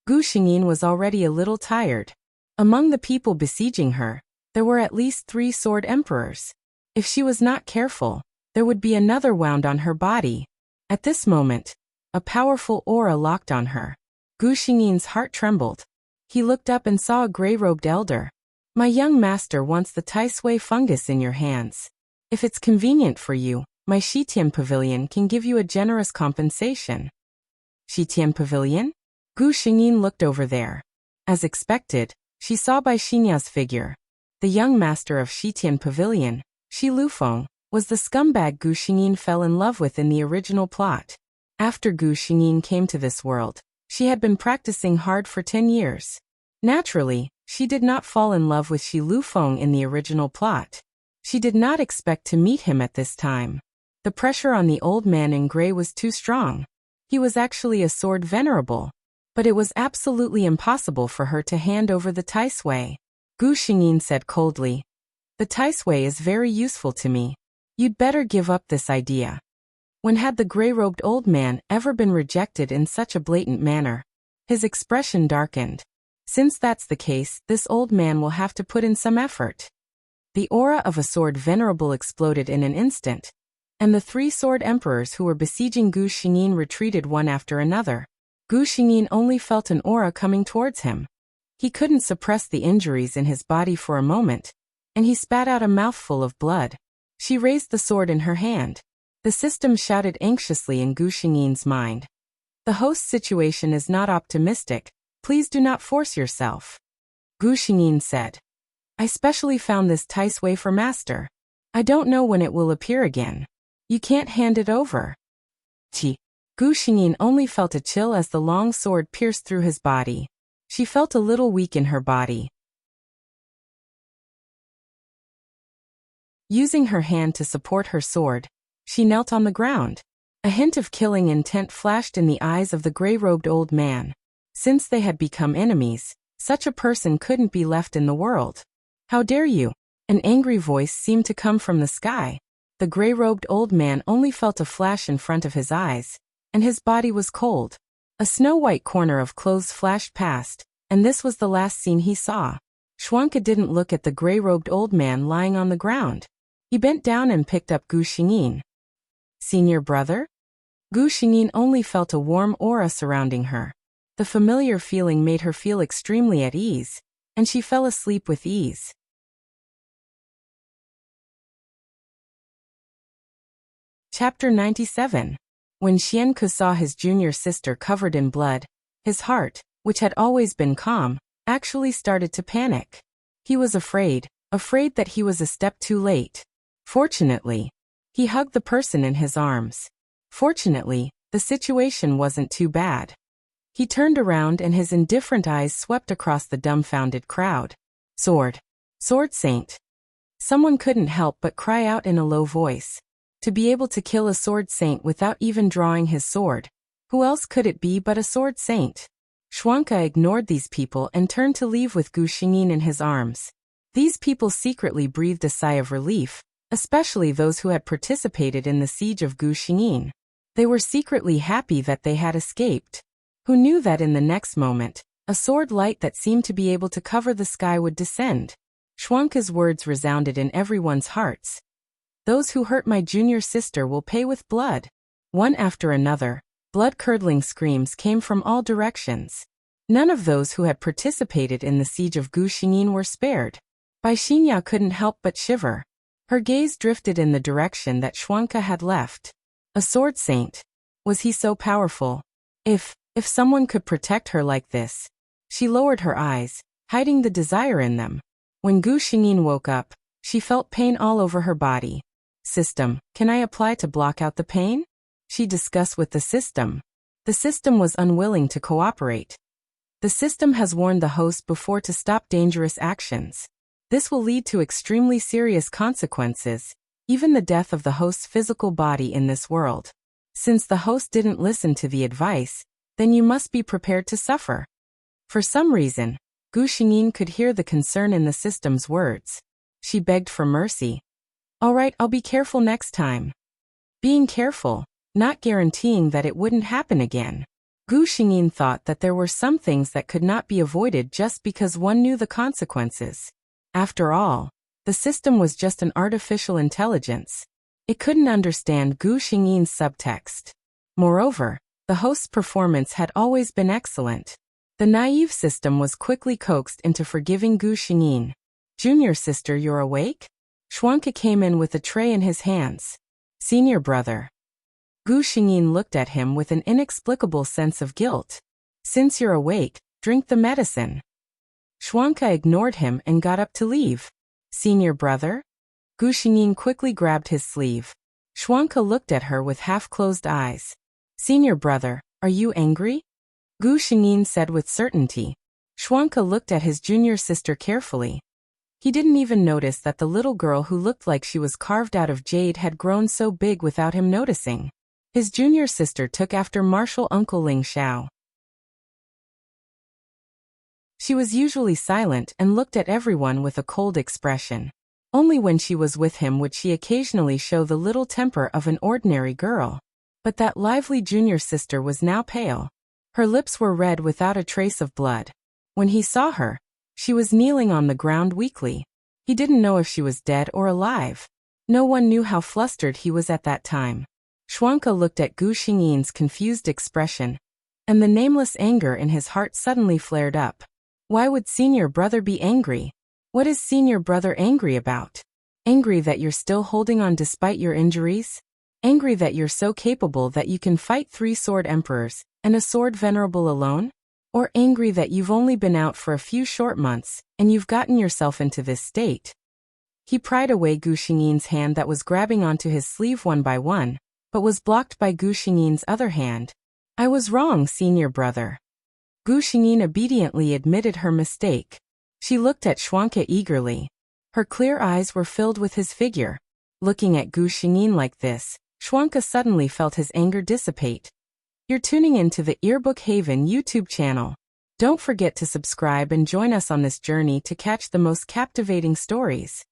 Gu Xingyin was already a little tired. Among the people besieging her, there were at least 3 sword emperors. If she was not careful, there would be another wound on her body. At this moment, a powerful aura locked on her. Gu Xingyin's heart trembled. He looked up and saw a gray-robed elder. My young master wants the Tai Sui fungus in your hands. If it's convenient for you, my Shitian pavilion can give you a generous compensation. Shitian pavilion? Gu Xingyin looked over there. As expected, she saw Bai Xinya's figure. The young master of Shitian pavilion, Shi Lufeng, was the scumbag Gu Xingyin fell in love with in the original plot. After Gu Xingyin came to this world, she had been practicing hard for 10 years. Naturally, she did not fall in love with Shi Lufeng in the original plot. She did not expect to meet him at this time. The pressure on the old man in gray was too strong. He was actually a sword venerable. But it was absolutely impossible for her to hand over the Tai Sui. Gu Xingyin said coldly, the Tai Sui is very useful to me. You'd better give up this idea. When had the gray-robed old man ever been rejected in such a blatant manner? His expression darkened. Since that's the case, this old man will have to put in some effort. The aura of a sword venerable exploded in an instant, and the 3 sword emperors who were besieging Gu Xingyin retreated one after another. Gu Xingyin only felt an aura coming towards him. He couldn't suppress the injuries in his body for a moment, and he spat out a mouthful of blood. She raised the sword in her hand. The system shouted anxiously in Gu Xingyin's mind. The host's situation is not optimistic. Please do not force yourself. Gu Xingyin said. I specially found this Tai Sui for master. I don't know when it will appear again. You can't hand it over. Gu Xingyin only felt a chill as the long sword pierced through his body. She felt a little weak in her body. Using her hand to support her sword, she knelt on the ground. A hint of killing intent flashed in the eyes of the gray-robed old man. Since they had become enemies, such a person couldn't be left in the world. How dare you? An angry voice seemed to come from the sky. The gray-robed old man only felt a flash in front of his eyes, and his body was cold. A snow-white corner of clothes flashed past, and this was the last scene he saw. Schwanka didn't look at the gray-robed old man lying on the ground. He bent down and picked up Gu Xingyin. Senior brother? Gu Xingyin only felt a warm aura surrounding her. The familiar feeling made her feel extremely at ease, and she fell asleep with ease. Chapter 97. When Xianke saw his junior sister covered in blood, his heart, which had always been calm, actually started to panic. He was afraid that he was a step too late. Fortunately, he hugged the person in his arms. Fortunately, the situation wasn't too bad. He turned around and his indifferent eyes swept across the dumbfounded crowd. Sword saint. Someone couldn't help but cry out in a low voice. To be able to kill a sword saint without even drawing his sword. Who else could it be but a sword saint? Schwanka ignored these people and turned to leave with Gu Xingyin in his arms. These people secretly breathed a sigh of relief, especially those who had participated in the siege of Gu Xingyin. They were secretly happy that they had escaped. Who knew that in the next moment, a sword light that seemed to be able to cover the sky would descend? Schwanka's words resounded in everyone's hearts. Those who hurt my junior sister will pay with blood. One after another, blood-curdling screams came from all directions. None of those who had participated in the siege of Gu Xingyin were spared. Bai Xinya couldn't help but shiver. Her gaze drifted in the direction that Schwanka had left. A sword saint. Was he so powerful? If If someone could protect her like this. She lowered her eyes, hiding the desire in them. When Gu Xingyin woke up, she felt pain all over her body. System, can I apply to block out the pain? She discussed with the system. The system was unwilling to cooperate. The system has warned the host before to stop dangerous actions. This will lead to extremely serious consequences, even the death of the host's physical body in this world. Since the host didn't listen to the advice, then you must be prepared to suffer. For some reason, Gu Xingyin could hear the concern in the system's words. She begged for mercy. All right, I'll be careful next time. Being careful, not guaranteeing that it wouldn't happen again. Gu Xingyin thought that there were some things that could not be avoided just because one knew the consequences. After all, the system was just an artificial intelligence. It couldn't understand Gu Xingyin's subtext. Moreover, the host's performance had always been excellent. The naive system was quickly coaxed into forgiving Gu Xingyin. Junior sister, you're awake? Schwanke came in with a tray in his hands. Senior brother. Gu Xingyin looked at him with an inexplicable sense of guilt. Since you're awake, drink the medicine. Schwanke ignored him and got up to leave. Senior brother? Gu Xingyin quickly grabbed his sleeve. Schwanke looked at her with half-closed eyes. Senior brother, are you angry? Gu Xingyin said with certainty. Schwanke looked at his junior sister carefully. He didn't even notice that the little girl who looked like she was carved out of jade had grown so big without him noticing. His junior sister took after martial uncle Ling Xiao. She was usually silent and looked at everyone with a cold expression. Only when she was with him would she occasionally show the little temper of an ordinary girl. But that lively junior sister was now pale. Her lips were red without a trace of blood. When he saw her, she was kneeling on the ground weakly. He didn't know if she was dead or alive. No one knew how flustered he was at that time. Schwanke looked at Gu Xingyin's confused expression, and the nameless anger in his heart suddenly flared up. Why would senior brother be angry? What is senior brother angry about? Angry that you're still holding on despite your injuries? Angry that you're so capable that you can fight 3 sword emperors, and a sword venerable alone? Or angry that you've only been out for a few short months, and you've gotten yourself into this state? He pried away Gu Xingyin's hand that was grabbing onto his sleeve one by one, but was blocked by Gu Xingyin's other hand. I was wrong, senior brother. Gu Xingyin obediently admitted her mistake. She looked at Schwanke eagerly. Her clear eyes were filled with his figure. Looking at Gu Xingyin like this, Schwanke suddenly felt his anger dissipate. You're tuning into the Earbook Haven YouTube channel. Don't forget to subscribe and join us on this journey to catch the most captivating stories.